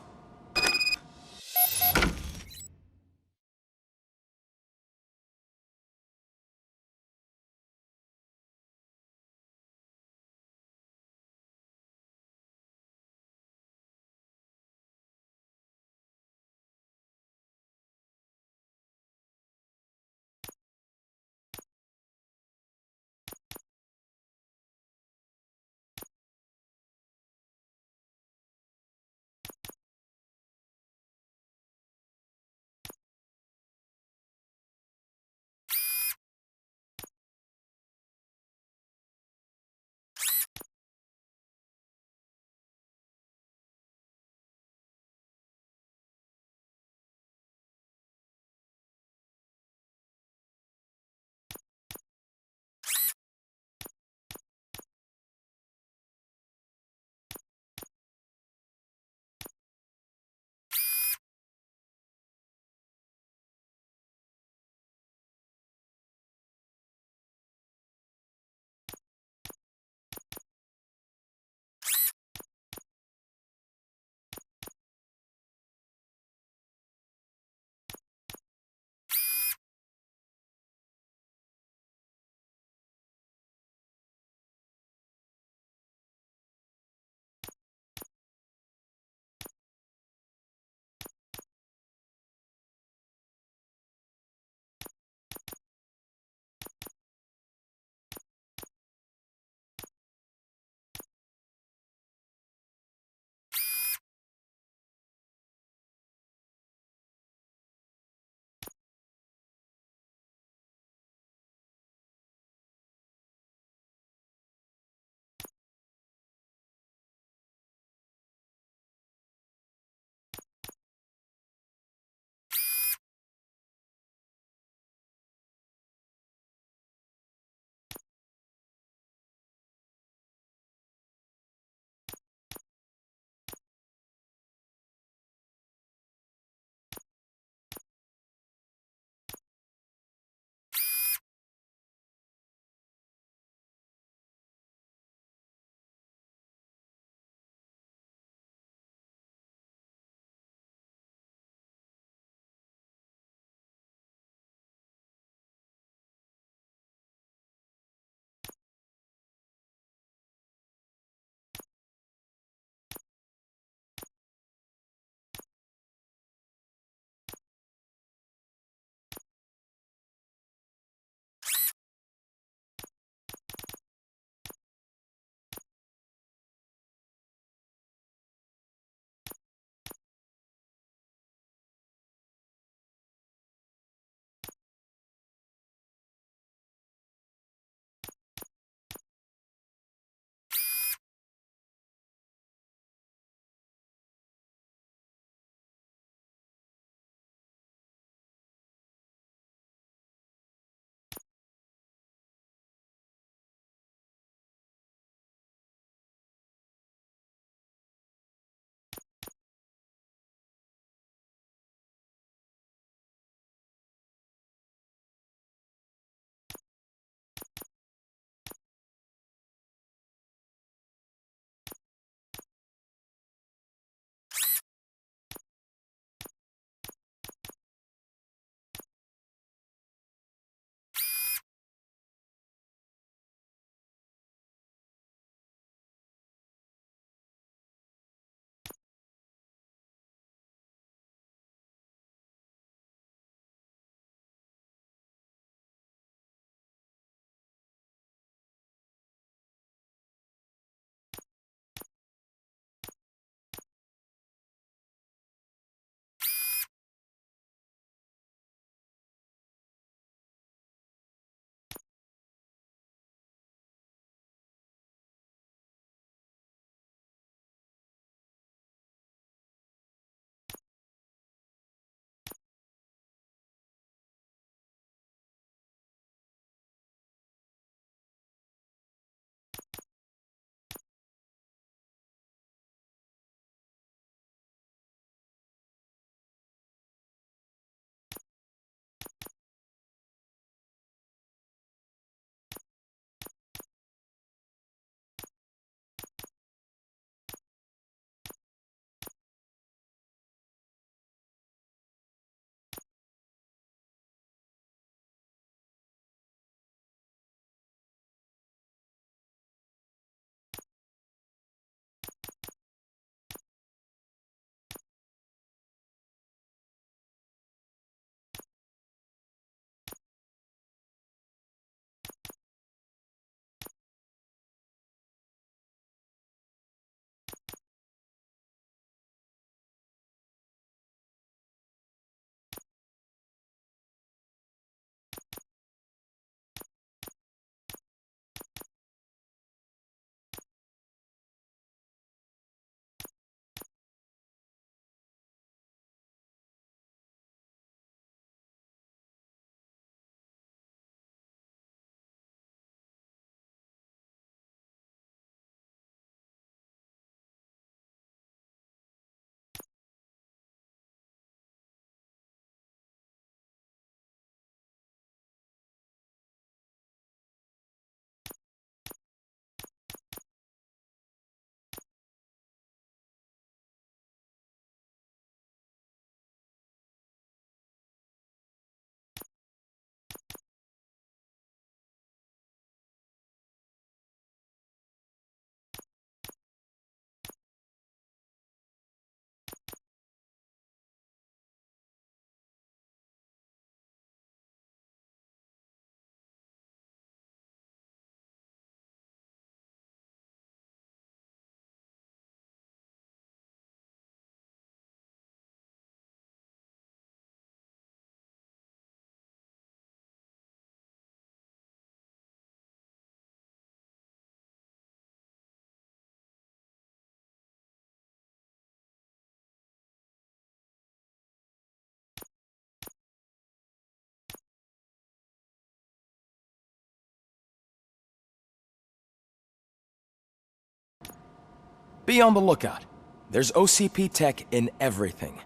[SPEAKER 21] Be on the lookout. There's OCP tech in everything.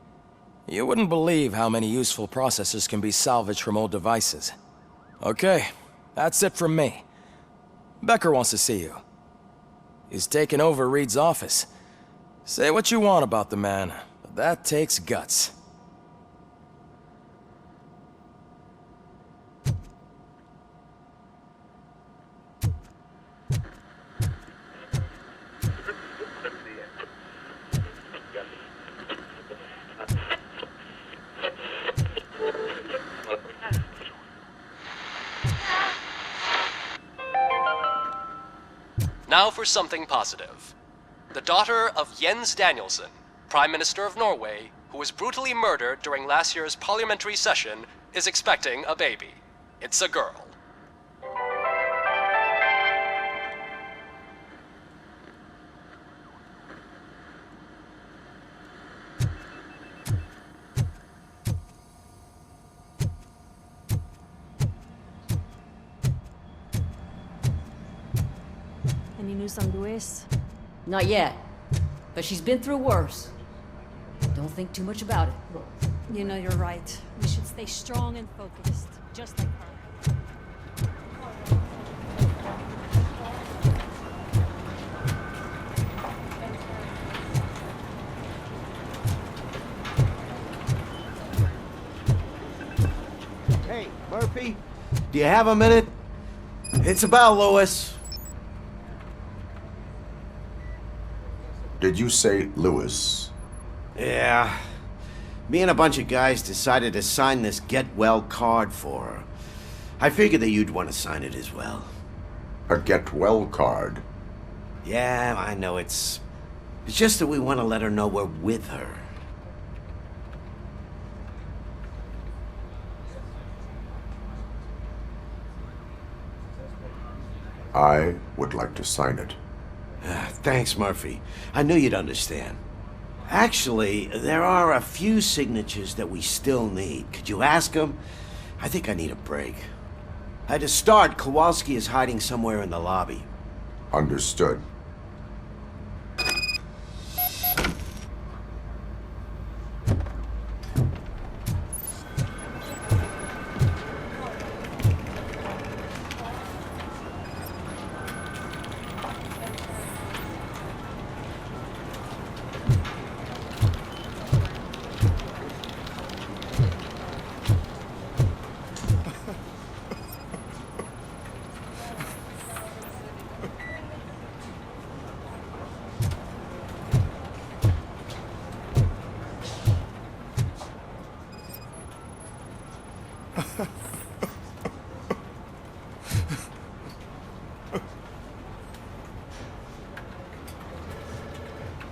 [SPEAKER 21] You wouldn't believe how many useful processors can be salvaged from old devices. Okay, that's it from me. Becker wants to see you. He's taken over Reed's office. Say what you want about the man, but that takes guts.
[SPEAKER 7] Now for something positive. The daughter of Jens Danielson, Prime Minister of Norway, who was brutally murdered during last year's parliamentary session, is expecting a baby. It's a girl.
[SPEAKER 8] Any news on Luis?
[SPEAKER 15] Not yet. But she's been through worse. Don't think too much about it.
[SPEAKER 8] You know you're right. We should stay strong and focused, just like her.
[SPEAKER 23] Hey, Murphy, do you have a minute? It's about Louis.
[SPEAKER 11] Did you say Lewis?
[SPEAKER 23] Yeah. Me and a bunch of guys decided to sign this get well card for her. I figured that you'd want to sign it as well.
[SPEAKER 11] A get well card?
[SPEAKER 23] Yeah, I know it's just that we want to let her know we're with her.
[SPEAKER 11] I would like to sign it.
[SPEAKER 23] Thanks, Murphy. I knew you'd understand. Actually, there are a few signatures that we still need. Could you ask them? I think I need a break. To start, Kowalski is hiding somewhere in the lobby.
[SPEAKER 11] Understood.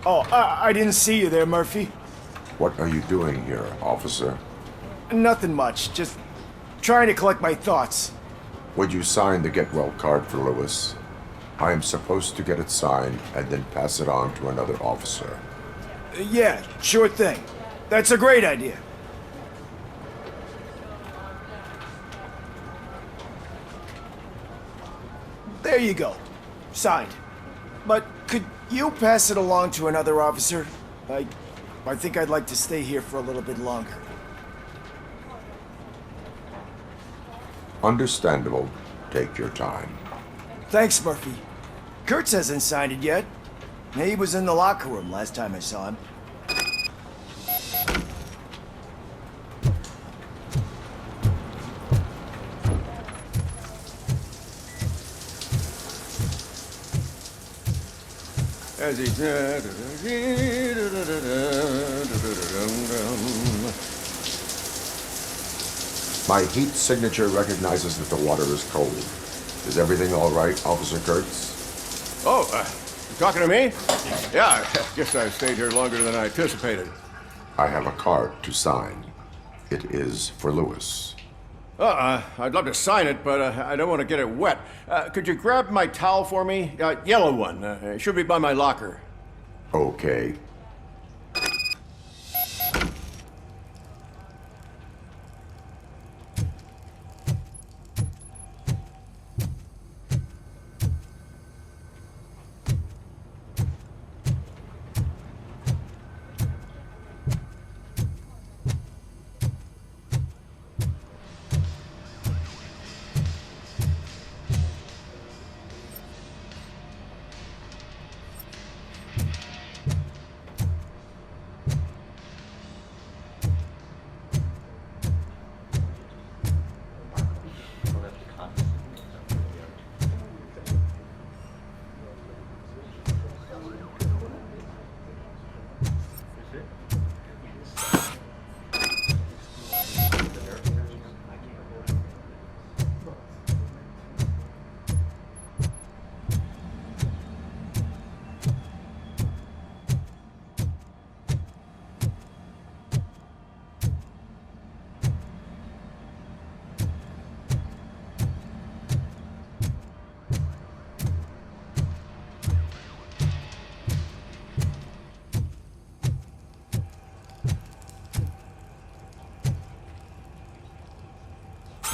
[SPEAKER 24] Oh, I didn't see you there, Murphy.
[SPEAKER 11] What are you doing here, officer?
[SPEAKER 24] Nothing much, just trying to collect my thoughts.
[SPEAKER 11] Would you sign the get well card for Lewis? I am supposed to get it signed and then pass it on to another officer.
[SPEAKER 24] Yeah, sure thing. That's a great idea. There you go. Signed. But could you pass it along to another officer? I think I'd like to stay here for a little bit longer.
[SPEAKER 11] Understandable. Take your time.
[SPEAKER 24] Thanks, Murphy. Kurtz hasn't signed it yet. He was in the locker room last time I saw him.
[SPEAKER 23] As he
[SPEAKER 11] My heat signature recognizes that the water is cold. Is everything all right, Officer Kurtz?
[SPEAKER 23] Oh, you talking to me? Yeah, I guess I stayed here longer than I anticipated.
[SPEAKER 11] I have a card to sign. It is for Lewis.
[SPEAKER 23] I'd love to sign it, but I don't want to get it wet. Could you grab my towel for me? Yellow one. It should be by my locker.
[SPEAKER 11] Okay.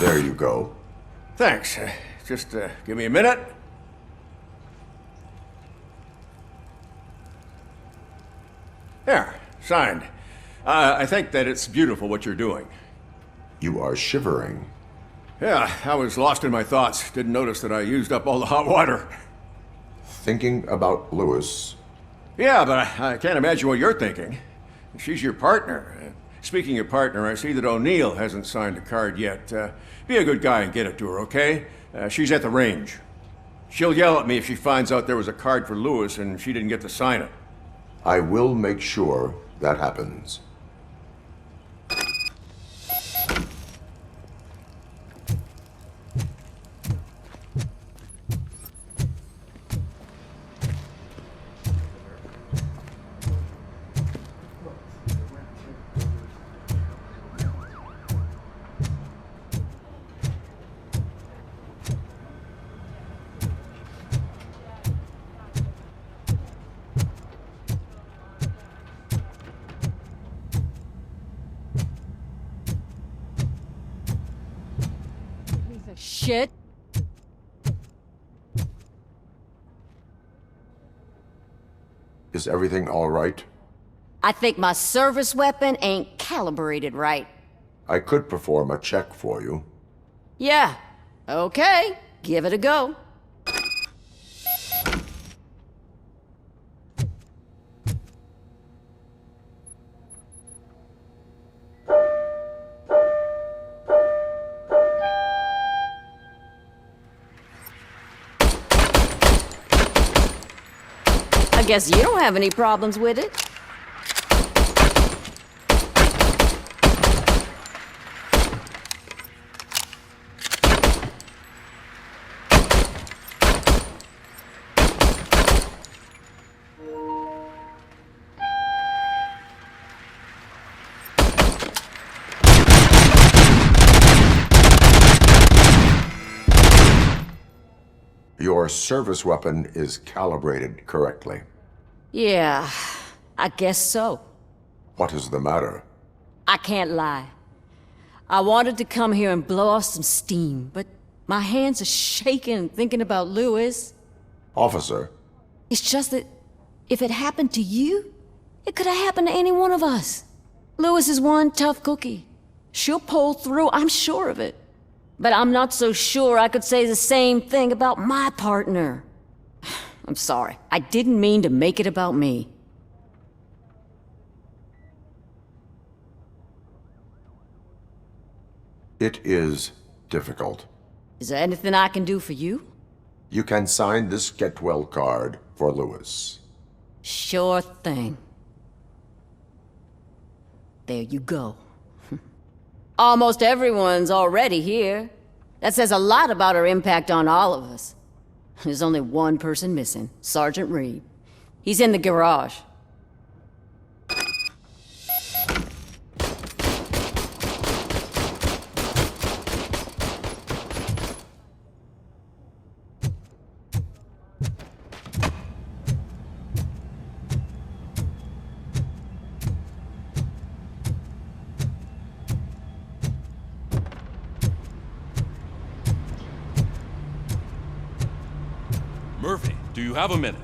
[SPEAKER 11] There you go.
[SPEAKER 4] Thanks. Just give me a minute. There, signed. I think that it's beautiful what you're doing.
[SPEAKER 11] You are shivering.
[SPEAKER 4] Yeah, I was lost in my thoughts. Didn't notice that I used up all the hot water.
[SPEAKER 11] Thinking about Lewis.
[SPEAKER 4] Yeah, but I can't imagine what you're thinking. She's your partner. Speaking of partner, I see that O'Neill hasn't signed a card yet. Be a good guy and get it to her, okay? She's at the range. She'll yell at me if she finds out there was a card for Lewis and she didn't get to sign it.
[SPEAKER 11] I will make sure that happens.
[SPEAKER 15] Shit.
[SPEAKER 11] Is everything all right?
[SPEAKER 15] I think my service weapon ain't calibrated right.
[SPEAKER 11] I could perform a check for you.
[SPEAKER 15] Yeah. Okay. Give it a go. I guess you don't have any problems with it.
[SPEAKER 11] Your service weapon is calibrated correctly.
[SPEAKER 15] Yeah, I guess so.
[SPEAKER 11] What is the matter?
[SPEAKER 15] I can't lie. I wanted to come here and blow off some steam, but my hands are shaking thinking about Lewis.
[SPEAKER 11] Officer.
[SPEAKER 15] It's just that if it happened to you, it could have happened to any one of us. Lewis is one tough cookie. She'll pull through, I'm sure of it. But I'm not so sure I could say the same thing about my partner. I'm sorry. I didn't mean to make it about me.
[SPEAKER 11] It is difficult.
[SPEAKER 15] Is there anything I can do for you?
[SPEAKER 11] You can sign this get well card for Lewis.
[SPEAKER 15] Sure thing. There you go. Almost everyone's already here. That says a lot about her impact on all of us. There's only one person missing, Sergeant Reed. He's in the garage.
[SPEAKER 12] Murphy, do you have a minute?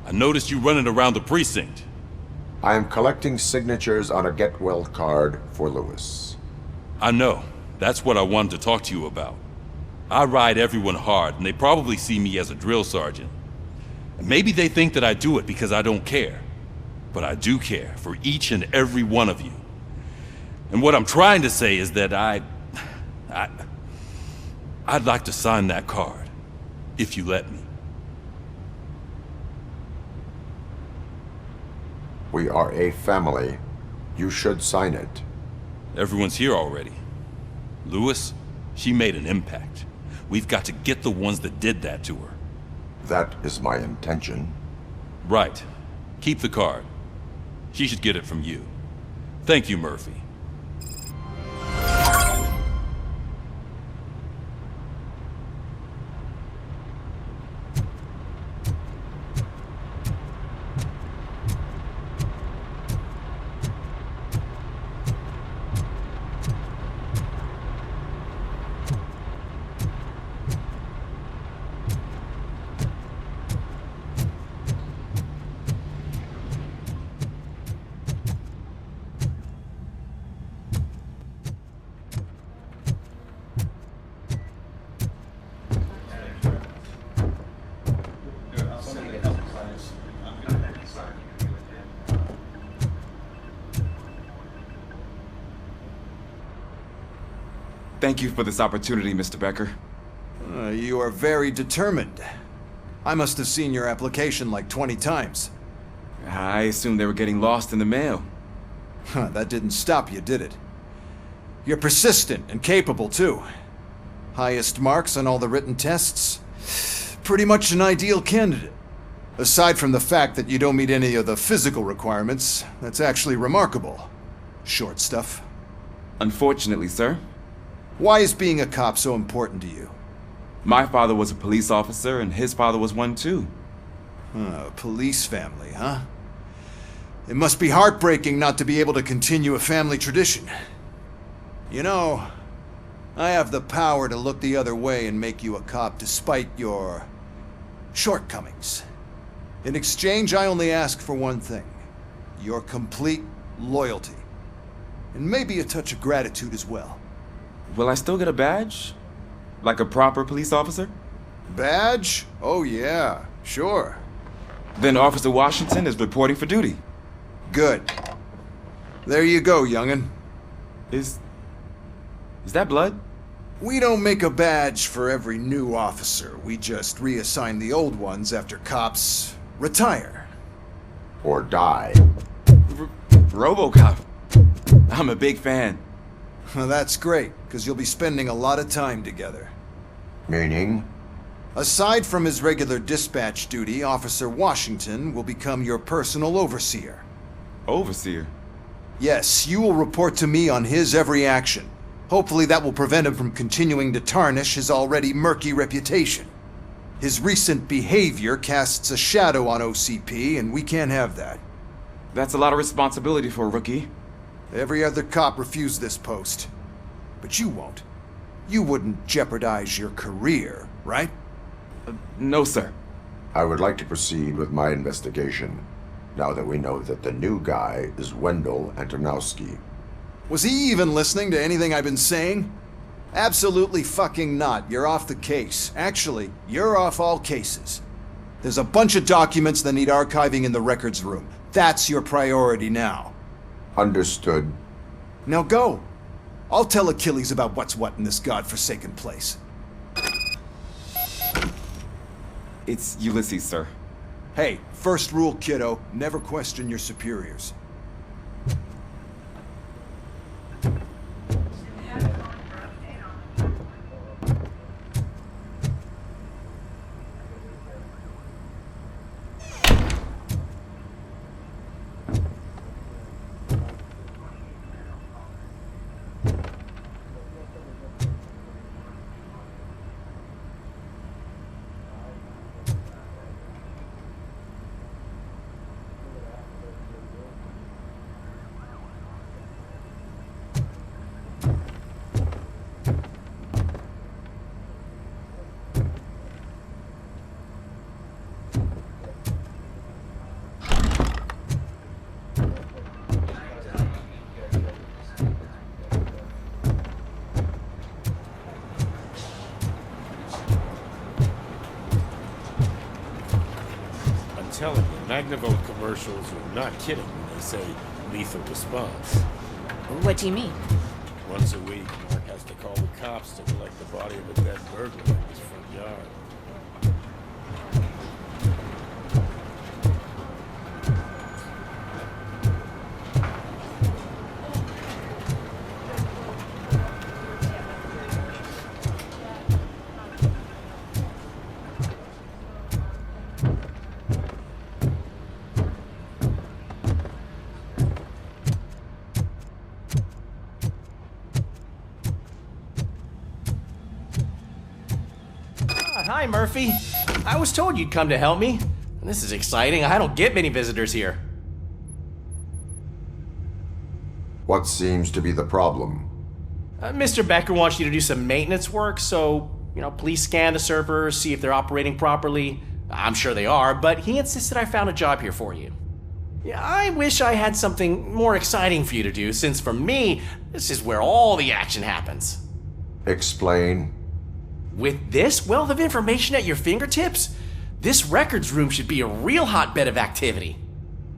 [SPEAKER 12] I noticed you running around the precinct.
[SPEAKER 11] I am collecting signatures on a get well card for Lewis.
[SPEAKER 12] I know. That's what I wanted to talk to you about. I ride everyone hard, and they probably see me as a drill sergeant. And maybe they think that I do it because I don't care. But I do care for each and every one of you. And what I'm trying to say is that I'd like to sign that card, if you let me.
[SPEAKER 11] We are a family. You should sign it.
[SPEAKER 12] Everyone's here already. Lewis, she made an impact. We've got to get the ones that did that to her.
[SPEAKER 11] That is my intention.
[SPEAKER 12] Right. Keep the card. She should get it from you. Thank you, Murphy.
[SPEAKER 10] Thank you for this opportunity, Mr. Becker.
[SPEAKER 20] You are very determined. I must have seen your application like 20 times.
[SPEAKER 10] I assumed they were getting lost in the mail.
[SPEAKER 20] That didn't stop you, did it? You're persistent and capable, too. Highest marks on all the written tests. Pretty much an ideal candidate. Aside from the fact that you don't meet any of the physical requirements, that's actually remarkable. Short stuff.
[SPEAKER 10] Unfortunately, sir.
[SPEAKER 20] Why is being a cop so important to you?
[SPEAKER 10] My father was a police officer, and his father was one too.
[SPEAKER 20] A police family, huh? It must be heartbreaking not to be able to continue a family tradition. You know, I have the power to look the other way and make you a cop despite your shortcomings. In exchange, I only ask for one thing. Your complete loyalty. And maybe a touch of gratitude as well.
[SPEAKER 10] Will I still get a badge? Like a proper police officer?
[SPEAKER 20] Badge? Oh yeah, sure.
[SPEAKER 10] Then Officer Washington is reporting for duty.
[SPEAKER 20] Good. There you go, young'un.
[SPEAKER 10] Is that blood?
[SPEAKER 20] We don't make a badge for every new officer. We just reassign the old ones after cops retire.
[SPEAKER 11] Or die.
[SPEAKER 10] Robocop. I'm a big fan.
[SPEAKER 20] That's great, because you'll be spending a lot of time together.
[SPEAKER 11] Meaning?
[SPEAKER 20] Aside from his regular dispatch duty, Officer Washington will become your personal overseer.
[SPEAKER 10] Overseer?
[SPEAKER 20] Yes, you will report to me on his every action. Hopefully that will prevent him from continuing to tarnish his already murky reputation. His recent behavior casts a shadow on OCP, and we can't have that.
[SPEAKER 10] That's a lot of responsibility for a rookie.
[SPEAKER 20] Every other cop refused this post. But you won't. You wouldn't jeopardize your career, right?
[SPEAKER 10] No, sir.
[SPEAKER 11] I would like to proceed with my investigation, now that we know that the new guy is Wendell Antonowski.
[SPEAKER 20] Was he even listening to anything I've been saying? Absolutely fucking not. You're off the case. Actually, you're off all cases. There's a bunch of documents that need archiving in the records room. That's your priority now.
[SPEAKER 11] Understood.
[SPEAKER 20] Now go. I'll tell Achilles about what's what in this godforsaken place.
[SPEAKER 10] It's Ulysses, sir.
[SPEAKER 20] Hey, first rule, kiddo. Never question your superiors.
[SPEAKER 13] Telling you, Magnavolt commercials are not kidding when they say lethal response.
[SPEAKER 14] What do you mean?
[SPEAKER 13] Once a week, Mark has to call the cops to collect the body of a dead burglar in his front yard.
[SPEAKER 14] Hi, Murphy. I was told you'd come to help me. This is exciting. I don't get many visitors here.
[SPEAKER 11] What seems to be the problem?
[SPEAKER 14] Mr. Becker wants you to do some maintenance work, so, please scan the servers, see if they're operating properly. I'm sure they are, but he insisted I found a job here for you. Yeah, I wish I had something more exciting for you to do, since for me, this is where all the action happens.
[SPEAKER 11] Explain.
[SPEAKER 14] With this wealth of information at your fingertips, this records room should be a real hotbed of activity.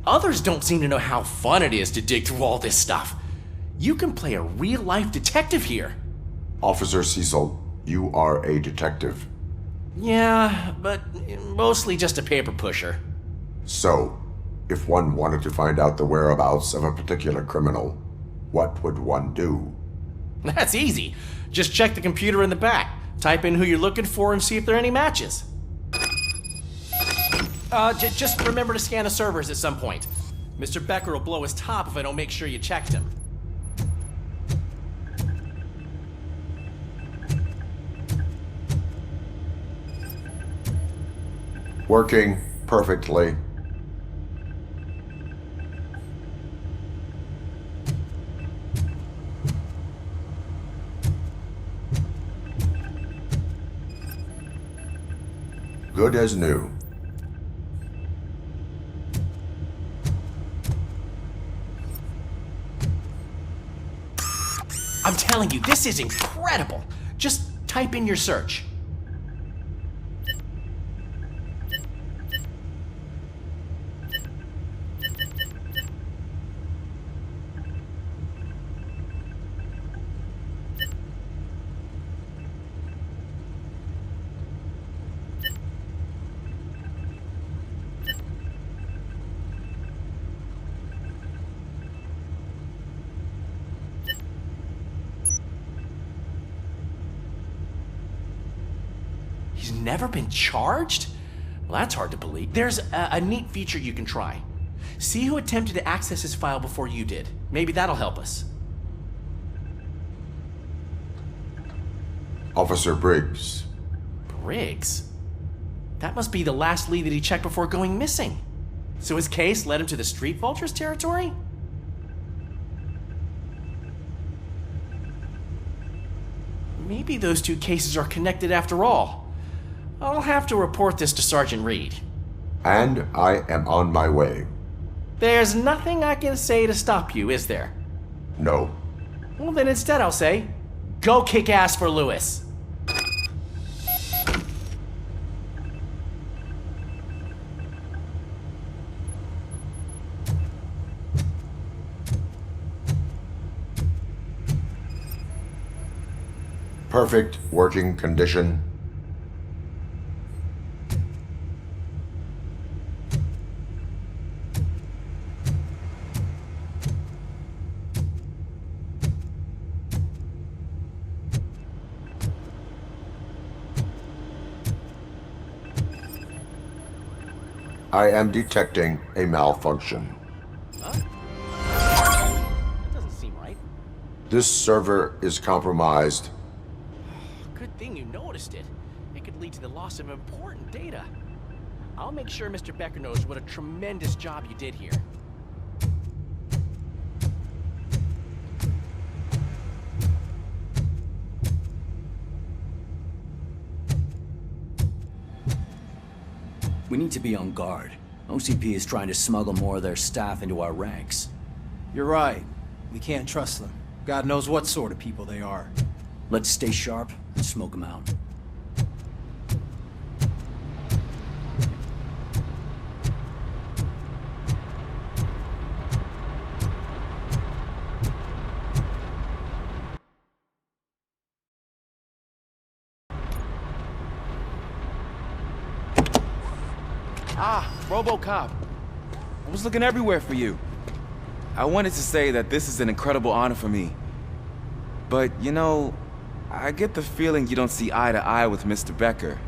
[SPEAKER 14] Others don't seem to know how fun it is to dig through all this stuff. You can play a real-life detective here.
[SPEAKER 11] Officer Cecil, you are a detective.
[SPEAKER 14] Yeah, but mostly just a paper pusher.
[SPEAKER 11] So, if one wanted to find out the whereabouts of a particular criminal, what would one do?
[SPEAKER 14] That's easy. Just check the computer in the back. Type in who you're looking for and see if there are any matches. Just remember to scan the servers at some point. Mr. Becker will blow his top if I don't make sure you checked him.
[SPEAKER 11] Working perfectly. Good as new.
[SPEAKER 14] I'm telling you, this is incredible. Just type in your search. He's never been charged? Well, that's hard to believe. There's a neat feature you can try. See who attempted to access his file before you did. Maybe that'll help us.
[SPEAKER 11] Officer Briggs.
[SPEAKER 14] Briggs? That must be the last lead that he checked before going missing. So his case led him to the Street Vultures territory? Maybe those two cases are connected after all. I'll have to report this to Sergeant Reed.
[SPEAKER 11] And I am on my way.
[SPEAKER 14] There's nothing I can say to stop you, is there?
[SPEAKER 11] No.
[SPEAKER 14] Well, then instead I'll say, go kick ass for Lewis.
[SPEAKER 11] Perfect working condition. I am detecting a malfunction.
[SPEAKER 14] Huh? That doesn't seem right.
[SPEAKER 11] This server is compromised.
[SPEAKER 14] Good thing you noticed it. It could lead to the loss of important data. I'll make sure Mr. Becker knows what a tremendous job you did here.
[SPEAKER 3] We need to be on guard. OCP is trying to smuggle more of their staff into our ranks.
[SPEAKER 16] You're right. We can't trust them. God knows what sort of people they are.
[SPEAKER 3] Let's stay sharp and smoke them out.
[SPEAKER 10] Ah, Robocop. I was looking everywhere for you. I wanted to say that this is an incredible honor for me. But, you know, I get the feeling you don't see eye to eye with Mr. Becker.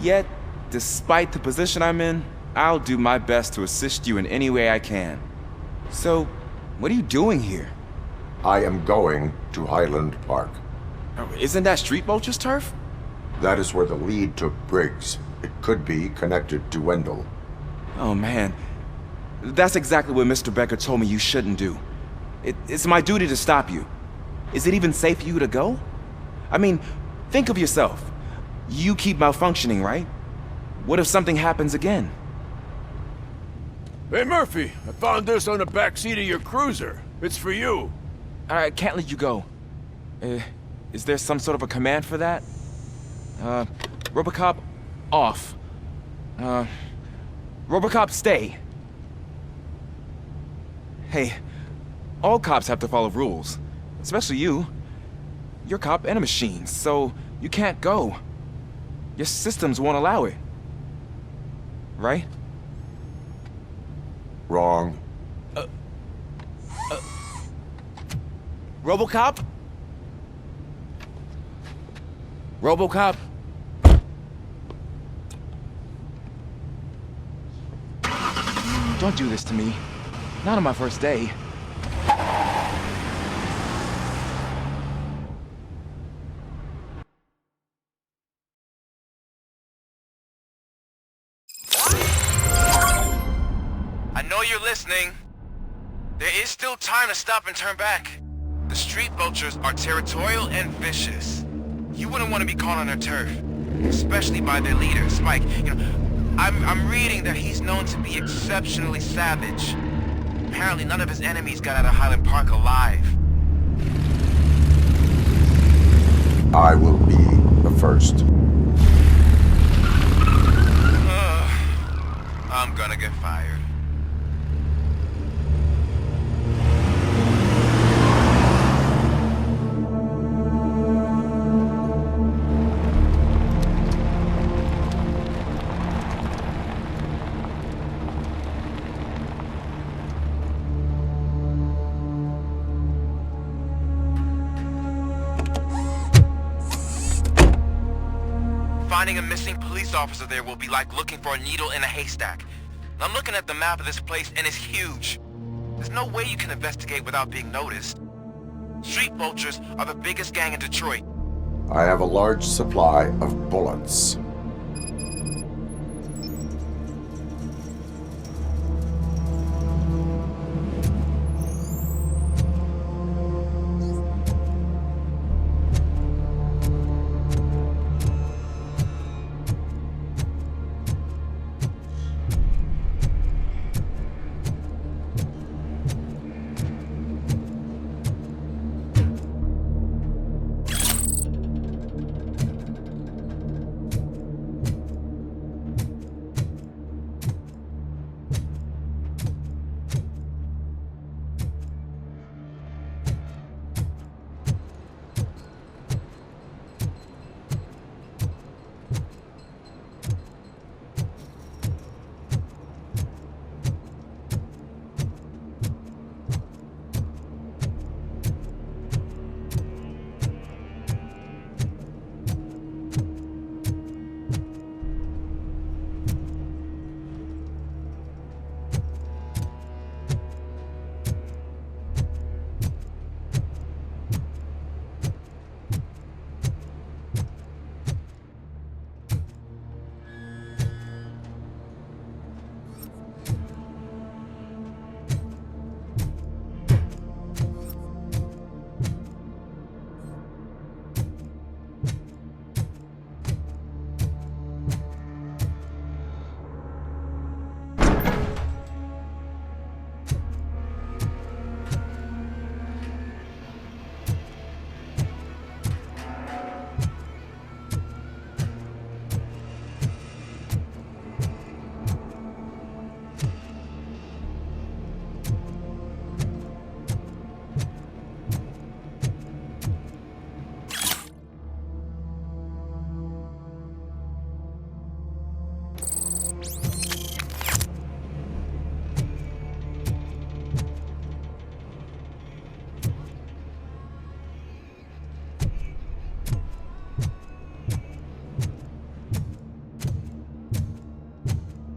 [SPEAKER 10] Yet, despite the position I'm in, I'll do my best to assist you in any way I can. So, what are you doing here?
[SPEAKER 11] I am going to Highland Park.
[SPEAKER 10] Isn't that Street Vulture's turf?
[SPEAKER 11] That is where the lead took Briggs. It could be connected to Wendell.
[SPEAKER 10] Oh man, that's exactly what Mr. Becker told me you shouldn't do. It's my duty to stop you. Is it even safe for you to go? I mean, think of yourself. You keep malfunctioning, right? What if something happens again?
[SPEAKER 4] Hey Murphy, I found this on the back seat of your cruiser. It's for you.
[SPEAKER 10] I can't let you go. Is there some sort of a command for that? Robocop, off. Robocop, stay. Hey, all cops have to follow rules, especially you. You're a cop and a machine, so you can't go. Your systems won't allow it. Right?
[SPEAKER 11] Wrong.
[SPEAKER 10] Robocop? Robocop? Don't do this to me. Not on my first day.
[SPEAKER 2] I know you're listening. There is still time to stop and turn back. The street vultures are territorial and vicious. You wouldn't want to be caught on their turf, especially by their leader, Spike. You know, I'm reading that he's known to be exceptionally savage. Apparently none of his enemies got out of Highland Park alive.
[SPEAKER 11] I will be the first.
[SPEAKER 2] I'm gonna get fired. Finding a missing police officer there will be like looking for a needle in a haystack. I'm looking at the map of this place and it's huge. There's no way you can investigate without being noticed. Street vultures are the biggest gang in Detroit.
[SPEAKER 11] I have a large supply of bullets.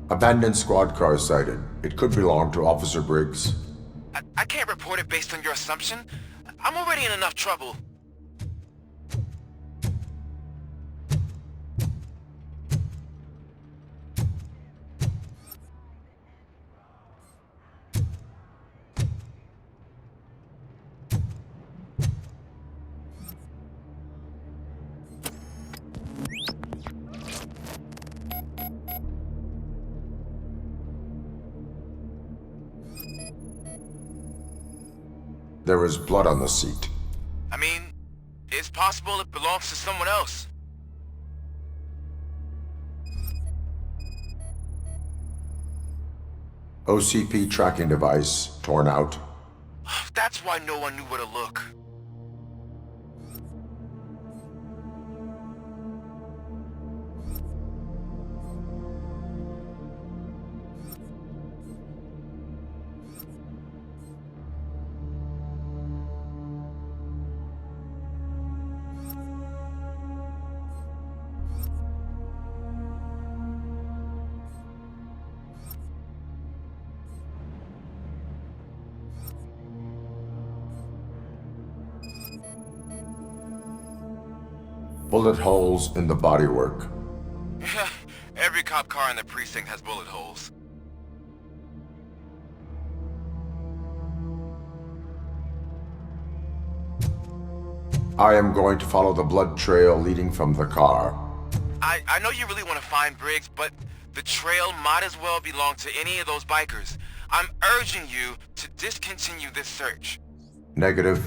[SPEAKER 11] Abandoned squad car sighted. It could belong to Officer Briggs.
[SPEAKER 2] I can't report it based on your assumption. I'm already in enough trouble.
[SPEAKER 11] There is blood on the seat.
[SPEAKER 2] I mean, it's possible it belongs to someone else.
[SPEAKER 11] OCP tracking device torn out.
[SPEAKER 2] That's why no one knew where to look.
[SPEAKER 11] Bullet holes in the bodywork.
[SPEAKER 2] Every cop car in the precinct has bullet holes.
[SPEAKER 11] I am going to follow the blood trail leading from the car.
[SPEAKER 2] I know you really want to find Briggs, but the trail might as well belong to any of those bikers. I'm urging you to discontinue this search.
[SPEAKER 11] Negative.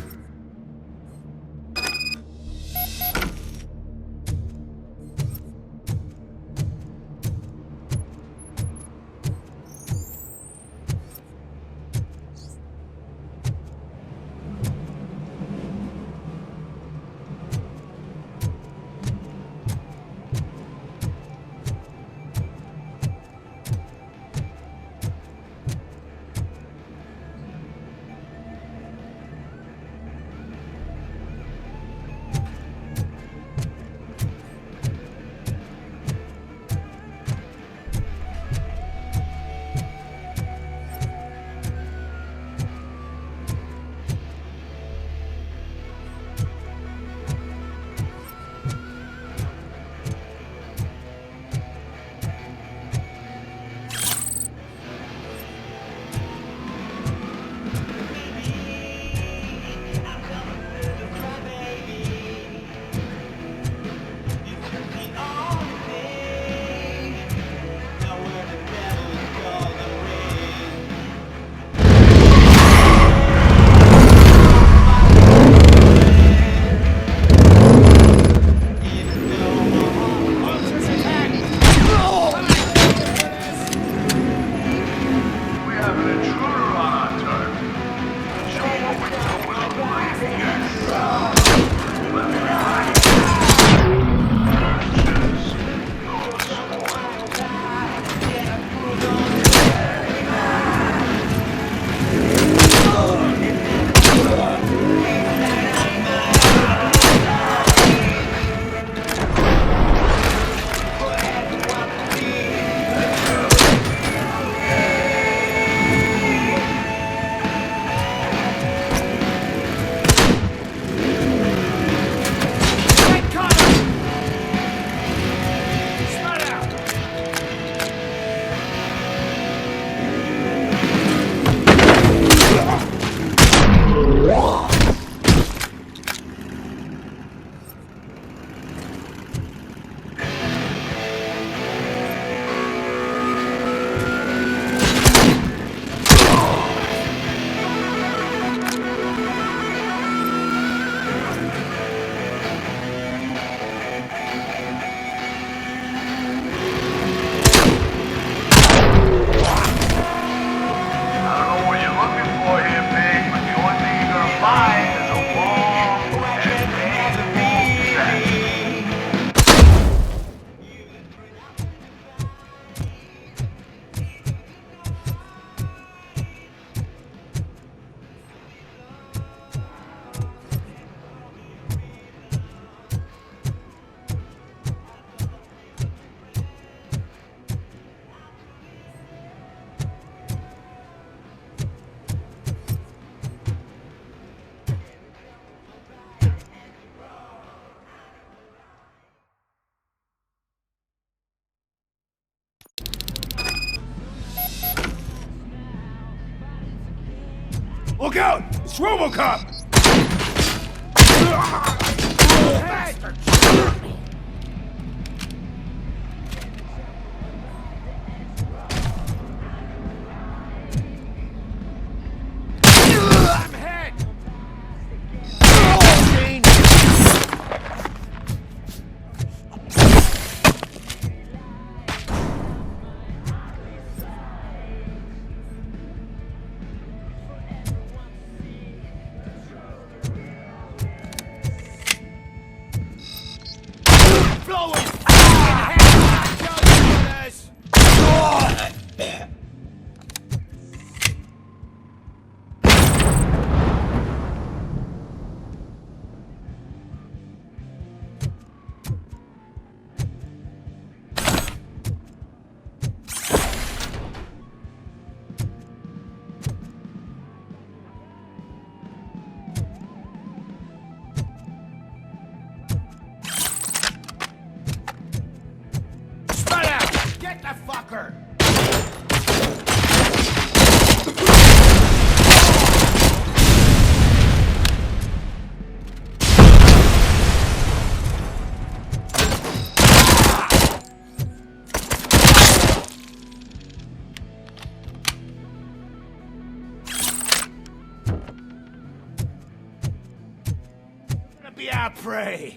[SPEAKER 5] Look out! It's Robocop! I'm hit!
[SPEAKER 23] Be our prey.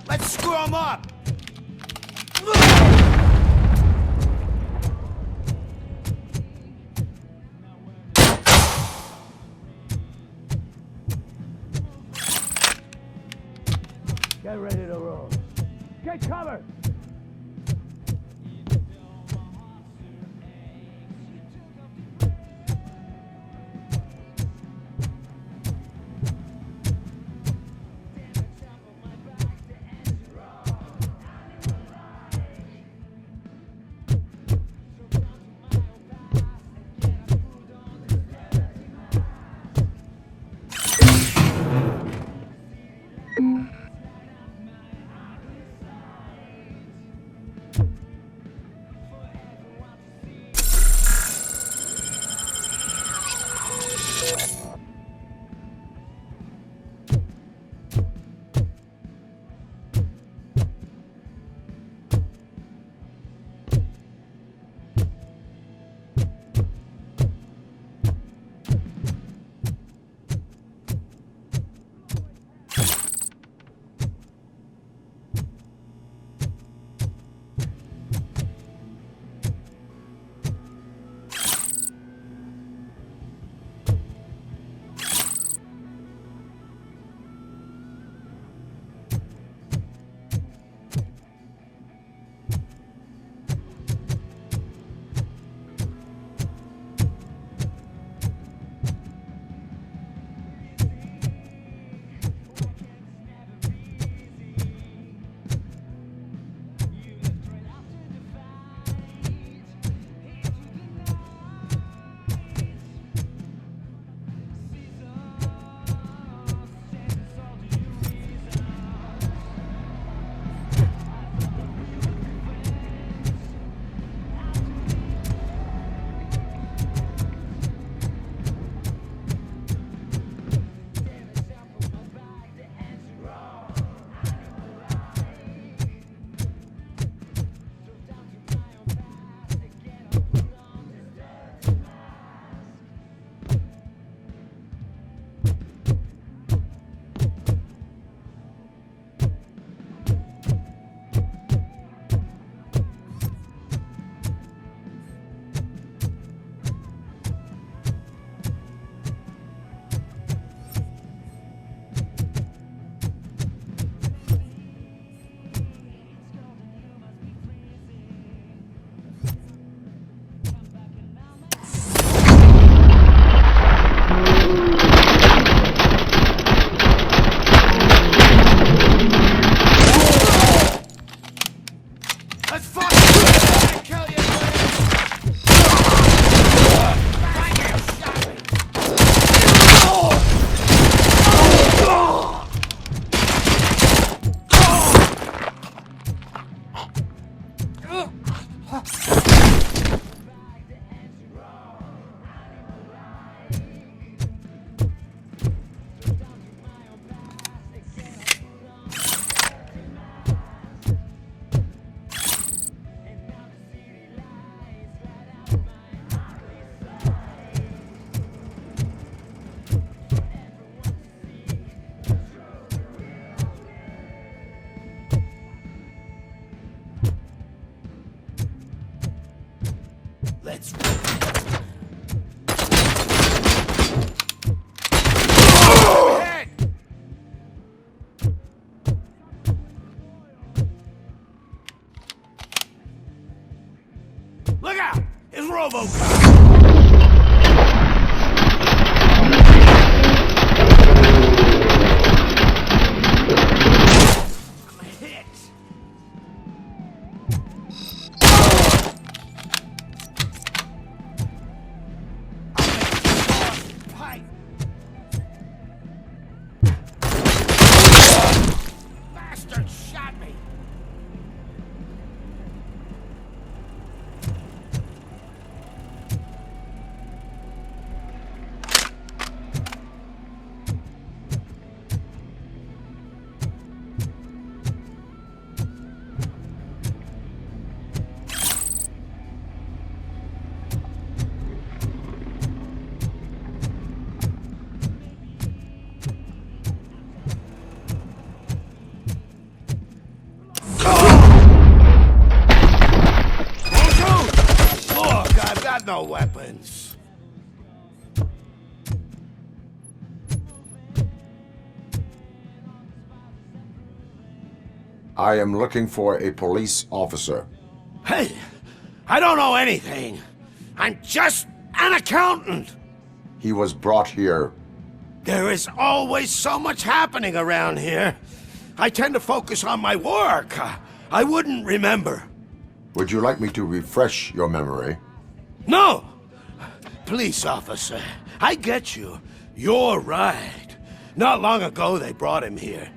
[SPEAKER 23] Let's screw 'em up. Get ready to roll. Get cover. Let's Look out! It's Robocop! violence.
[SPEAKER 11] I am looking for a police officer.
[SPEAKER 23] Hey, I don't know anything. I'm just an accountant.
[SPEAKER 11] He was brought here.
[SPEAKER 23] There is always so much happening around here. I tend to focus on my work. I wouldn't remember.
[SPEAKER 11] Would you like me to refresh your memory?
[SPEAKER 23] No! Police officer, I get you. You're right. Not long ago they brought him here.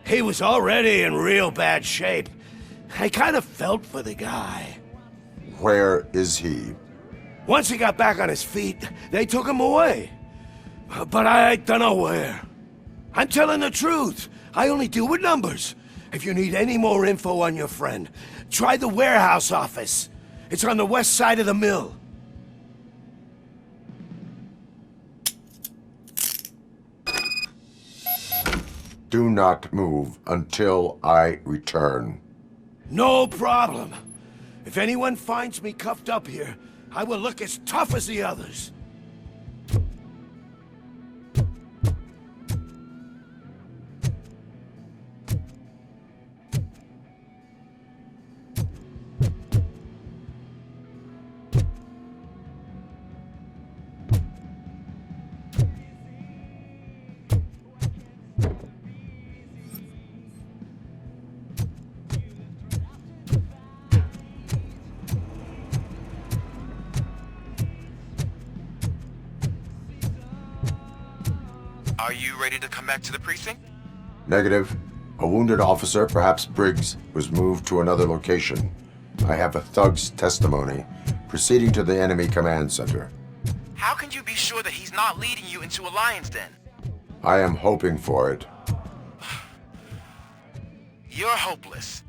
[SPEAKER 23] He was already in real bad shape. I kind of felt for the guy.
[SPEAKER 11] Where is he?
[SPEAKER 23] Once he got back on his feet, they took him away. But I don't know where. I'm telling the truth. I only deal with numbers. If you need any more info on your friend, try the warehouse office. It's on the west side of the mill.
[SPEAKER 11] Do not move until I return.
[SPEAKER 23] No problem. If anyone finds me cuffed up here, I will look as tough as the others.
[SPEAKER 2] Are you ready to come back to the precinct?
[SPEAKER 11] Negative. A wounded officer, perhaps Briggs, was moved to another location. I have a thug's testimony, proceeding to the enemy command center.
[SPEAKER 2] How can you be sure that he's not leading you into a lion's den?
[SPEAKER 11] I am hoping for it.
[SPEAKER 2] You're hopeless.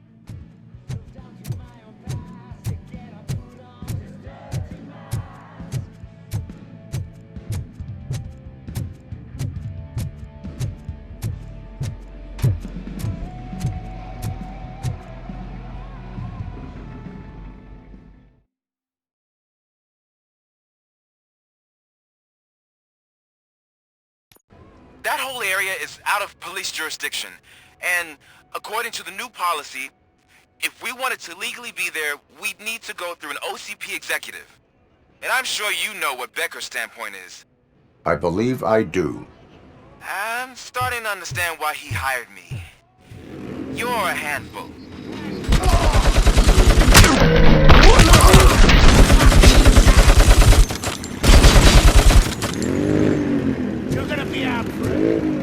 [SPEAKER 2] That whole area is out of police jurisdiction, and according to the new policy, if we wanted to legally be there, we'd need to go through an OCP executive. And I'm sure you know what Becker's standpoint is.
[SPEAKER 11] I believe I do.
[SPEAKER 2] I'm starting to understand why he hired me. You're a handful.
[SPEAKER 23] You're gonna be out for it.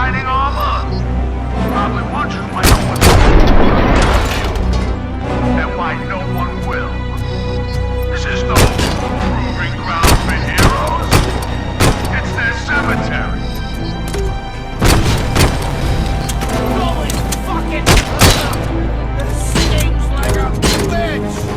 [SPEAKER 1] fighting armor? Probably wonders why no one and why no one will. This is no proving ground for heroes. It's their cemetery. Holy fucking this stings like a bitch!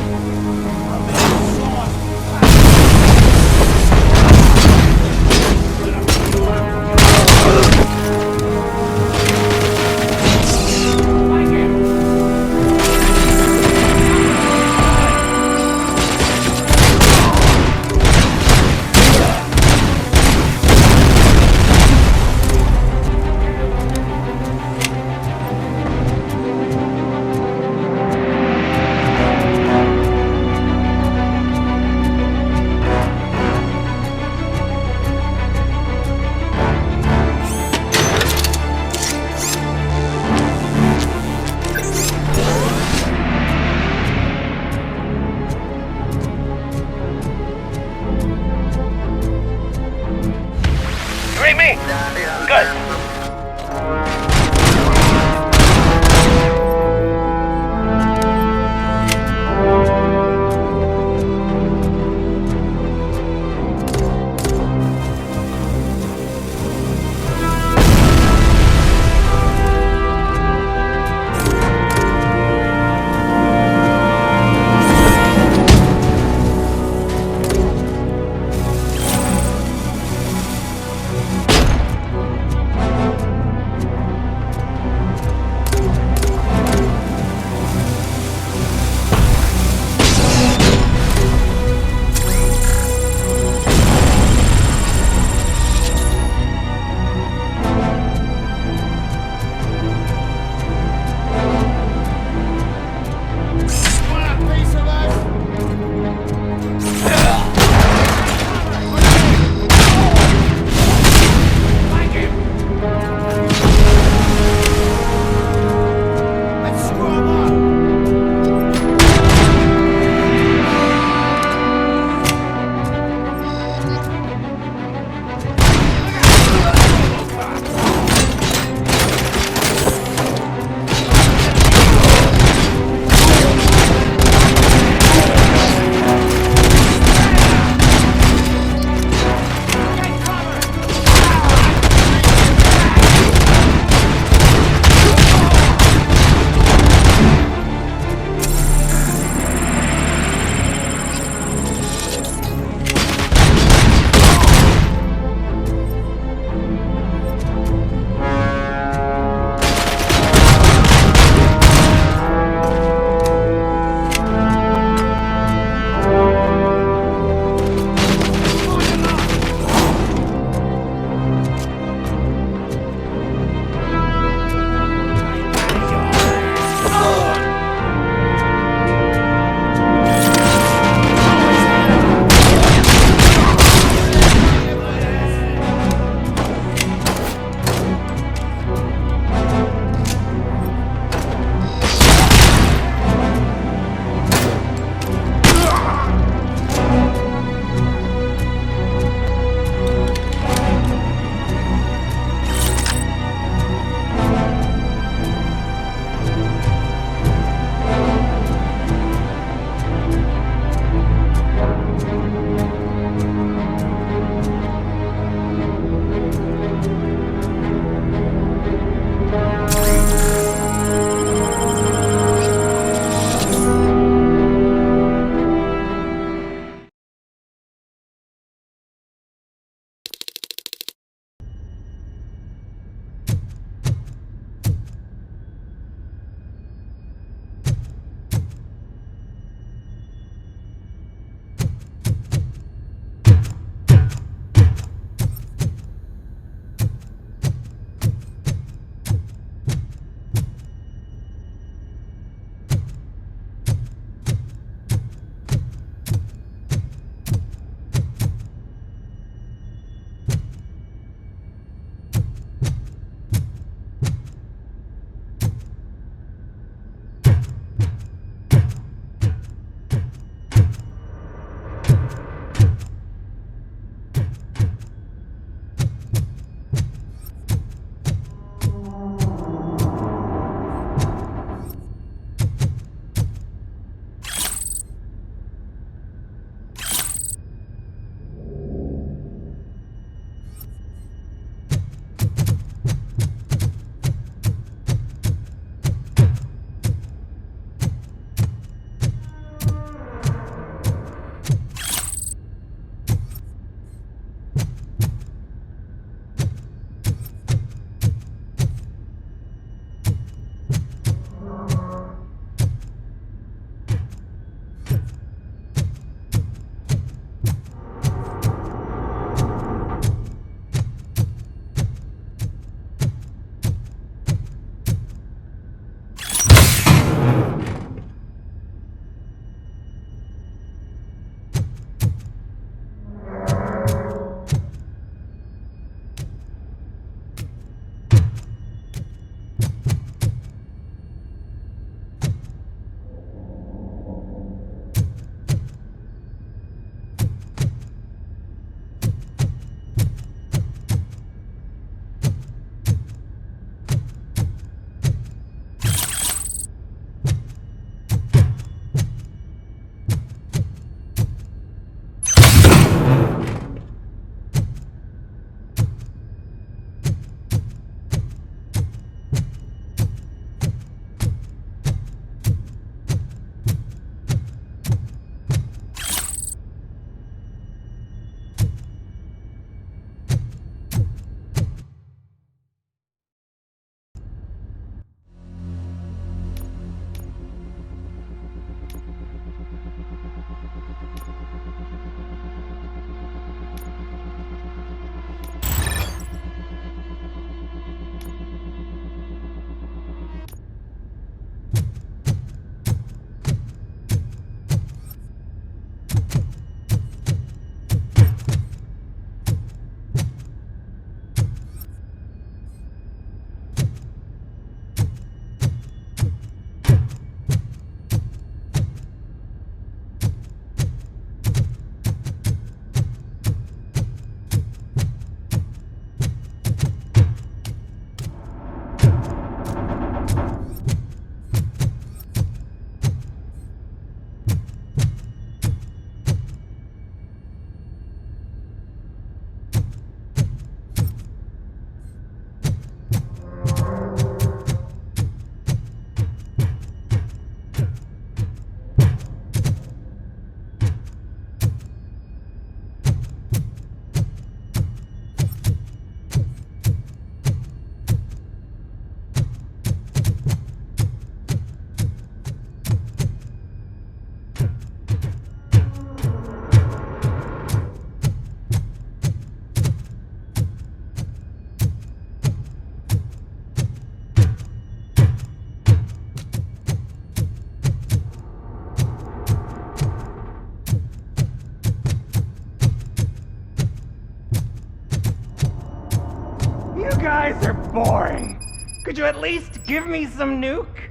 [SPEAKER 6] guys are boring. Could you at least give me some nuke?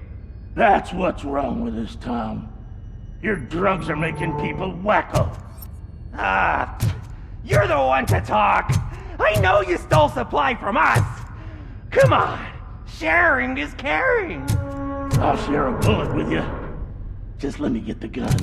[SPEAKER 17] That's what's wrong with this town. Your drugs are making people wacko.
[SPEAKER 6] Ah, you're the one to talk. I know you stole supply from us. Come on, sharing is caring.
[SPEAKER 17] I'll share a bullet with you. Just let me get the gun.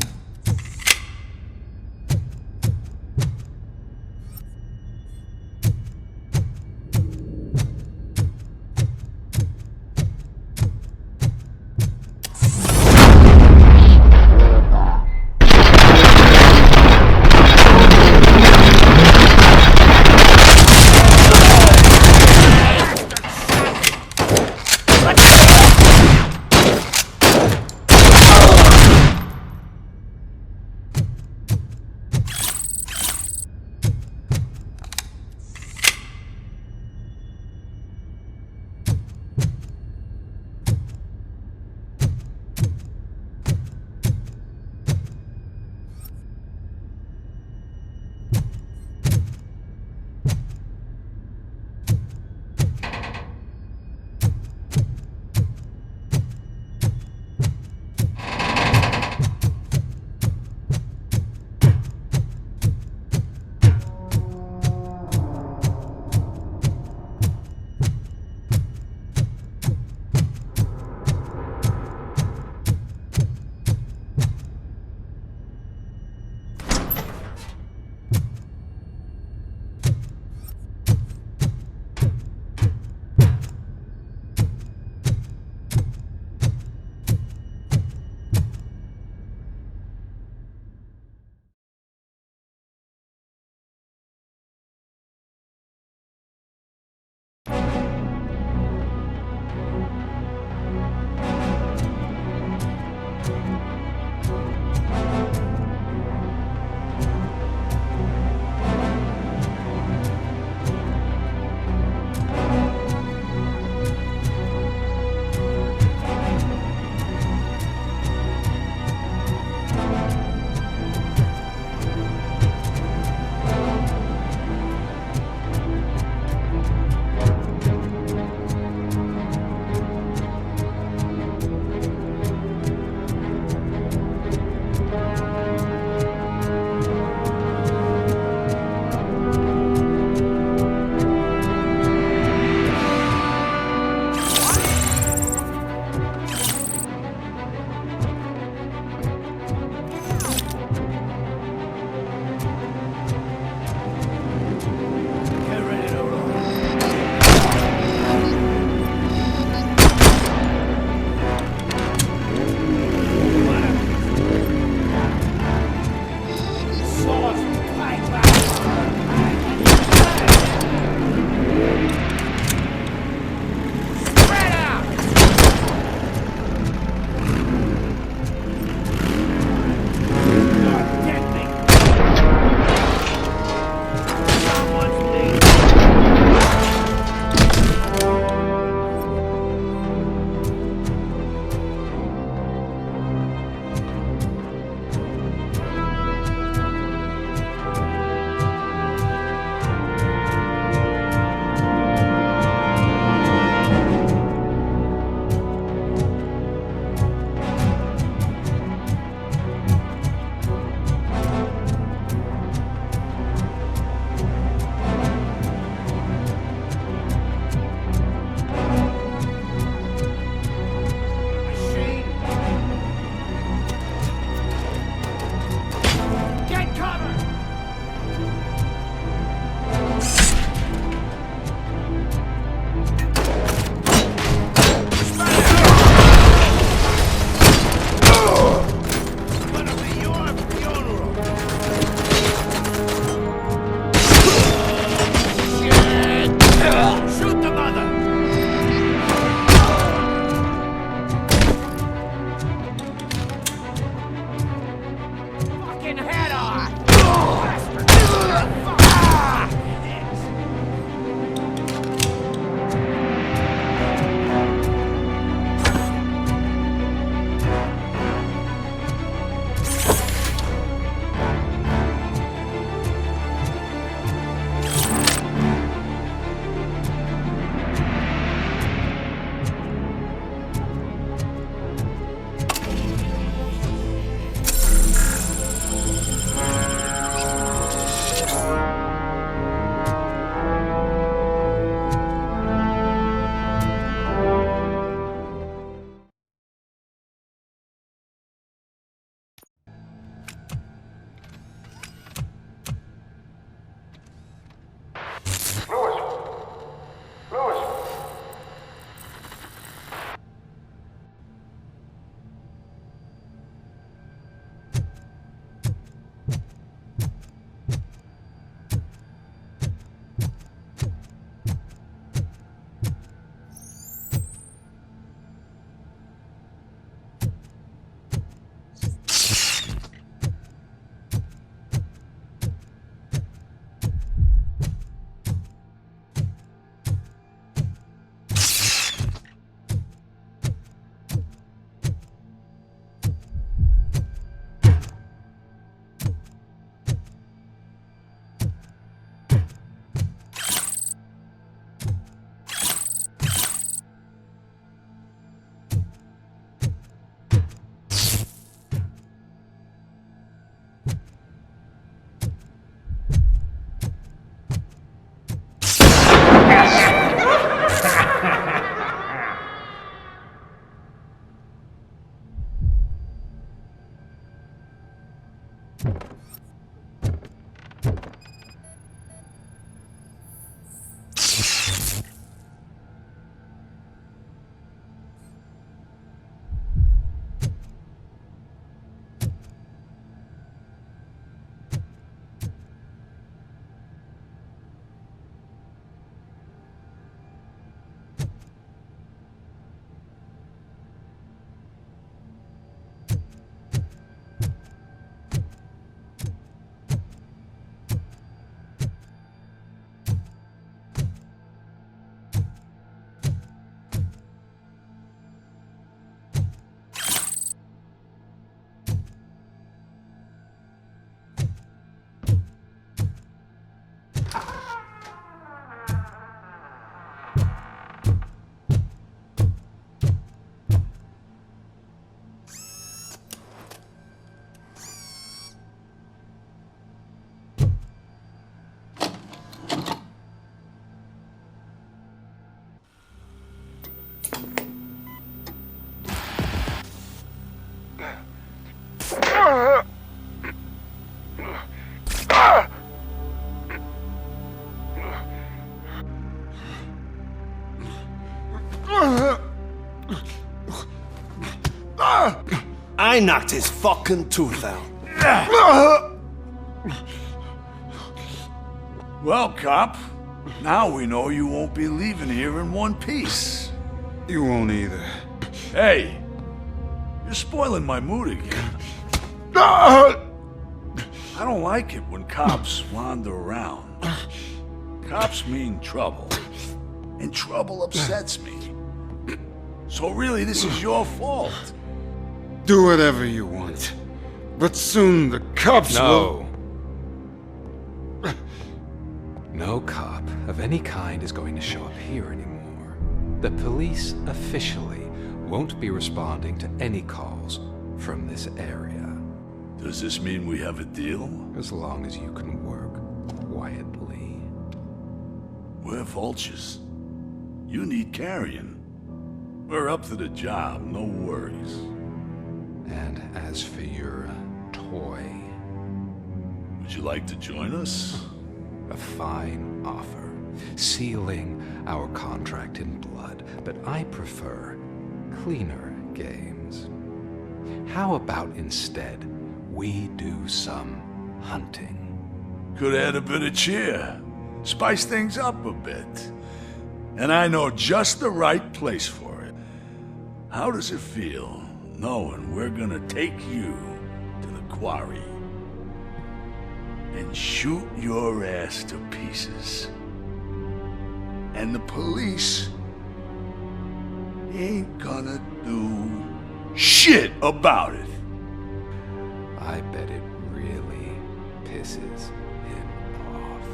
[SPEAKER 9] I knocked his fucking tooth out.
[SPEAKER 5] Well, cop, now we know you won't be leaving here in one piece.
[SPEAKER 18] You won't either.
[SPEAKER 5] Hey, you're spoiling my mood again. I don't like it when cops wander around. Cops mean trouble, and trouble upsets me. So really, this is your fault.
[SPEAKER 18] Do whatever you want. But soon the cops will...
[SPEAKER 19] No cop of any kind is going to show up here anymore. The police officially won't be responding to any calls from this area.
[SPEAKER 5] Does this mean we have a deal?
[SPEAKER 19] As long as you can work quietly.
[SPEAKER 5] We're vultures. You need carrion. We're up to the job, no worries.
[SPEAKER 19] And as for your toy...
[SPEAKER 5] Would you like to join us?
[SPEAKER 19] A fine offer, sealing our contract in blood, but I prefer cleaner games. How about instead we do some hunting?
[SPEAKER 5] Could add a bit of cheer, spice things up a bit. And I know just the right place for it. How does it feel knowing we're gonna take you to the quarry and shoot your ass to pieces? And the police ain't gonna do shit about it.
[SPEAKER 19] I bet it really pisses him off.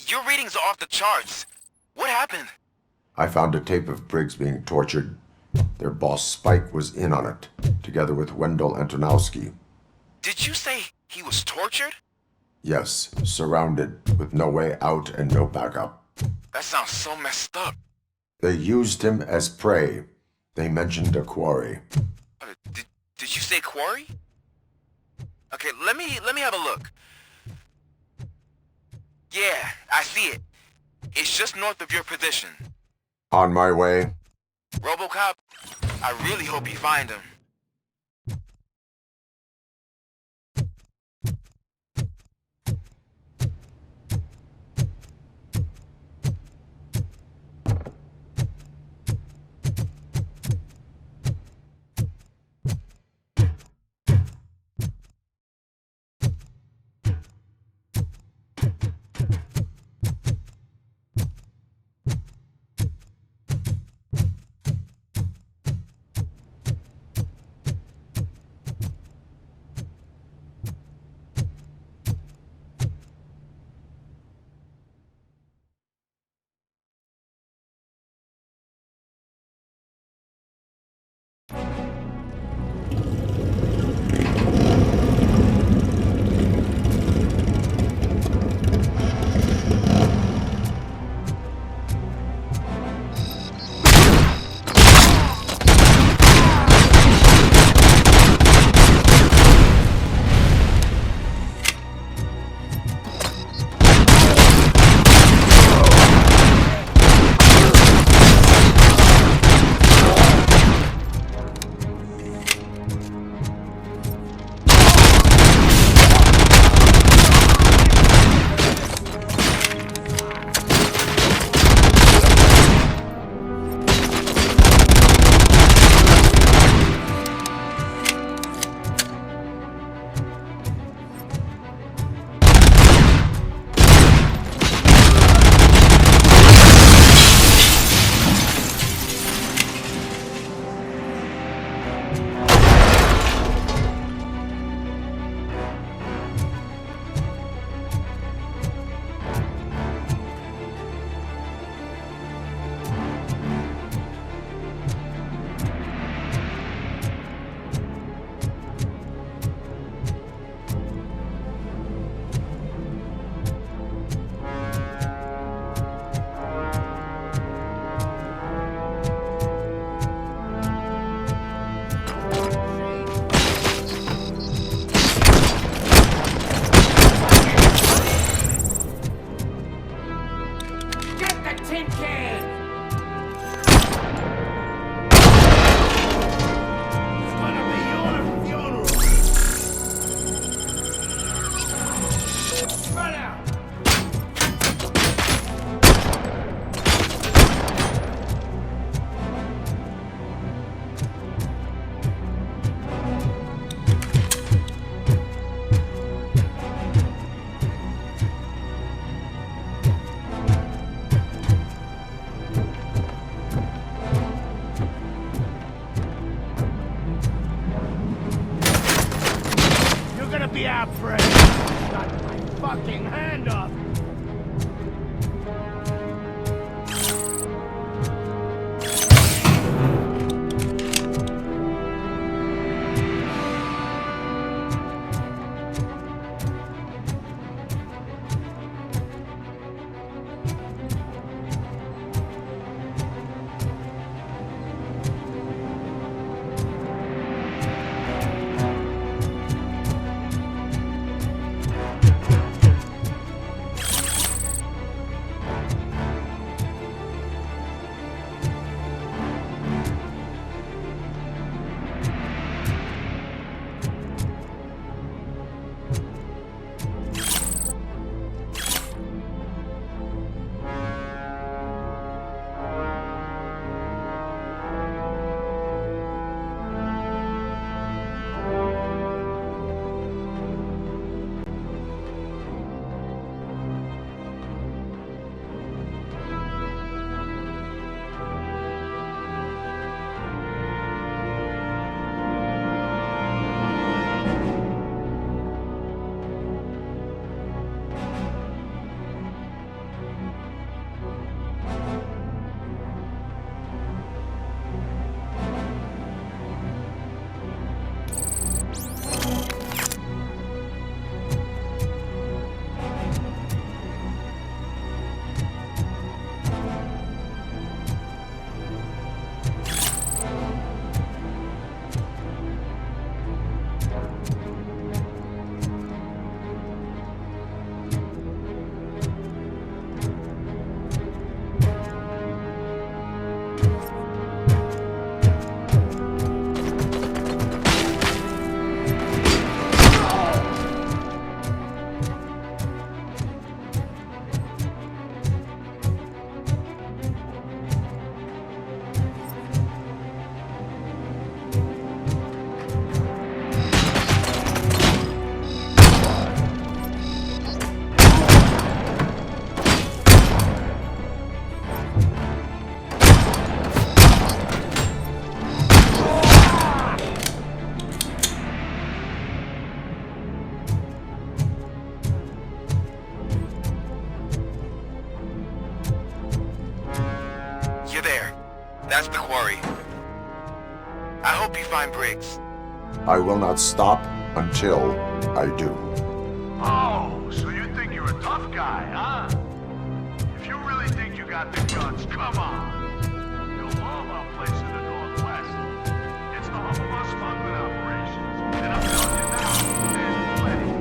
[SPEAKER 2] Your readings are off the charts. What happened?
[SPEAKER 11] I found a tape of Briggs being tortured. Their boss Spike was in on it, together with Wendell Antonowski.
[SPEAKER 2] Did you say he was tortured?
[SPEAKER 11] Yes, surrounded, with no way out and no backup.
[SPEAKER 2] That sounds so messed up.
[SPEAKER 11] They used him as prey. They mentioned a quarry.
[SPEAKER 2] Did you say quarry? Okay, let me have a look. Yeah, I see it. It's just north of your position.
[SPEAKER 11] On my way.
[SPEAKER 2] Robocop, I really hope you find him.
[SPEAKER 6] a tin can! It's gonna be your funeral! Run out! You're gonna be our friend! Got my fucking hand up!
[SPEAKER 2] That's the quarry. I hope you find Briggs.
[SPEAKER 11] I will not stop until I do.
[SPEAKER 1] Oh, so you think you're a tough guy, huh? If you really think you got the guns, come on. You'll love our place in the Northwest. It's the hub of our smuggling operations. And I'm telling you now, there's plenty.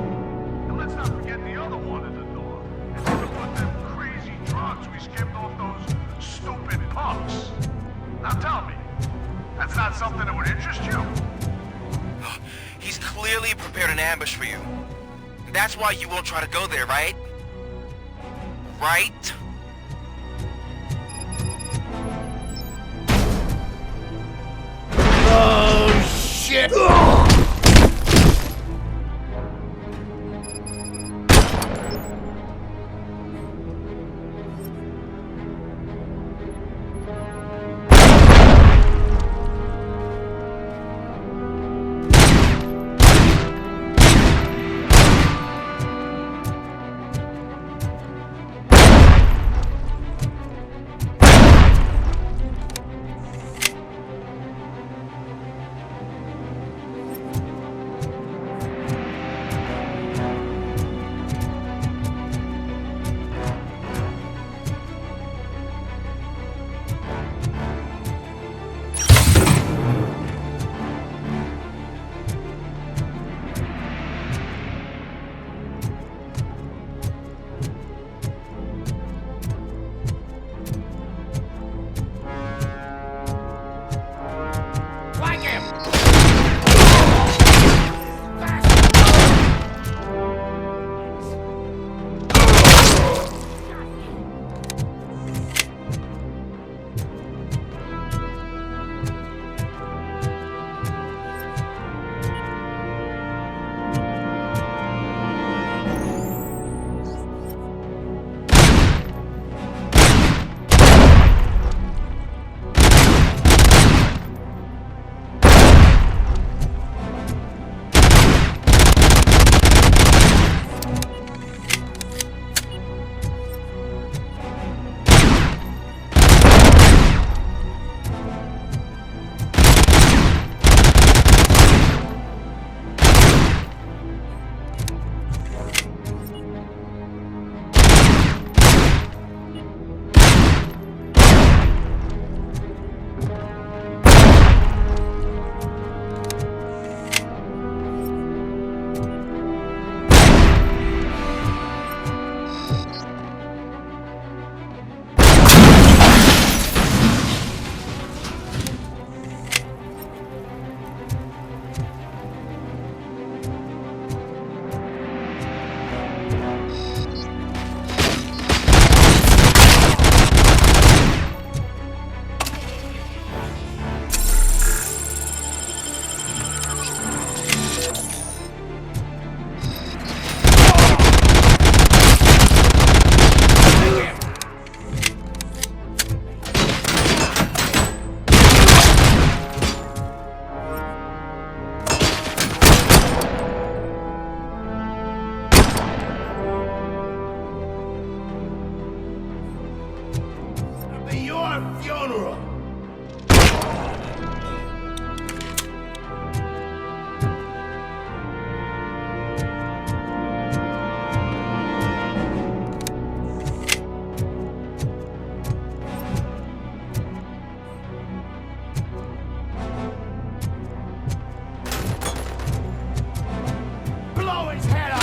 [SPEAKER 1] And let's not forget the other one at the door. It's about them crazy drugs we skipped off those stupid punks. Now tell me, that's not something that would interest you?
[SPEAKER 2] He's clearly prepared an ambush for you. That's why you won't try to go there, right? Right?
[SPEAKER 6] Oh, shit!
[SPEAKER 17] my funeral! Blow his head off!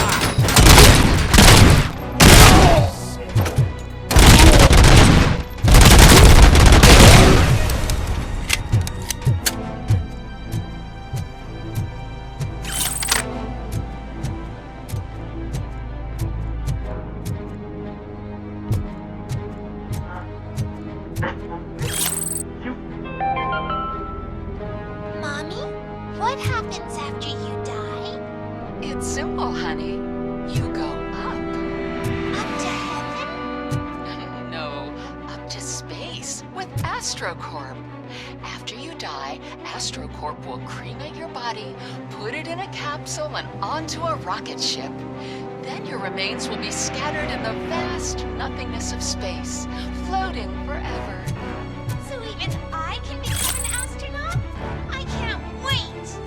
[SPEAKER 7] Mommy, what happens after you die?
[SPEAKER 8] It's simple, honey. You go up.
[SPEAKER 7] Up to heaven?
[SPEAKER 8] No, up to space with AstroCorp. After you die, AstroCorp will cremate your body, put it in a capsule and onto a rocket ship. Then your remains will be scattered in the vast nothingness of space, floating forever.
[SPEAKER 7] So even I can become an astronaut? I can't wait!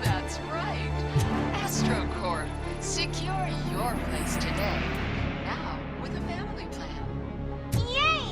[SPEAKER 8] That's right. AstroCorp. Secure your place today. Now, with a family plan.
[SPEAKER 7] Yay!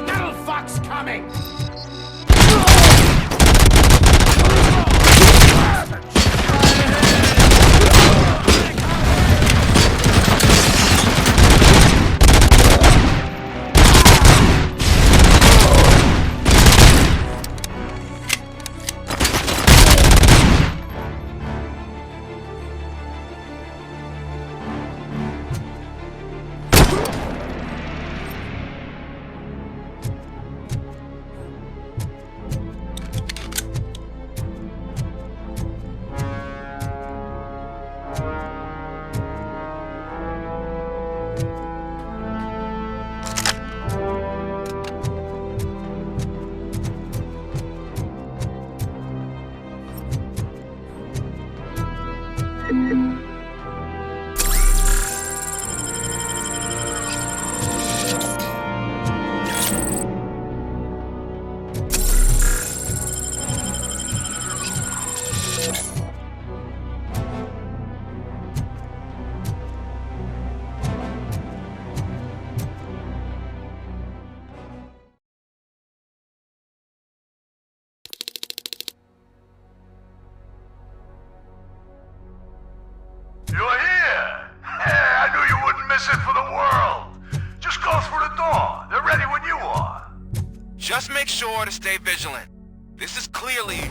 [SPEAKER 7] Little fuck's coming!
[SPEAKER 1] You're here! Hey, I knew you wouldn't miss it for the world! Just go through the door. They're ready when you are.
[SPEAKER 2] Just make sure to stay vigilant. This is clearly...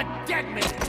[SPEAKER 6] a dead man!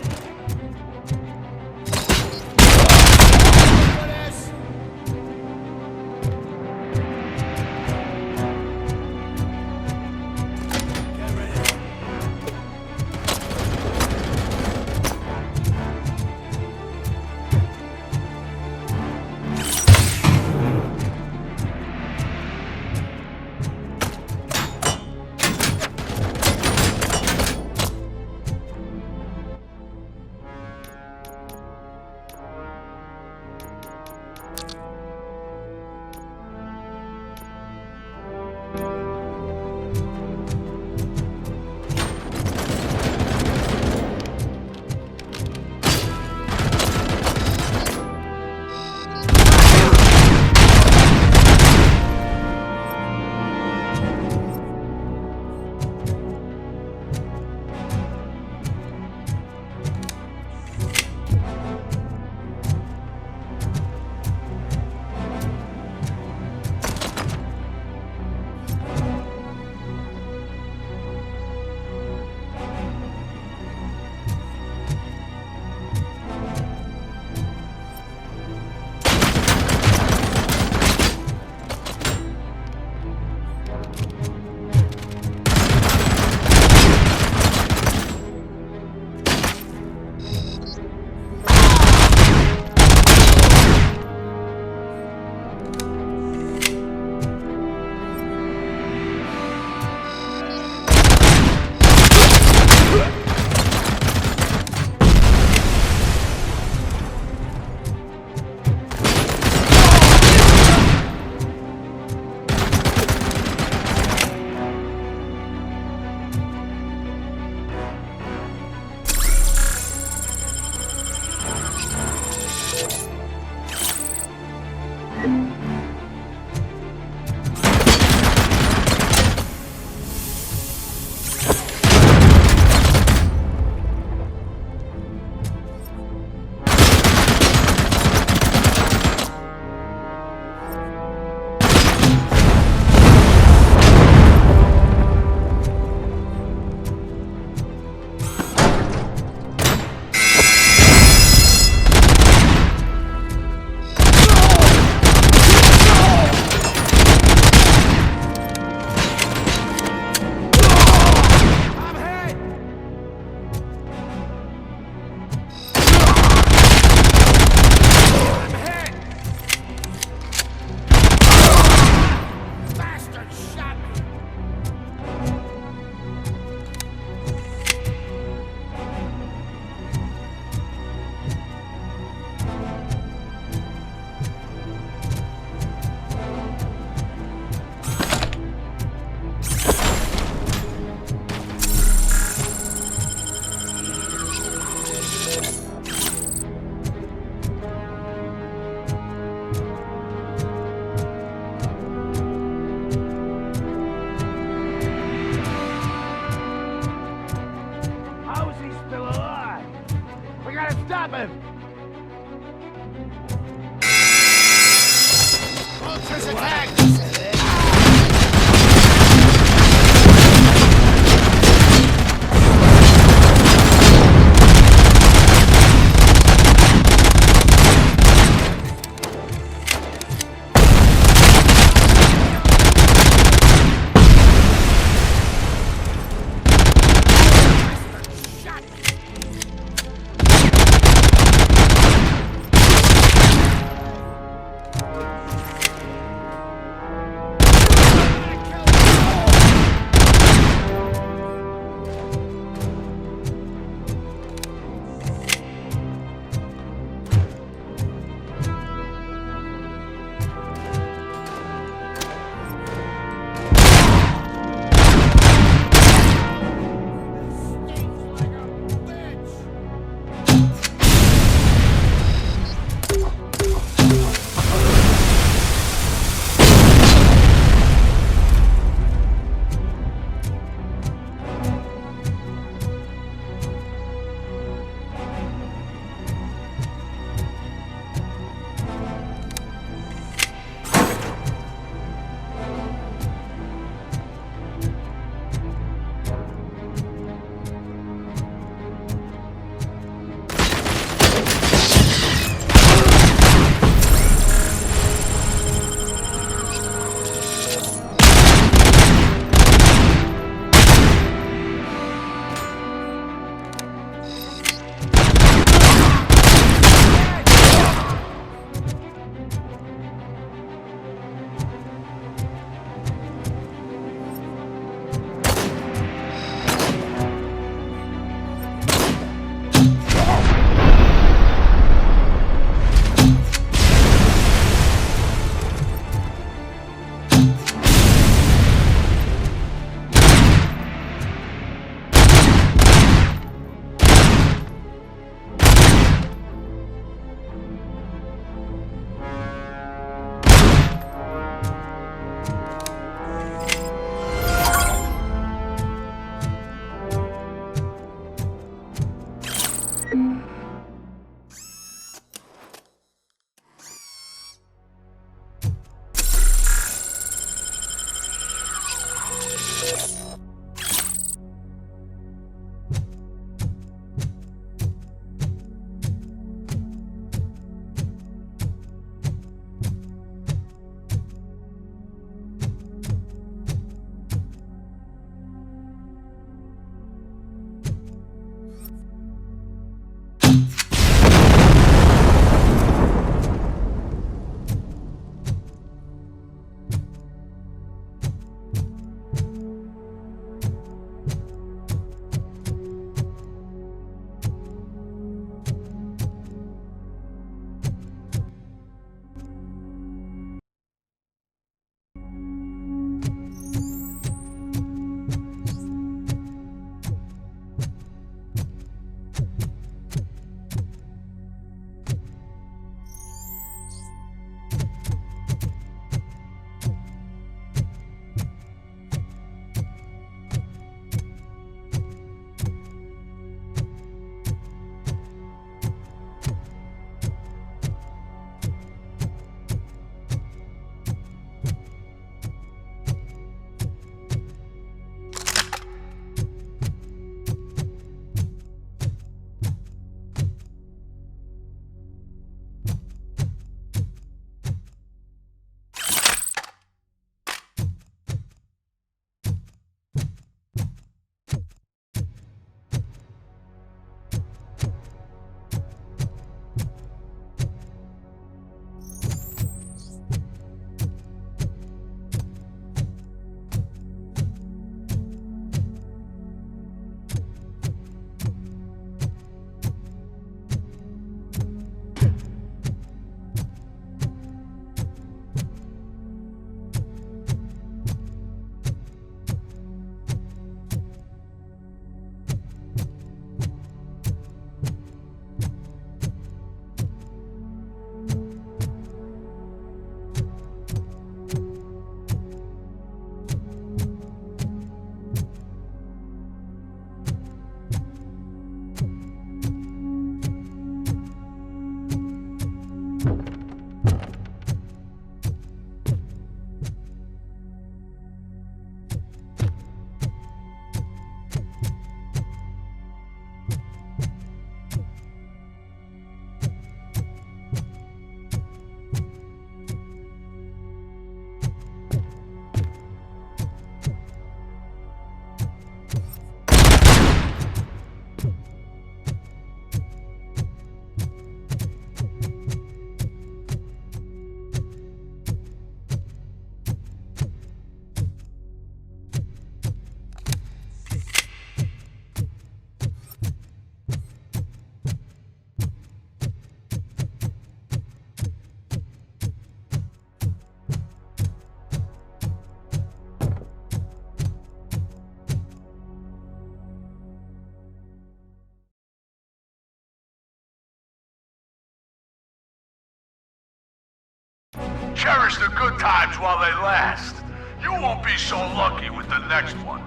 [SPEAKER 1] Cherish the good times while they last. You won't be so lucky with the next one.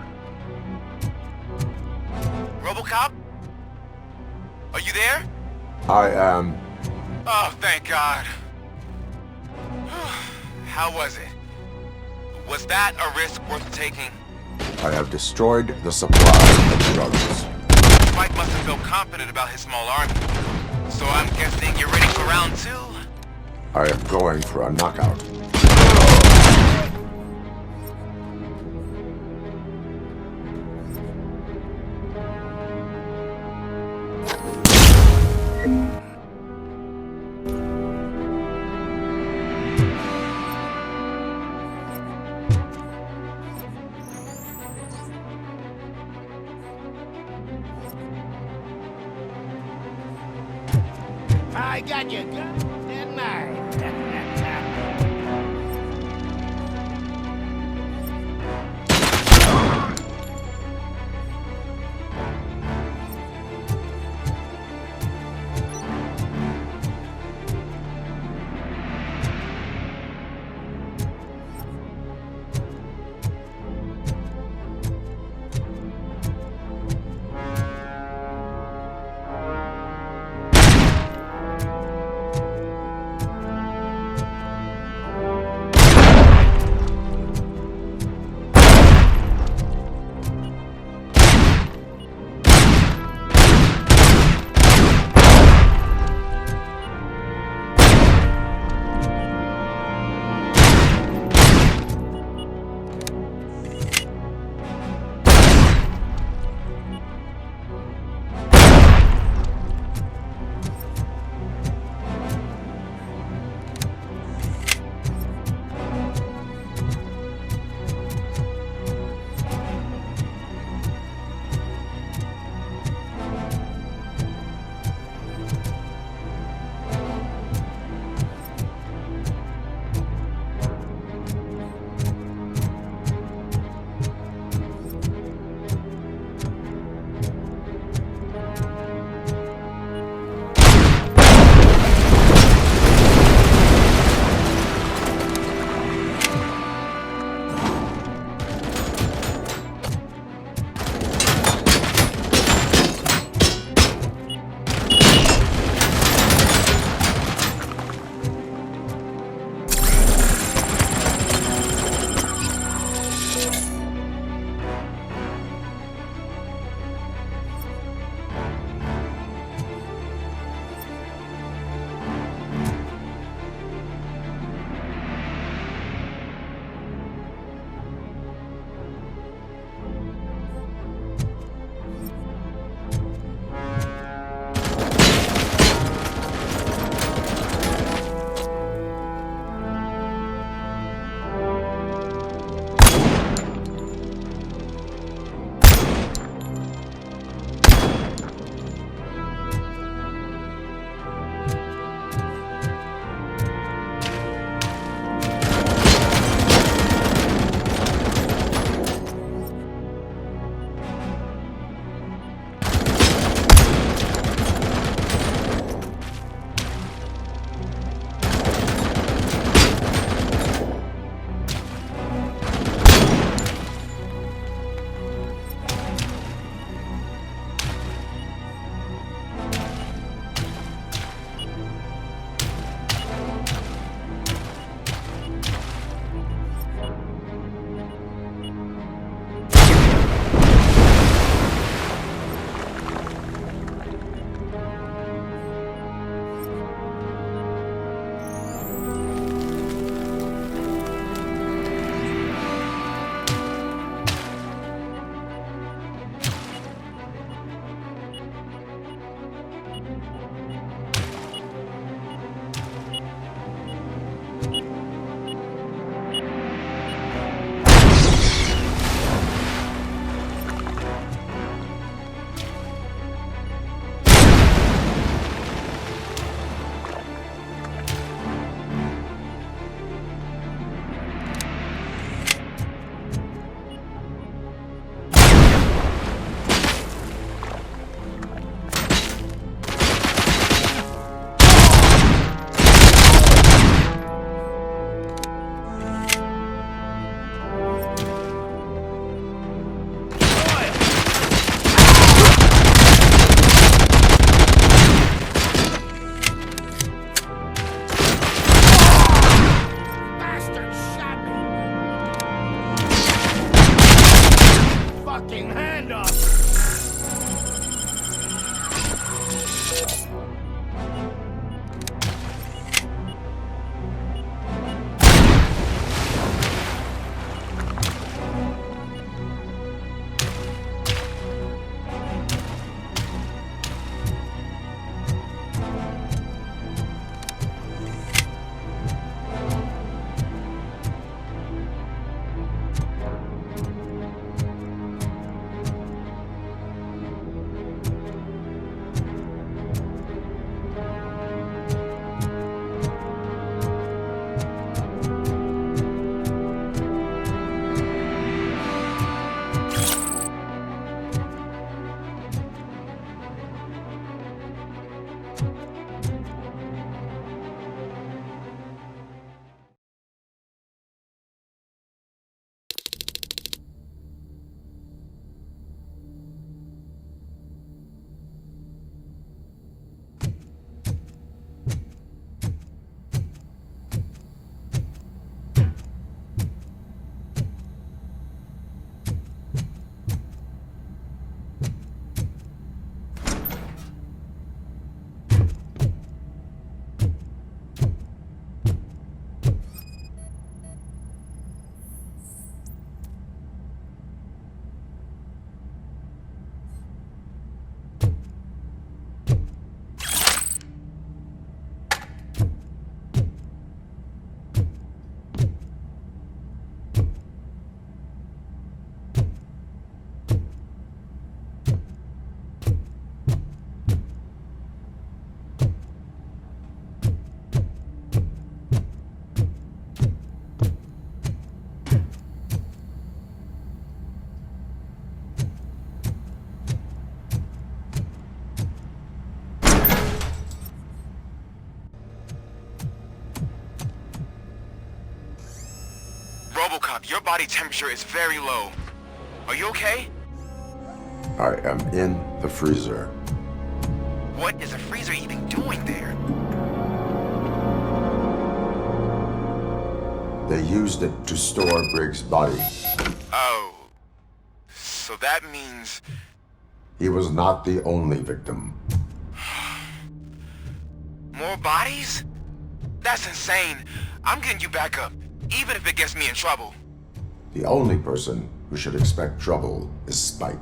[SPEAKER 2] Robocop? Are you there?
[SPEAKER 11] I am.
[SPEAKER 2] Oh, thank God. How was it? Was that a risk worth taking?
[SPEAKER 11] I have destroyed the supply of drugs.
[SPEAKER 2] Mike must have felt confident about his small army. So I'm guessing you're ready for round 2?
[SPEAKER 11] I am going for a knockout.
[SPEAKER 6] I got you good, didn't I?
[SPEAKER 17] fucking hand up!
[SPEAKER 10] Robocop, your body temperature is very low. Are you okay?
[SPEAKER 11] I am in the freezer.
[SPEAKER 10] What is a freezer even doing there?
[SPEAKER 11] They used it to store Briggs' body.
[SPEAKER 10] Oh. So that means...
[SPEAKER 11] He was not the only victim.
[SPEAKER 10] More bodies? That's insane. I'm getting you back up, even if it gets me in trouble.
[SPEAKER 11] The only person who should expect trouble is Spike.